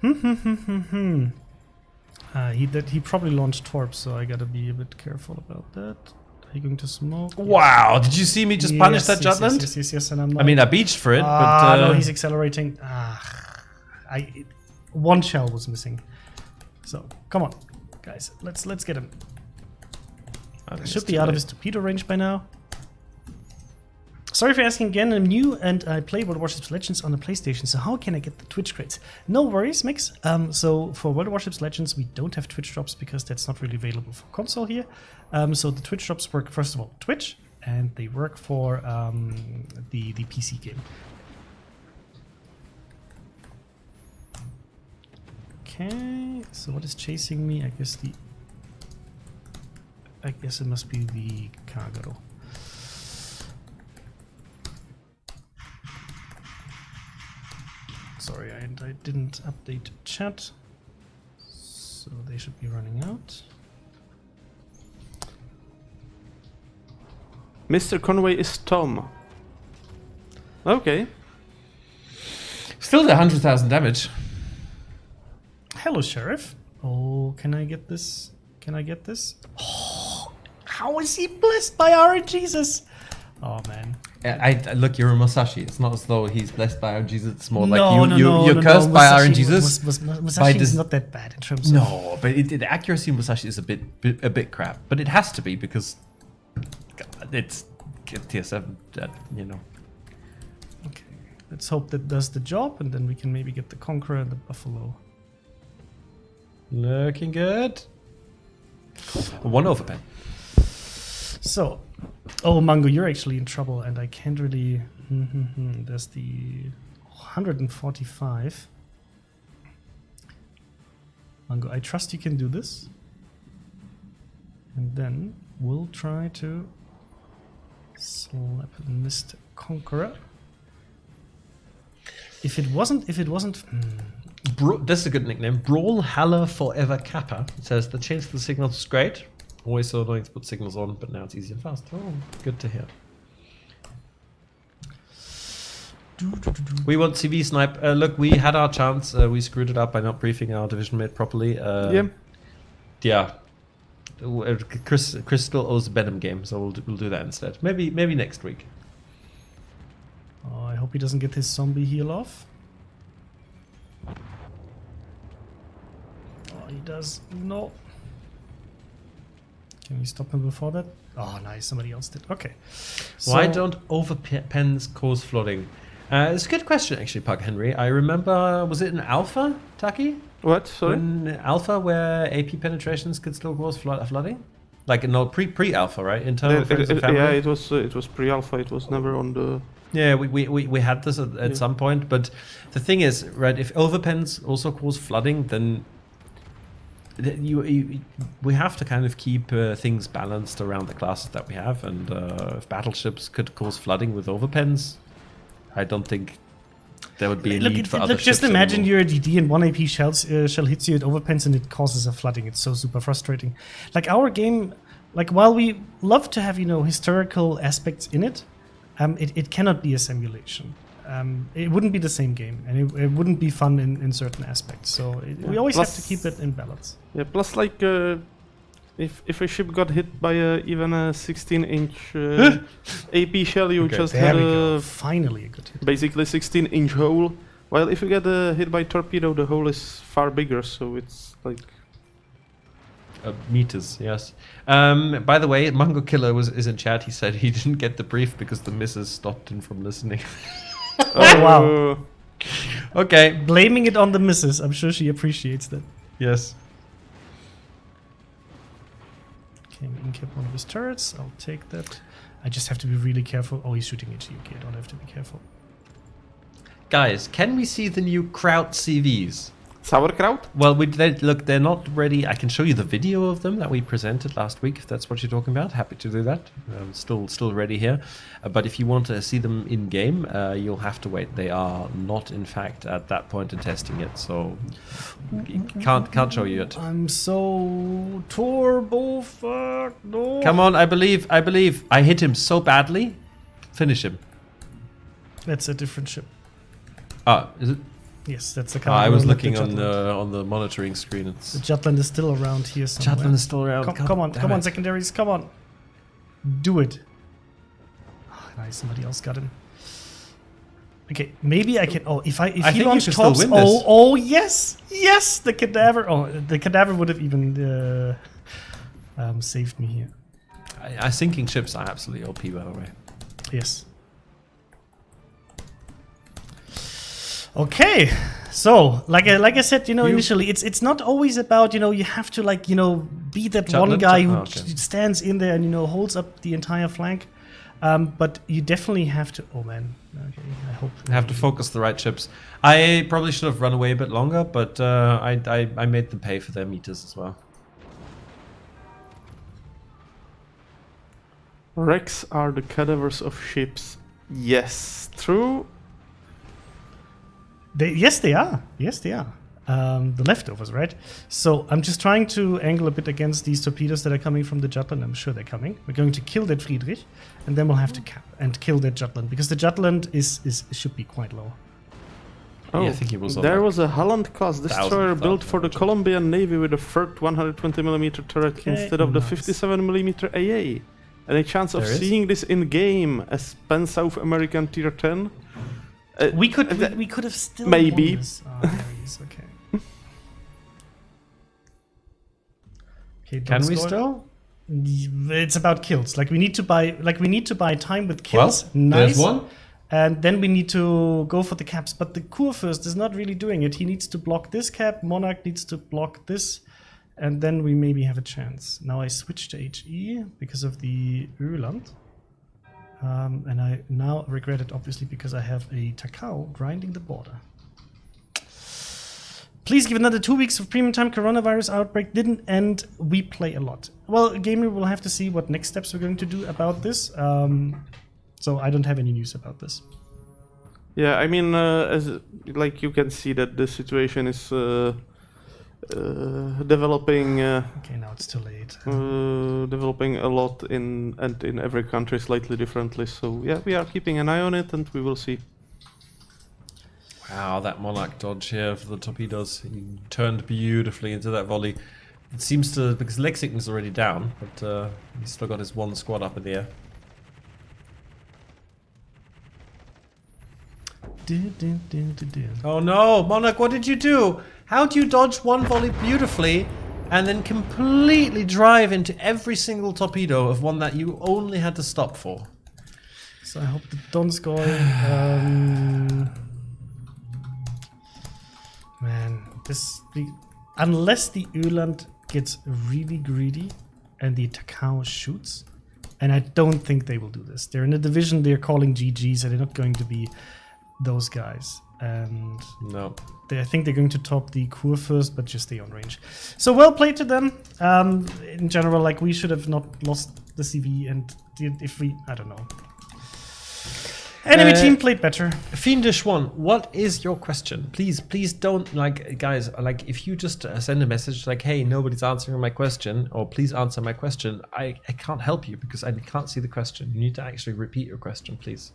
He probably launched Torp, so I gotta be a bit careful about that. Are you going to smoke? Wow! Did you see me just punish that Jutland? Yes, and I'm not. I mean, I beached for it, but no, he's accelerating. One shell was missing. So come on, guys, let's get him. I should be out of his torpedo range by now. Sorry for asking again. I'm new and I play World of Warships Legends on the PlayStation. So how can I get the Twitch crates? No worries, Mix. So for World of Warships Legends, we don't have Twitch drops because that's not really available for console here. So the Twitch drops work first of all Twitch, and they work for the PC game. Okay. So what is chasing me? I guess it must be the cargo. Sorry, I didn't update chat, so they should be running out. MrConway is Tom. Okay. still the 100,000 damage. Hello, Sheriff. Oh, can I get this? Can I get this? Oh, how is he blessed by RNGesus? Oh man. Look, you're a Musashi. It's not as though he's blessed by RNGesus. It's more like you're cursed by RNGesus. Musashi is not that bad in terms of... No, but the accuracy in Musashi is a bit crap. But it has to be because it's tier 7, you know. Let's hope that does the job, and then we can maybe get the Conqueror and the Buffalo. Looking good. 1 overpen. So, oh Mango, you're actually in trouble, and I can't really. There's the 145. Mango, I trust you can do this. And then we'll try to slap Mr. Conqueror. If it wasn't, This is a good nickname. Brawlhalla Forever Kappa. It says the change to the signals is great. Always so annoying to put signals on, but now it's easy and fast. Oh, good to hear. We want CV snipe. Look, we had our chance. We screwed it up by not briefing our division mate properly. Yeah. Chris still owes the Venom game, so we'll do that instead. Maybe next week. Oh, I hope he doesn't get his zombie heal off. Oh, he does. No. Can we stop him before that? Oh, nice. Somebody else did. Okay. Why don't overpens cause flooding? It's a good question, actually, Puck Henry. I remember, was it in Alpha, Taki? What? Sorry? In Alpha, where AP penetrations could still cause flooding? Like, no, pre-Alpha, right? Internal friends and family? Yeah, it was pre-alpha. It was never on the... Yeah, we had this at some point, but the thing is, right, if overpens also cause flooding, then we have to kind of keep things balanced around the classes that we have, and if battleships could cause flooding with overpens, I don't think there would be a need for other ships. Just imagine anymore. you're a DD and 1 AP shell hits you at overpens and it causes a flooding. It's so super frustrating. Like our game, like while we love to have, historical aspects in it, it cannot be a simulation. It wouldn't be the same game, and it wouldn't be fun in certain aspects. So we always have to keep it in balance. Yeah, plus like if a ship got hit by even a 16-inch AP shell, you just had finally a good hit. Basically 16-inch hole. While if you get hit by torpedo, the hole is far bigger, so it's like... meters, yes. By the way, Mango Killer is in chat. He said he didn't get the brief because the missus stopped him from listening. Oh, wow. Okay. Blaming it on the missus. I'm sure she appreciates that. Yes. Okay, incap one of his turrets. I'll take that. I just have to be really careful. Oh, he's shooting at you. Okay, I don't have to be careful. Guys, can we see the new Kraut CVs? Sauerkraut? Well, look, they're not ready. I can show you the video of them that we presented last week, if that's what you're talking about. Happy to do that. Still ready here. But if you want to see them in game, you'll have to wait. They are not, in fact, at that point in testing yet, so can't show you it. I'm so turbo fuck. No. Come on, I believe. I hit him so badly. Finish him. That's a different ship. Ah, is it? Yes, that's the Oh, kind. I was looking on the monitoring screen. The Jutland is still around here somewhere. Jutland is still around. Come on, secondaries, come on. Do it. Oh, nice, somebody else got him. Okay, maybe I can. Oh, if he launched tops. Oh, yes, the cadaver. Oh, the cadaver would have even saved me here. I sinking ships are absolutely OP, by the way. Yes. Okay, so like I said, initially, it's not always about you have to be that one guy who stands in there and holds up the entire flank, but you definitely have to. Oh man, okay, I hope I have to focus the right ships. I probably should have run away a bit longer, but I made them pay for their meters as well. Wrecks are the cadavers of ships. Yes, true. Yes, they are. The leftovers, right? So I'm just trying to angle a bit against these torpedoes that are coming from the Jutland. I'm sure they're coming. We're going to kill that Friedrich, and then we'll have to cap and kill that Jutland, because the Jutland should be quite low. Oh, yeah, I think he was. There was a Holland-class destroyer built for the Colombian Navy with a third 120mm turret instead of the 57mm AA. Any chance of seeing this in game as Pan South American Tier 10? We could have still maybe. Won this. Oh, there he is. Okay. Can we still? It's about kills. We need to buy time with kills. Well, nice. there's one. And then we need to go for the caps. But the Kurfürst is not really doing it. He needs to block this cap. Monarch needs to block this. And then we maybe have a chance. Now I switch to HE because of the Öland. And I now regret it, obviously, because I have a Takao grinding the border. Please give another 2 weeks of premium time. Coronavirus outbreak didn't end. We play a lot. Well, Gamer will have to see what next steps we're going to do about this. So I don't have any news about this. Yeah, I mean, as like you can see that the situation is developing. Okay, now it's too late. Developing a lot in every country slightly differently. So yeah, we are keeping an eye on it, and we will see. Wow, that Monarch dodge here for the torpedoes. He turned beautifully into that volley. It seems to, because Lexington's already down, but he's still got his one squad up in the air. Oh no, Monarch, what did you do? How do you dodge one volley beautifully and then completely drive into every single torpedo of one that you only had to stop for? So I hope the Donskoy... man, unless the Öland gets really greedy and the Takao shoots, and I don't think they will do this. They're in a division they're calling GG, so they're not going to be those guys. And no, I think they're going to top the Kurfürst, but just stay on range. So well played to them. In general, like, we should have not lost the CV, and if we, I don't know. Enemy team played better. Fiendish one, what is your question? Please don't, like, guys, like, if you just send a message like, hey, nobody's answering my question, or please answer my question, I can't help you because I can't see the question. You need to actually repeat your question, please.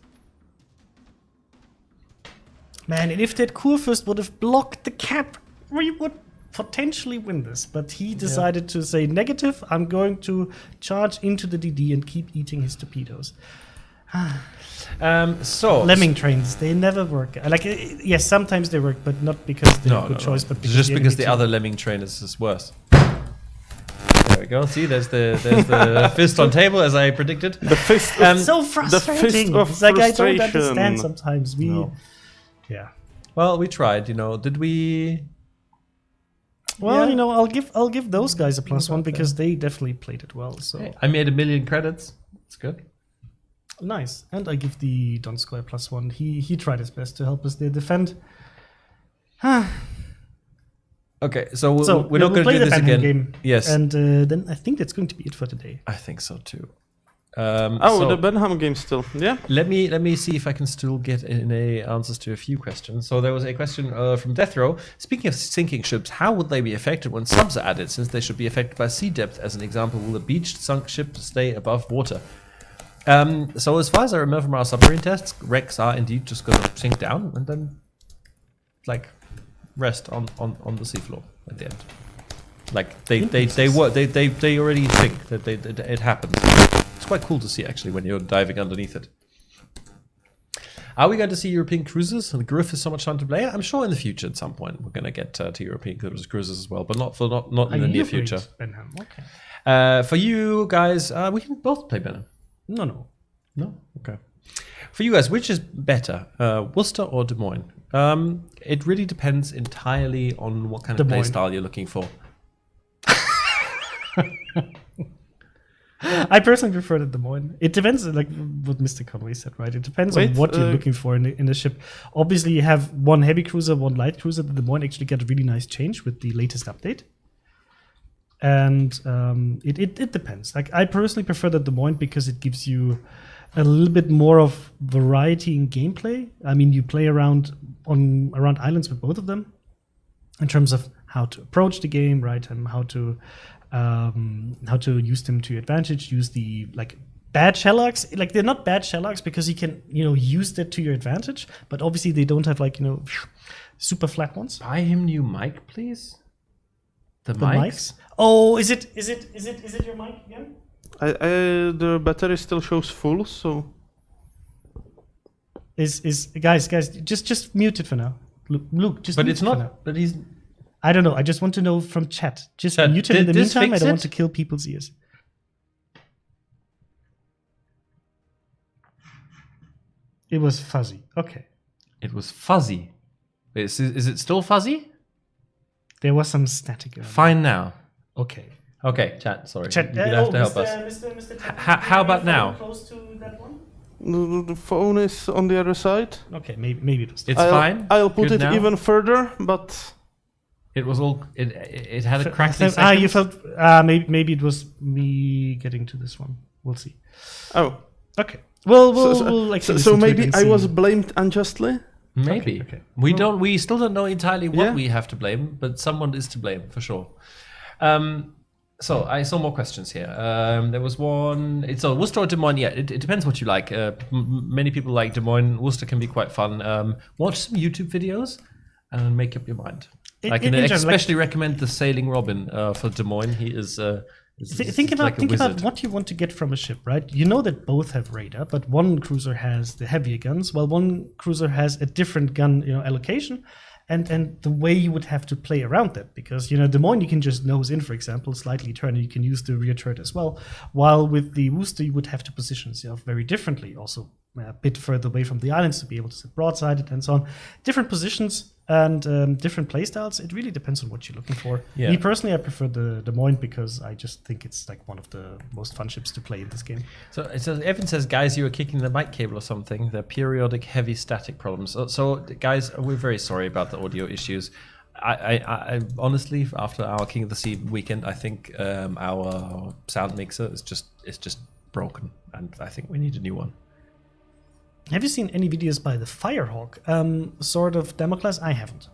Man, and if that Kurfürst would have blocked the cap, we would potentially win this. But he decided to say negative, I'm going to charge into the DD and keep eating his torpedoes. So lemming trains, they never work. Like, yes, sometimes they work, but not because they're a good choice, but because just because the other lemming train is worse. There we go. See, there's the fist on table as I predicted. The fist. So frustrating. The fist of it's like I don't frustration. understand sometimes. Yeah. Well, we tried. You know, did we? Well, Yeah. you know, I'll give those guys a +1 because they definitely played it well. So I made 1 million credits. It's good. nice, and I give the Donskoy +1. He tried his best to help us there defend. Okay, so we're not going to play do the this Benham again. game. Yes, And then I think that's going to be it for today. I think so too. The Benham game still. Yeah. Let me see if I can still get in answers to a few questions. So there was a question from Death Row. Speaking of sinking ships, how would they be affected when subs are added? Since they should be affected by sea depth, as an example, will a beached sunk ship stay above water? So as far as I remember from our submarine tests, wrecks are indeed just going to sink down and then, like, rest on the seafloor at the end. Like they already think that it happens. It's quite cool to see actually when you're diving underneath it. Are we going to see European cruises? The Griff is so much fun to play. I'm sure in the future at some point we're going to get to European cruises as well, but not in the near future. Benham. Okay. For you guys, we can both play Benham. No. Okay. For you guys, which is better, Worcester or Des Moines? It really depends entirely on what kind of play style you're looking for. I personally prefer the Des Moines. It depends, like what MrConway said, right? It depends on what you're looking for in the ship. Obviously, you have one heavy cruiser, one light cruiser. The Des Moines actually got a really nice change with the latest update. And it depends. Like, I personally prefer the Des Moines because it gives you a little bit more of variety in gameplay. I mean, you play around islands with both of them in terms of how to approach the game, right, and how to use them to your advantage. Use the bad shellarks. Like, they're not bad shellarks because you can use that to your advantage. But obviously they don't have super flat ones. Buy him new mic, please. The mics. Oh, is it your mic again? The battery still shows full, so. Guys, just mute it for now. Luke, just. But mute it's it for not. now. But he's. I don't know. I just want to know from chat. Just Chat, mute it in the this meantime. I fix don't it? want to kill people's ears. It was fuzzy. Okay. It was fuzzy. Is it still fuzzy? There was some static. Fine now. Okay. Okay, chat. Sorry, Chat, you're gonna have to help us. Mr. How about now? Close to that one? The phone is on the other side. Okay, maybe it was. It's fine. I'll put Good it now? even further, but It was all. It had a crackly You second. felt maybe it was me getting to this one. We'll see. oh, Okay. We'll so, listen so to it maybe and I see. was blamed unjustly. Maybe. Okay. We still don't know entirely what Yeah. we have to blame, but someone is to blame for sure. So I saw more questions here. There was one. It's Worcester or Des Moines. Yeah, it depends what you like. Many people like Des Moines. Worcester can be quite fun. Watch some YouTube videos and make up your mind. I can especially recommend the Sailing Robin for Des Moines. He is. Think about like a wizard. what you want to get from a ship, right? You know that both have radar, but one cruiser has the heavier guns, while one cruiser has a different gun, allocation, and the way you would have to play around that, because Des Moines you can just nose in, for example, slightly turn, and you can use the rear turret as well. While with the Worcester you would have to position yourself very differently, also a bit further away from the islands to be able to sit broadside and so on. Different positions and different playstyles. It really depends on what you're looking for. Yeah. Me personally, I prefer the Des Moines because I just think it's like one of the most fun ships to play in this game. So it says, Evan says, guys, you were kicking the mic cable or something. The periodic heavy static problems. So guys, we're very sorry about the audio issues. I honestly, after our King of the Sea weekend, I think our sound mixer is just broken, and I think we need a new one. Have you seen any videos by the Firehawk sort of demo class? I haven't.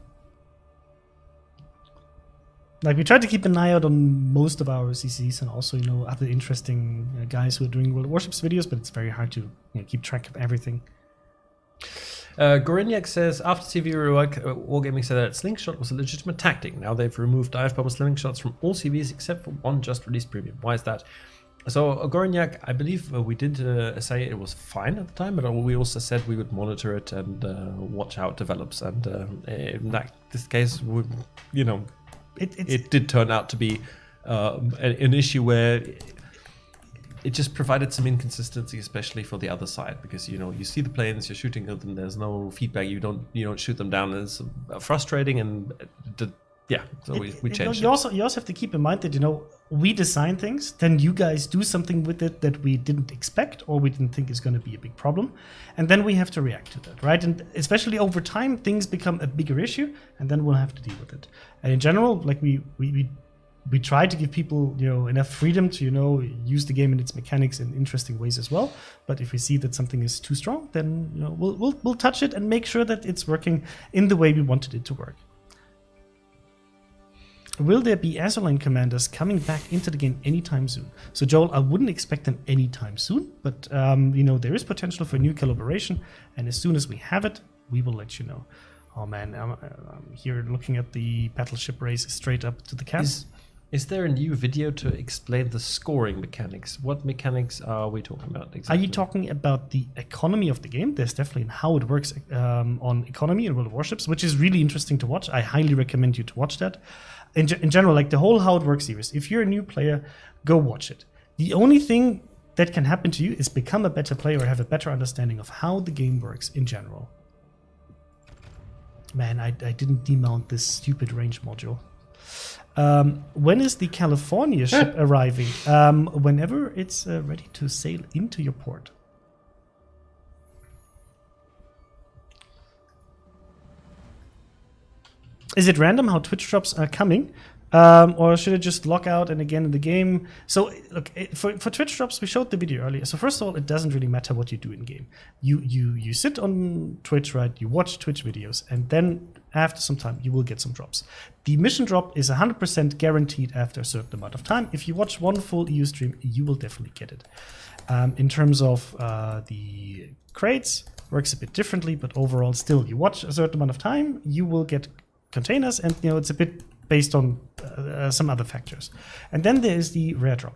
Like, we try to keep an eye out on most of our CCs and also, other interesting guys who are doing World of Warships videos, but it's very hard to keep track of everything. Goriniak says, after CV rework, Wargaming said that Slingshot was a legitimate tactic. Now they've removed dive bomb slingshots from all CVs except for one just released premium. Why is that? So Goriniak, I believe we did say it was fine at the time, but we also said we would monitor it and watch how it develops. And in this case, it did turn out to be an issue where it just provided some inconsistency, especially for the other side, because you see the planes, you're shooting at them, there's no feedback, you don't shoot them down. It's frustrating, and so we changed. You also have to keep in mind that we design things, then you guys do something with it that we didn't expect or we didn't think is going to be a big problem, and then we have to react to that, right? And especially over time, things become a bigger issue, and then we'll have to deal with it. And in general, like we try to give people enough freedom to use the game and its mechanics in interesting ways as well. But if we see that something is too strong, then we'll touch it and make sure that it's working in the way we wanted it to work. Will there be Azerline commanders coming back into the game anytime soon? So Joel, I wouldn't expect them anytime soon, but there is potential for new collaboration, and as soon as we have it, we will let you know. Oh man, I'm here looking at the battleship race straight up to the cap. Is there a new video to explain the scoring mechanics? What mechanics are we talking about exactly? Are you talking about the economy of the game? There's definitely how it works on economy in World of Warships, which is really interesting to watch. I highly recommend you to watch that. In general, like the whole how it works series, if you're a new player, go watch it. The only thing that can happen to you is become a better player or have a better understanding of how the game works in general. Man, I didn't demount this stupid range module. When is the California ship arriving? Whenever it's ready to sail into your port. Is it random how Twitch drops are coming? Or should it just lock out and again in the game? So look, for Twitch drops, we showed the video earlier. So first of all, it doesn't really matter what you do in game. You sit on Twitch, right? You watch Twitch videos, and then after some time, you will get some drops. The mission drop is 100% guaranteed after a certain amount of time. If you watch one full EU stream, you will definitely get it. In terms of the crates, works a bit differently, but overall, still, you watch a certain amount of time, you will get containers, and it's a bit based on some other factors. And then there is the rare drop.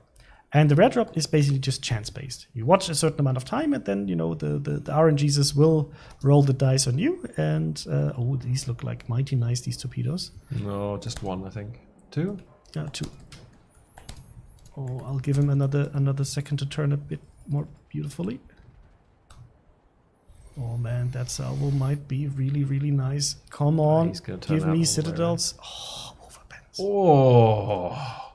And the rare drop is basically just chance-based. You watch a certain amount of time, and then, the RNGs will roll the dice on you. And, oh, these look like mighty nice, these torpedoes. No, just one, I think. Two? Yeah, two. Oh, I'll give him another second to turn a bit more beautifully. Oh man, that salvo might be really, really nice. Come on, he's gonna turn give out all me the way citadels. Oh, overpens. Oh.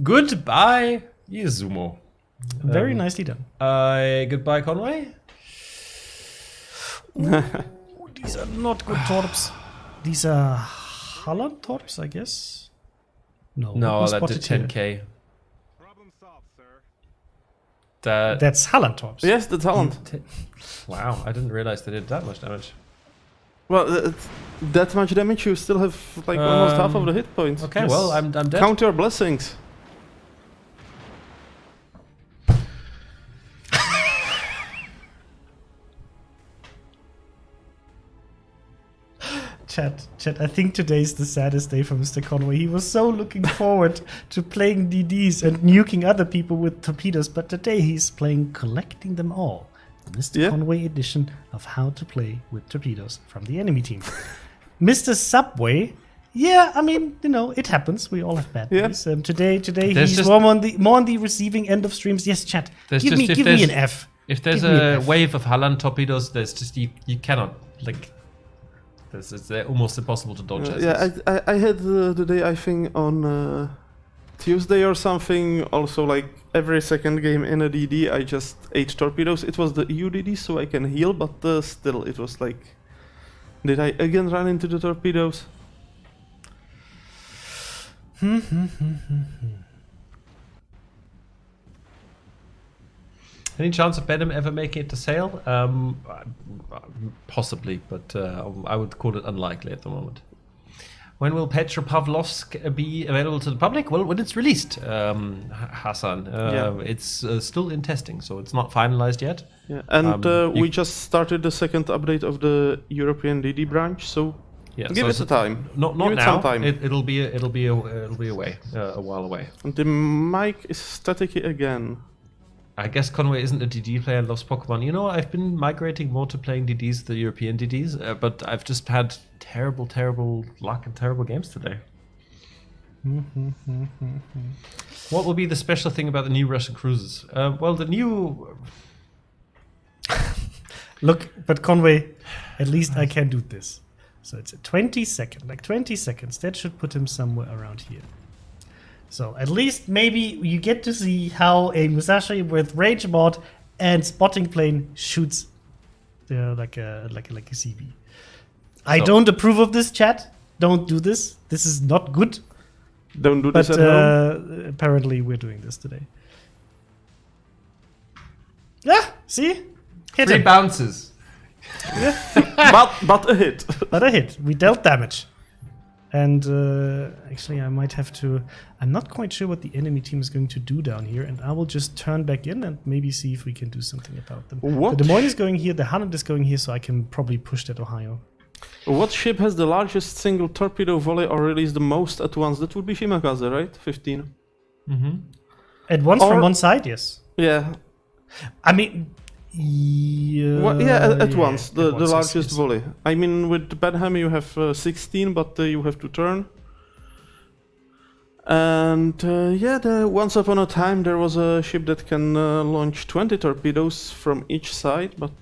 Goodbye, Izumo. Very nicely done. Goodbye, Conway. Ooh, these are not good torps. These are Holland torps, I guess. No, No, who's that did spotted here? 10k. That That's Holland torps. Yes, that's Holland. wow, I didn't realize they did that much damage. Well, that much damage, you still have like almost half of the hit points. Okay, Yes. well, I'm dead. Count your blessings. Chat, I think today's the saddest day for MrConway. He was so looking forward to playing DDs and nuking other people with torpedoes, but today he's playing Collecting Them All. The MrConway edition of how to play with torpedoes from the enemy team. Mr. Subway, yeah, I mean, you know, it happens. We all have bad days. Today There's he's just- more on the receiving end of streams. Yes, chat. There's Give just- if me there's- an F. If there's Give me an a F. wave of Halan torpedoes, there's just you cannot like. It's almost impossible to dodge. I had the day, I think, on Tuesday or something, also like every second game in a DD, I just ate torpedoes. It was the EU DD, so I can heal, but still, it was like... Did I again run into the torpedoes? Any chance of Benham ever making it to sale? Possibly, but I would call it unlikely at the moment. When will Petropavlovsk be available to the public? Well, when it's released, Hassan. It's still in testing, so it's not finalized yet. Yeah, and we just started the second update of the European DD branch, so give it a time. Not Give it now. some time. It'll be away, a while away. And the mic is staticky again. I guess Conway isn't a DD player and loves Pokemon. You know, I've been migrating more to playing DDs, the European DDs, but I've just had terrible luck and terrible games today. What will be the special thing about the new Russian cruisers? Well, the new... Look, but Conway, at least I can do this. So it's a 20 seconds. That should put him somewhere around here. So at least maybe you get to see how a Musashi with Rage Mod and Spotting Plane shoots like a CB. I don't approve of this, chat. Don't do this. This is not good. Don't do But this at home. apparently we're doing this today. Yeah, see? Hit 3 him. bounces. But a hit. But a hit. We dealt damage. And actually, I might have to... I'm not quite sure what the enemy team is going to do down here, and I will just turn back in and maybe see if we can do something about them. What? The Des Moines is going here, the Holland is going here, so I can probably push that Ohio. What ship has the largest single torpedo volley or release the most at once? That would be Shimakaze, right? 15. At once Or- from one side, yes. Yeah. I mean... Yeah, At once, the at once, largest yes. volley. I mean, with Benham you have 16, but you have to turn. And once upon a time there was a ship that can launch 20 torpedoes from each side, but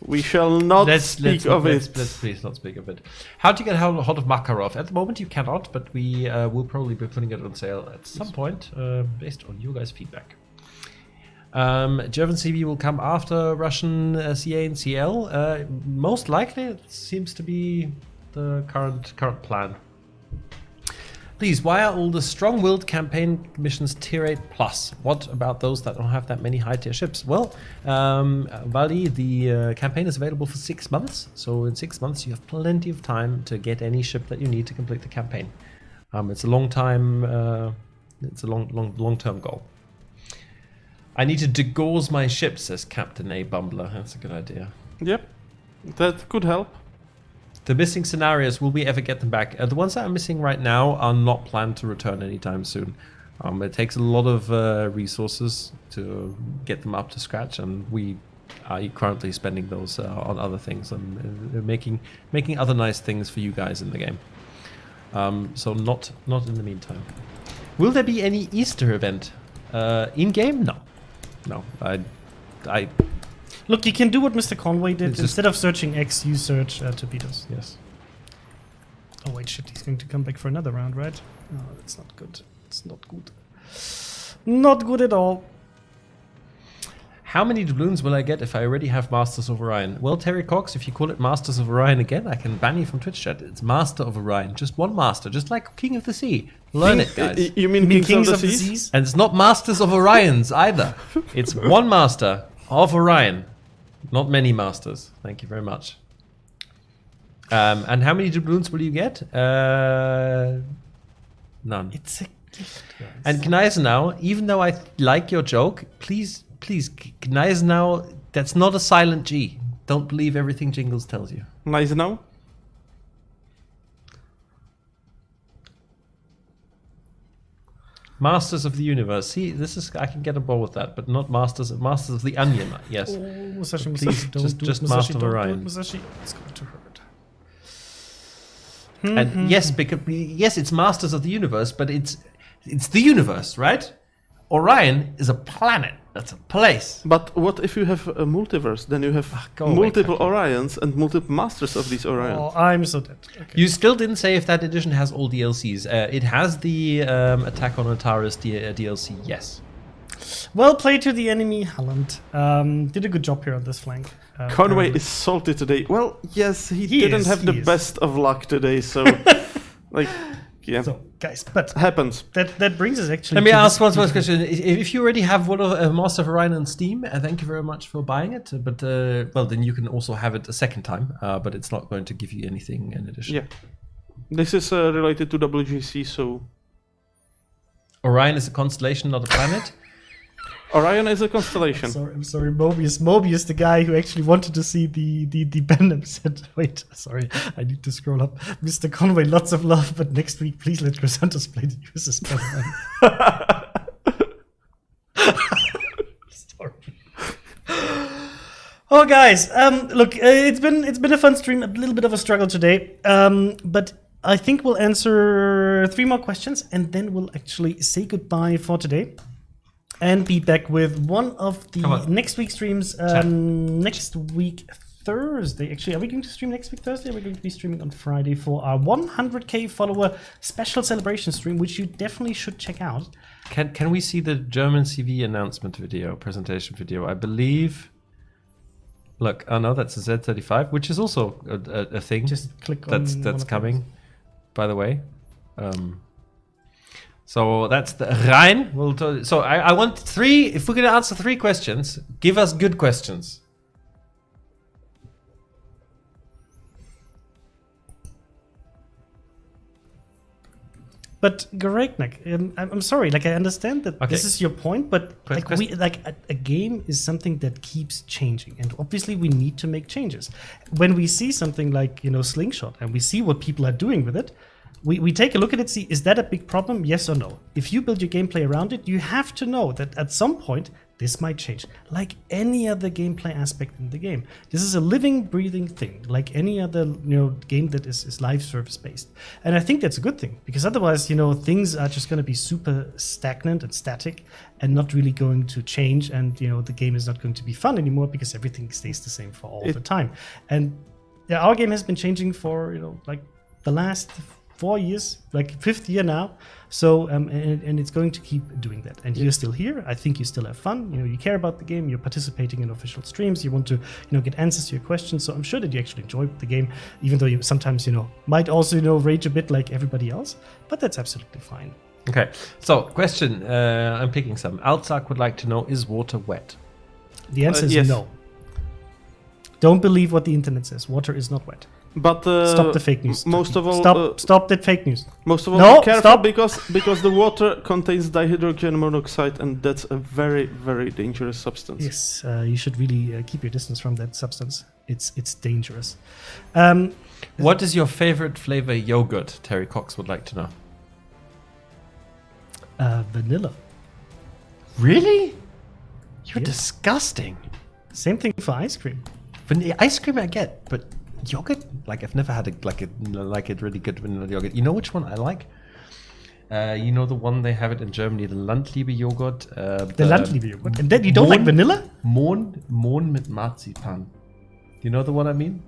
we shall not speak of it. Let's please not speak of it. How to get hold of Makarov? At the moment you cannot, but we will probably be putting it on sale at some point based on your guys' feedback. German CB will come after Russian CA and CL. Most likely, it seems to be the current plan. Please, why are all the strong-willed campaign missions tier 8 plus? What about those that don't have that many high-tier ships? Well, Vali, the campaign is available for 6 months. So in 6 months, you have plenty of time to get any ship that you need to complete the campaign. It's a long time. It's a long-term goal. I need to degauss my ship, says Captain A. Bumbler. That's a good idea. Yep, that could help. The missing scenarios, will we ever get them back? The ones that are missing right now are not planned to return anytime soon. It takes a lot of resources to get them up to scratch, and we are currently spending those on other things and making other nice things for you guys in the game. So not in the meantime. Will there be any Easter event in game? No. Look, you can do what MrConway did. It's just- Instead of searching X, you search torpedoes. Yes. Oh wait, shit, he's going to come back for another round, right? Oh, that's not good. It's not good. Not good at all. How many doubloons will I get if I already have Masters of Orion? Well, Terry Cox, if you call it Masters of Orion again, I can ban you from Twitch chat. It's Master of Orion. Just one master, just like King of the Sea. Learn it, guys. You mean Kings of the Seas? And it's not Masters of Orions either. It's one master of Orion. Not many masters. Thank you very much. And how many doubloons will you get? None. It's a gift, guys. And Gneisenau, even though I like your joke, please, Gneisenau, that's not a silent G. Don't believe everything Jingles tells you. Nice now. Masters of the Universe. See, this is I can get on board with that, but not Masters of the Onion. Yes. Oh, Musashi, Please, Musashi, don't just- do just it. Musashi, Master of don't do it, Orion. Musashi, it's going to hurt. And yes, because yes, it's Masters of the Universe, but it's the universe, right? Orion is a planet. That's a place. But what if you have a multiverse? Then you have go away, multiple Kaki. Orions and multiple masters of these Orions. Oh, I'm so dead. Okay. You still didn't say if that edition has all DLCs. It has the Attack on Antares DLC. Yes. Well played to the enemy, Halland. Did a good job here on this flank. Conway is salty today. Well, yes, he didn't is, have he the is. best of luck today, so like, yeah, So, guys, but happens. that brings us actually. Let me to ask this- one more question. If you already have one of Master of Orion on Steam, thank you very much for buying it. But well, then you can also have it a second time. But it's not going to give you anything in addition. Yeah, this is related to WGC, so Orion is a constellation, not a planet. Orion is a constellation. I'm sorry, Mobius, the guy who actually wanted to see the Benham said, wait, sorry, I need to scroll up. Mr. Conway, lots of love, but next week, please let Crysantos play the USS Benham. Sorry. Oh, guys, look, it's been a fun stream, a little bit of a struggle today, but I think we'll answer 3 more questions, and then we'll actually say goodbye for today. And be back with one of the next week's streams next week Thursday. Actually, are we going to stream next week Thursday? We're going to be streaming on Friday for our 100k follower special celebration stream, which you definitely should check out. Can we see the German CV announcement video, presentation video? I believe. Look, oh no, that's a Z35, which is also a thing. Just click on that's coming. By the way. So that's the Rhein. So I want 3. If we're going to answer 3 questions, give us good questions. But Goreknak, I'm sorry. Like I understand that Okay. this is your point, but like Question. a game is something that keeps changing, and obviously we need to make changes. When we see something like Slingshot, and we see what people are doing with it, we take a look at it. See, is that a big problem? Yes or no? If you build your gameplay around it, you have to know that at some point this might change, like any other gameplay aspect in the game. This is a living, breathing thing, like any other game that is live service based. And I think that's a good thing, because otherwise, things are just going to be super stagnant and static, and not really going to change. And the game is not going to be fun anymore because everything stays the same for all the time. And yeah, our game has been changing for like the last 4 years, like 5th year now. So and it's going to keep doing that. And you're still here. I think you still have fun. You care about the game. You're participating in official streams. You want to get answers to your questions. So I'm sure that you actually enjoy the game, even though you sometimes might also rage a bit like everybody else. But that's absolutely fine. Okay. So question. I'm picking some. Altzak would like to know: is water wet? The answer is yes. no. Don't believe what the internet says. Water is not wet. But Stop the fake news. Most of all, stop that fake news. most of all, No, be careful stop. because the water contains dihydrogen monoxide, and that's a very, very dangerous substance. Yes, you should really keep your distance from that substance. It's dangerous. What is your favorite flavor yogurt? Terry Cox would like to know. Vanilla. Really? You're Yes. disgusting. Same thing for ice cream. Ice cream I get, but yogurt? Like I've never had a really good vanilla yogurt. You know which one I like? You know the one they have it in Germany, the Landliebe yogurt. The Landliebe yogurt. And then you don't like vanilla? Mohn mit Marzipan. You know the one I mean?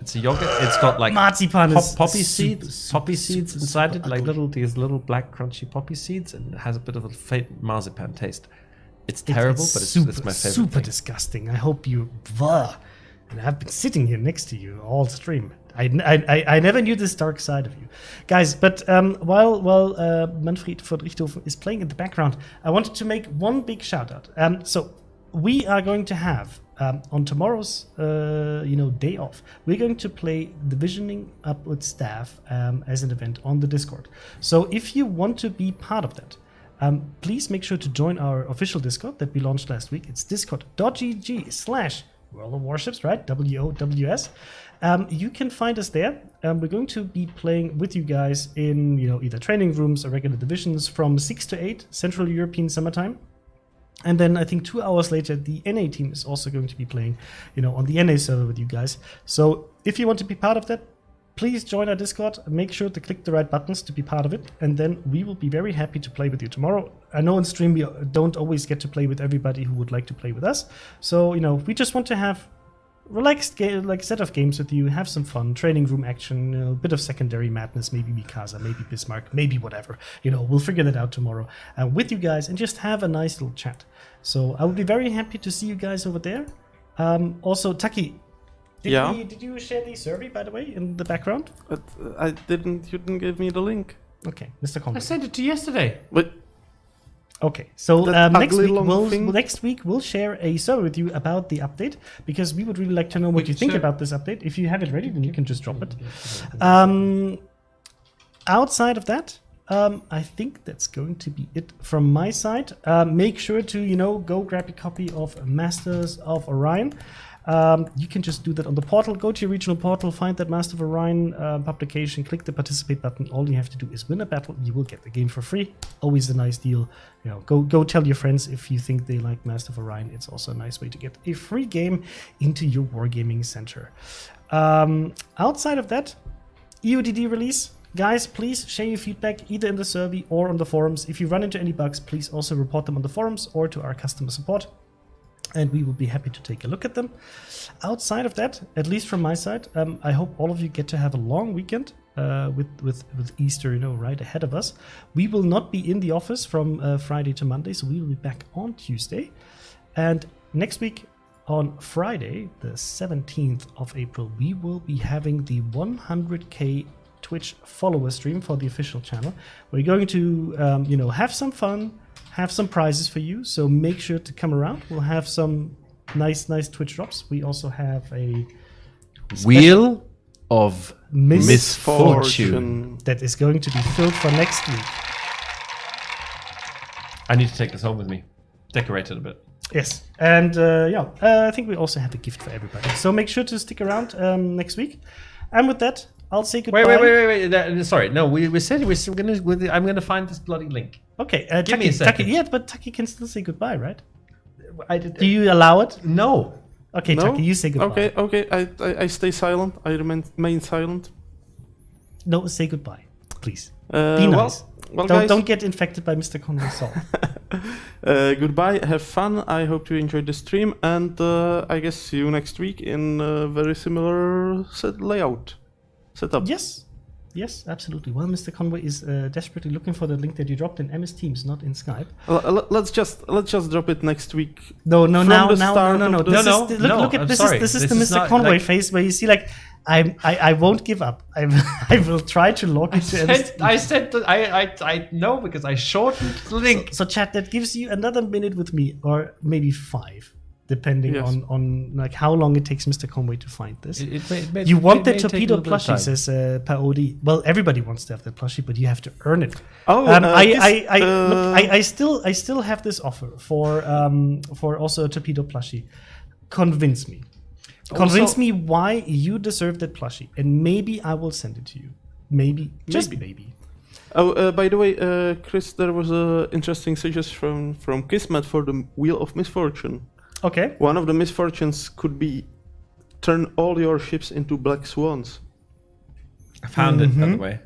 It's a yogurt. It's got like Marzipan is poppy super, seeds, super, poppy seeds super, inside super it, like ugly. these little black crunchy poppy seeds, and it has a bit of a faint marzipan taste. It's terrible, but it's my favorite. Super thing. disgusting. I hope you. And I've been sitting here next to you all stream. I never knew this dark side of you, guys. But while Manfred von Richthofen is playing in the background, I wanted to make one big shout out. So we are going to have on tomorrow's day off, we're going to play the Visioning Up with Staff as an event on the Discord. So if you want to be part of that, please make sure to join our official Discord that we launched last week. It's discord.gg/World of Warships, right? WOWS. You can find us there. We're going to be playing with you guys in either training rooms or regular divisions from 6 to 8 Central European summertime. And then I think 2 hours later, the NA team is also going to be playing, on the NA server with you guys. So if you want to be part of that, please join our Discord. Make sure to click the right buttons to be part of it. And then we will be very happy to play with you tomorrow. I know in stream we don't always get to play with everybody who would like to play with us. So, we just want to have relaxed set of games with you, have some fun, training room action, a bit of secondary madness, maybe Mikasa, maybe Bismarck, maybe whatever. We'll figure that out tomorrow with you guys and just have a nice little chat. So I would be very happy to see you guys over there. Also, Taki, did you share the survey, by the way, in the background? But I didn't. You didn't give me the link. Okay, Mr. Conway. I sent it to you yesterday. But okay, so That next ugly week long thing? next week we'll share a survey with you about the update, because we would really like to know what you think about this update. If you have it ready, then you can just drop it. Outside of that, I think that's going to be it from my side. Make sure to go grab a copy of Masters of Orion. You can just do that on the portal. Go to your regional portal, find that Master of Orion publication, click the participate button. All you have to do is win a battle. You will get the game for free. Always a nice deal. Go tell your friends if you think they like Master of Orion. It's also a nice way to get a free game into your wargaming center. Outside of that, EODD release. Guys, please share your feedback either in the survey or on the forums. If you run into any bugs, please also report them on the forums or to our customer support, and we will be happy to take a look at them. Outside of that, at least from my side, I hope all of you get to have a long weekend with Easter, right ahead of us. We will not be in the office from Friday to Monday, so we will be back on Tuesday. And next week on Friday, the 17th of April, we will be having the 100K Twitch follower stream for the official channel. We're going to, have some fun, have some prizes for you, so make sure to come around. We'll have some nice Twitch drops. We also have a Wheel of Misfortune. that is going to be filled for next week. I need to take this home with me. Decorate it a bit. Yes, and I think we also have a gift for everybody. So make sure to stick around next week. And with that, I'll say goodbye. Wait. Sorry. No, we said I'm gonna find this bloody link. Okay, Give me a second. Taki, but Taki can still say goodbye, right? Do you allow it? No. Okay, no? Taki, you say goodbye. Okay. I stay silent. I remain silent. No, say goodbye, please. Be Be nice. Well, guys, don't get infected by Mr. Conway's salt. goodbye. Have fun. I hope you enjoyed the stream, and I guess see you next week in a very similar setup. Yes, absolutely. Well, Mr. Conway is desperately looking for the link that you dropped in MS Teams, not in Skype. Let's just drop it next week. No. No. Look at this. This is the Mr. Conway face where you see I won't give up. I will try to log into MS. I said that I know because I shortened the link. So chat, that gives you another minute with me, or maybe 5. Depending on how long it takes Mr. Conway to find this. You want the torpedo plushie, says Paodi. Well, everybody wants to have that plushie, but you have to earn it. I still have this offer for also a torpedo plushie. Convince me. Convince me why you deserve that plushie, and maybe I will send it to you. Maybe. Oh, by the way, Chris, there was an interesting suggestion from Kismet for the Wheel of Misfortune. Okay. One of the misfortunes could be turn all your ships into black swans. I found it, by the way.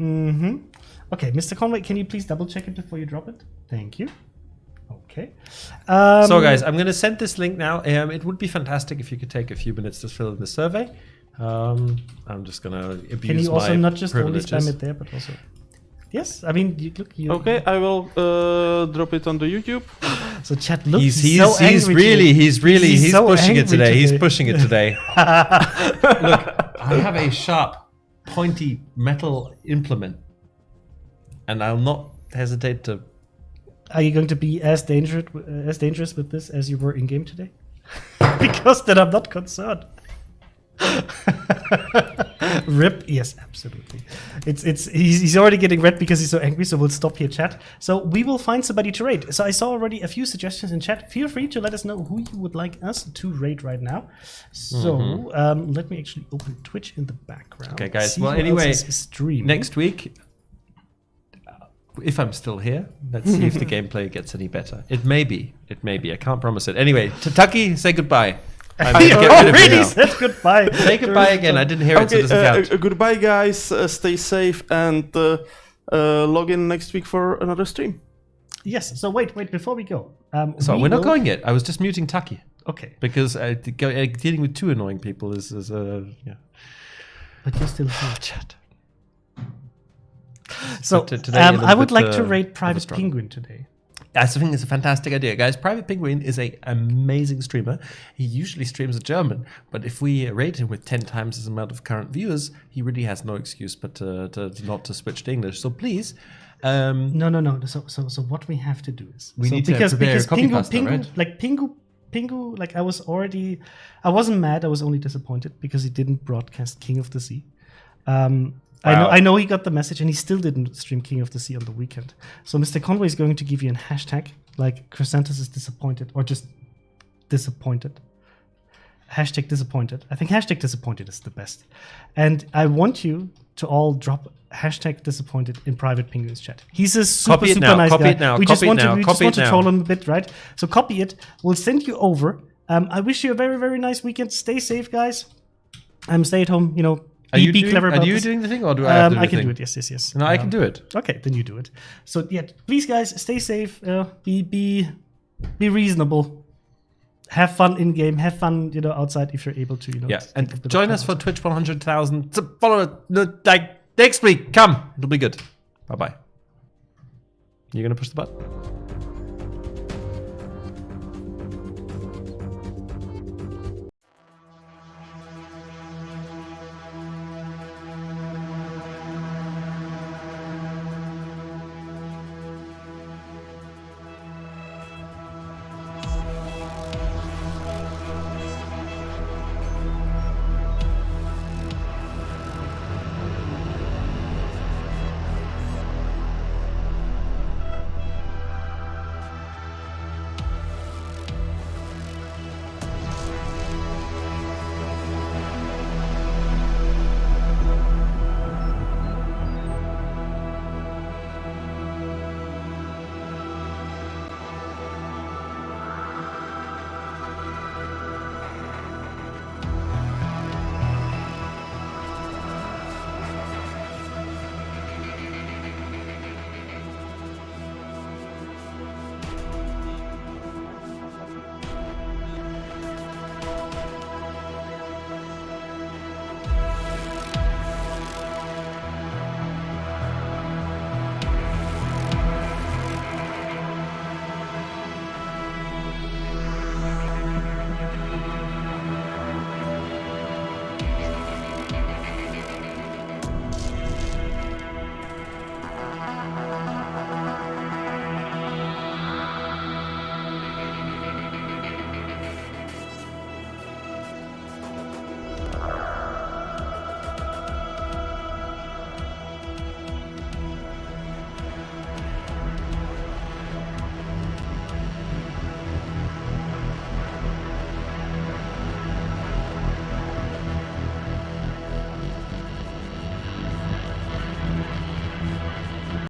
Okay, Mr. Conway, can you please double check it before you drop it? Thank you. Okay. So, guys, I'm going to send this link now. It would be fantastic if you could take a few minutes to fill in the survey. I'm just going to abuse can you also my not just only privileges. spam it there, but also... Yes, I mean, you Okay, I will drop it on the YouTube. So chat, look, He's so angry he's so pushing it angry today. He's today. pushing it today. Look, I have a sharp, pointy metal implement, and I'll not hesitate to. Are you going to be as dangerous with this as you were in game today? Because then I'm not concerned. Rip, yes, absolutely. He's already getting red because he's so angry. So we'll stop here, chat. So we will find somebody to raid. So I saw already a few suggestions in chat. Feel free to let us know who you would like us to raid right now. So let me actually open Twitch in the background. Okay, guys. See Well, who anyway, else is streaming. next week, if I'm still here, let's see if the gameplay gets any better. It may be. I can't promise it. Anyway, Tucky, say goodbye. I Get rid of you already now. said goodbye. Say goodbye again. I didn't hear it, so it Okay, doesn't count. goodbye, guys. Stay safe and log in next week for another stream. Yes. So wait. Before we go, So we we're not will- going yet. I was just muting Tucky Okay, because dealing with two annoying people is yeah. but you're still here. Chat. So But today a little I would bit, like to of rate a Private struggle. Penguin today. I think it's a fantastic idea, guys. Private Penguin is an amazing streamer. He usually streams in German, but if we rate him with 10 times his amount of current viewers, he really has no excuse but not to switch to English. So please, No. So what we have to do is We so need to prepare a copy pasta, right? like Pingu, like I wasn't mad. I was only disappointed because he didn't broadcast King of the Sea. Wow. I know he got the message and he still didn't stream King of the Sea on the weekend. So Mr. Conway is going to give you a hashtag like Crysantos is disappointed or just disappointed. Hashtag disappointed. I think hashtag disappointed is the best. And I want you to all drop hashtag disappointed in Private Penguin's chat. He's a super, Copy it super now, nice copy guy. it now, We just copy it want now, to, we copy just it want to now. troll him a bit, right? So copy it. We'll send you over. I wish you a very, very nice weekend. Stay safe, guys. Stay at home, be clever about Are you this. doing the thing, or do I have to do I the can thing? do it. Yes. No, I can do it. Okay, then you do it. So yeah, please, guys, stay safe. Be reasonable. Have fun in game. Have fun, outside if you're able to. Yeah, take a and bit of join time us for outside. Twitch 100,000. Follow like next week. Come, it'll be good. Bye bye. You gonna push the button?